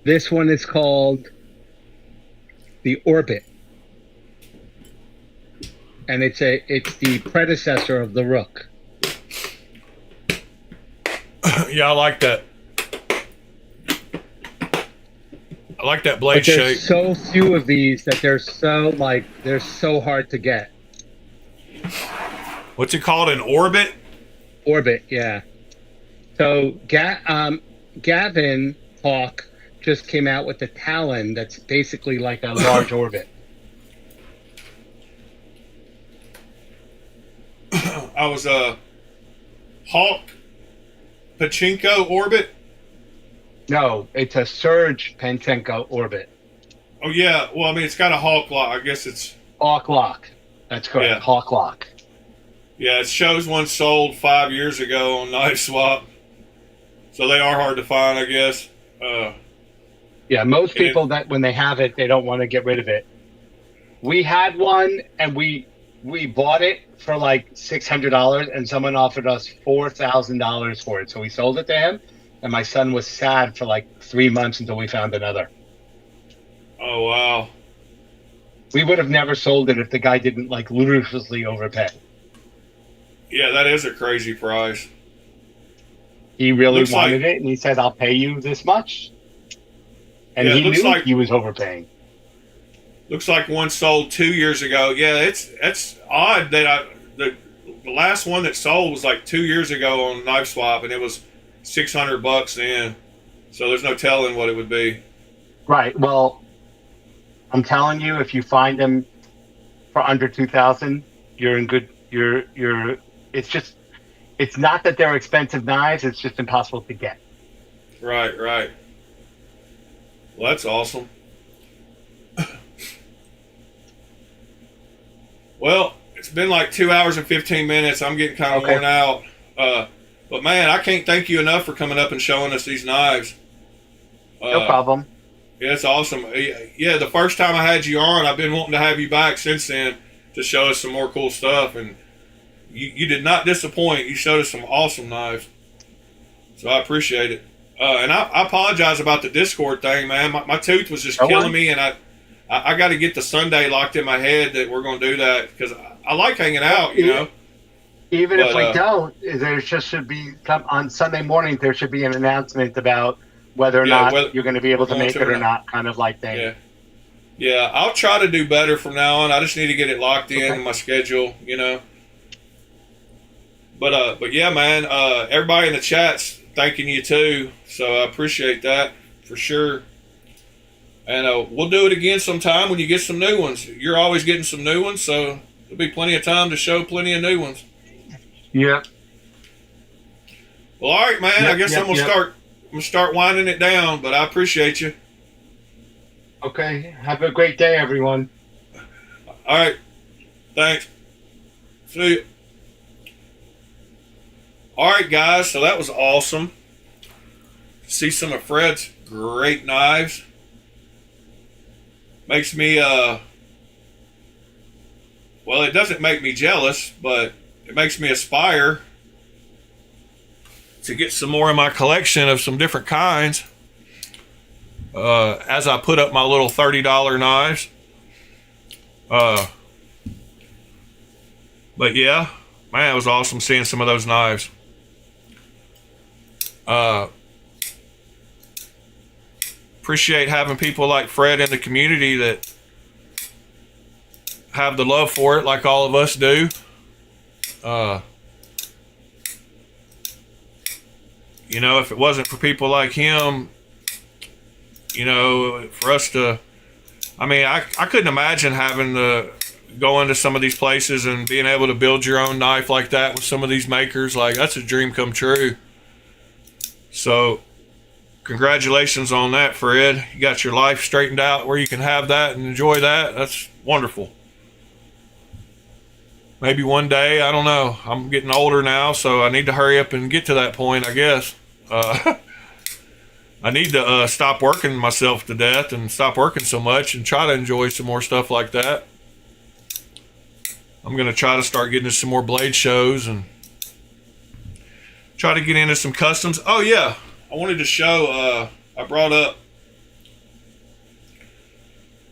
This one is called the Orbit, and it's the predecessor of the Rook. Yeah, I like that. I like that blade shape. There's so few of these that they're so hard to get. What's it called? An Orbit? Orbit, yeah. So Gavin Hawk just came out with a Talon that's basically like a large Orbit. I was Hawk Pachinko Orbit. No, it's a Surge Pachinko Orbit. Oh yeah, well I mean it's got a Hawk lock. I guess it's Hawk Lock. That's correct. Yeah. Hawk Lock. Yeah, it shows one sold 5 years ago on Knife Swap, so they are hard to find, I guess. Yeah, most people that when they have it, they don't want to get rid of it. We had one, and we bought it for like $600, and someone offered us $4,000 for it. So we sold it to him, and my son was sad for like 3 months until we found another. Oh wow! We would have never sold it if the guy didn't like ludicrously overpay. Yeah, that is a crazy price. He really wanted it, and he said, "I'll pay you this much." And he knew he was overpaying. Looks like one sold 2 years ago. Yeah, it's odd that the last one that sold was like 2 years ago on Knife Swap, and it was $600 then. So there's no telling what it would be. Right. Well, I'm telling you, if you find them for under 2,000, you're in good. You're. It's not that they're expensive knives. It's just impossible to get. Right. Well, that's awesome. Well, it's been like 2 hours and 15 minutes. I'm getting kind of worn out. But man, I can't thank you enough for coming up and showing us these knives. No problem. Yeah, it's awesome. Yeah, the first time I had you on, I've been wanting to have you back since then to show us some more cool stuff. And you did not disappoint. You showed us some awesome knives. So I appreciate it. And I apologize about the Discord thing, man. My tooth was just killing me, and I got to get the Sunday locked in my head that we're going to do that because I like hanging out, you know. Even if we don't, there just should be on Sunday morning. There should be an announcement about whether or not you're going to be able to make it or not, kind of like thing. Yeah. I'll try to do better from now on. I just need to get it locked in my schedule, you know. But yeah, man. Everybody in the chat's thanking you too, so I appreciate that for sure. And we'll do it again sometime when you get some new ones. You're always getting some new ones, so there'll be plenty of time to show plenty of new ones. Yep. Well, all right, man. I guess I'm gonna start winding it down, but I appreciate you. Okay. Have a great day, everyone. All right. Thanks. See you. All right, guys. So that was awesome. See some of Fred's great knives. Makes me well, it doesn't make me jealous, but it makes me aspire to get some more in my collection of some different kinds as I put up my little $30 knives. But yeah, man, it was awesome seeing some of those knives. appreciate having people like Fred in the community that have the love for it, like all of us do. You know, if it wasn't for people like him, you know, for us to, I mean, I couldn't imagine having to go into some of these places and being able to build your own knife like that with some of these makers. Like, that's a dream come true. So, congratulations on that, Fred. You got your life straightened out where you can have that and enjoy that. That's wonderful. Maybe one day, I don't know. I'm getting older now, so I need to hurry up and get to that point, I guess. I need to stop working myself to death and stop working so much and try to enjoy some more stuff like that. I'm going to try to start getting to some more blade shows and try to get into some customs. Oh, yeah. I wanted to show, I brought up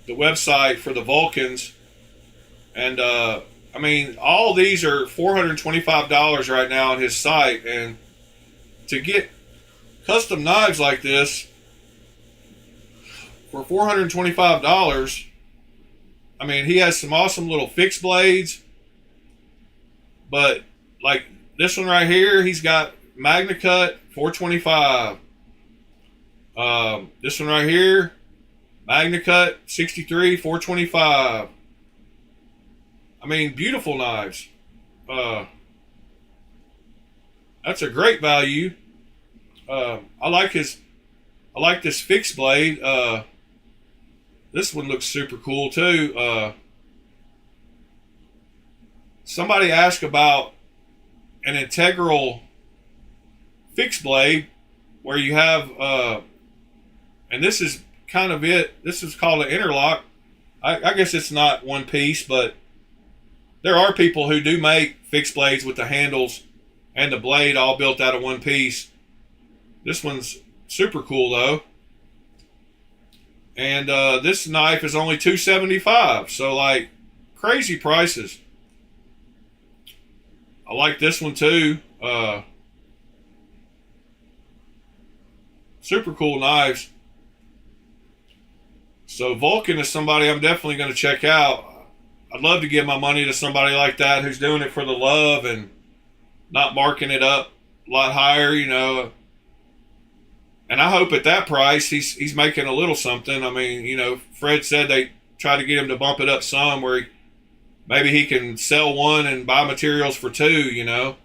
the website for the Vulcans. And, I mean, all these are $425 right now on his site. And to get custom knives like this for $425, I mean, he has some awesome little fixed blades, but like this one right here, he's got Magna Cut, $425. This one right here, Magna Cut, 63, $425. I mean, beautiful knives. That's a great value. I like this fixed blade. This one looks super cool too. Somebody asked about an integral fixed blade where you have, and this is kind of it. This is called an interlock. I guess it's not one piece, but there are people who do make fixed blades with the handles and the blade all built out of one piece. This one's super cool though. And this knife is only $275. So like crazy prices. I like this one too. Super cool knives. So Vulcan is somebody I'm definitely going to check out. I'd love to give my money to somebody like that who's doing it for the love and not marking it up a lot higher, you know. And I hope at that price he's making a little something. I mean, you know, Fred said they tried to get him to bump it up some where maybe he can sell one and buy materials for two, you know.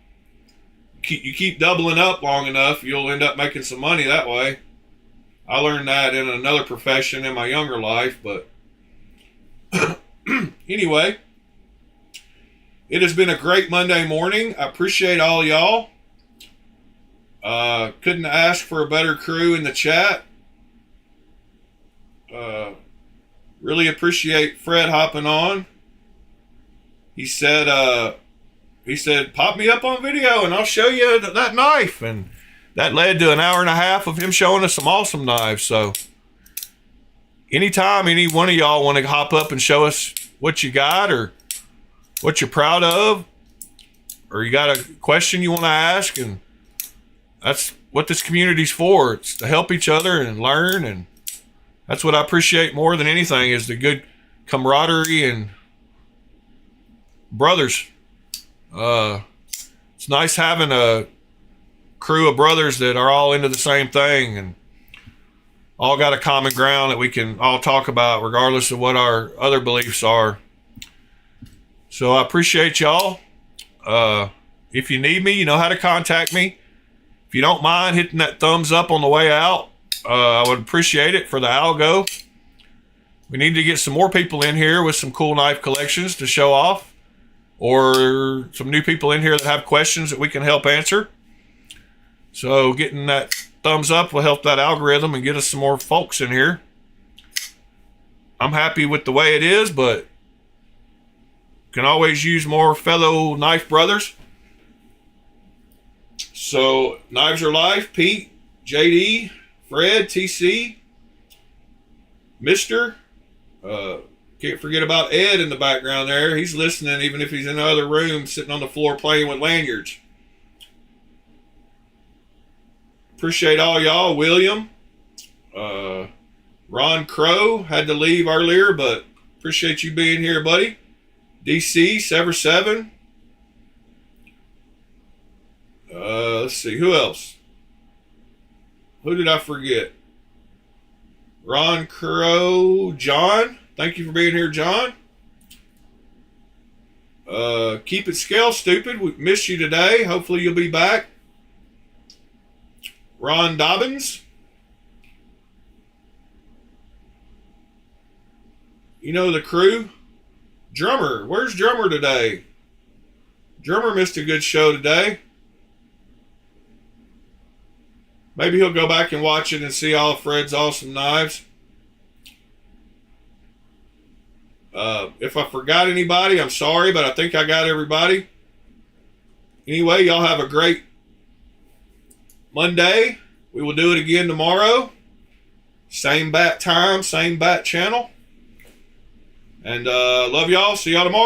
You keep doubling up long enough, you'll end up making some money that way. I learned that in another profession in my younger life, but anyway, it has been a great Monday morning. I appreciate all y'all. Couldn't ask for a better crew in the chat. Really appreciate Fred hopping on. He said, pop me up on video and I'll show you that knife. And that led to an hour and a half of him showing us some awesome knives. So anytime any one of y'all want to hop up and show us what you got or what you're proud of, or you got a question you want to ask, and that's what this community's for. It's to help each other and learn, and that's what I appreciate more than anything is the good camaraderie and brothers. It's nice having a crew of brothers that are all into the same thing and all got a common ground that we can all talk about regardless of what our other beliefs are. So I appreciate y'all. If you need me, you know how to contact me. If you don't mind hitting that thumbs up on the way out, I would appreciate it for the algo. We need to get some more people in here with some cool knife collections to show off, or some new people in here that have questions that we can help answer. So getting that thumbs up will help that algorithm and get us some more folks in here. I'm happy with the way it is, but can always use more fellow knife brothers. So Knives Are Life, Pete, JD, Fred, TC, Mr. Can't forget about Ed in the background there. He's listening even if he's in the other room sitting on the floor playing with lanyards. Appreciate all y'all. William, Ron Crow had to leave earlier, but appreciate you being here, buddy. DC, Sever 7. Let's see, who else? Who did I forget? Ron Crow, John. Thank you for being here, John. Keep it scale, stupid. We missed you today. Hopefully you'll be back. Ron Dobbins. You know the crew. Drummer. Where's Drummer today? Drummer missed a good show today. Maybe he'll go back and watch it and see all Fred's awesome knives. If I forgot anybody, I'm sorry, but I think I got everybody. Anyway, y'all have a great Monday. We will do it again tomorrow. Same bat time, same bat channel. And love y'all. See y'all tomorrow.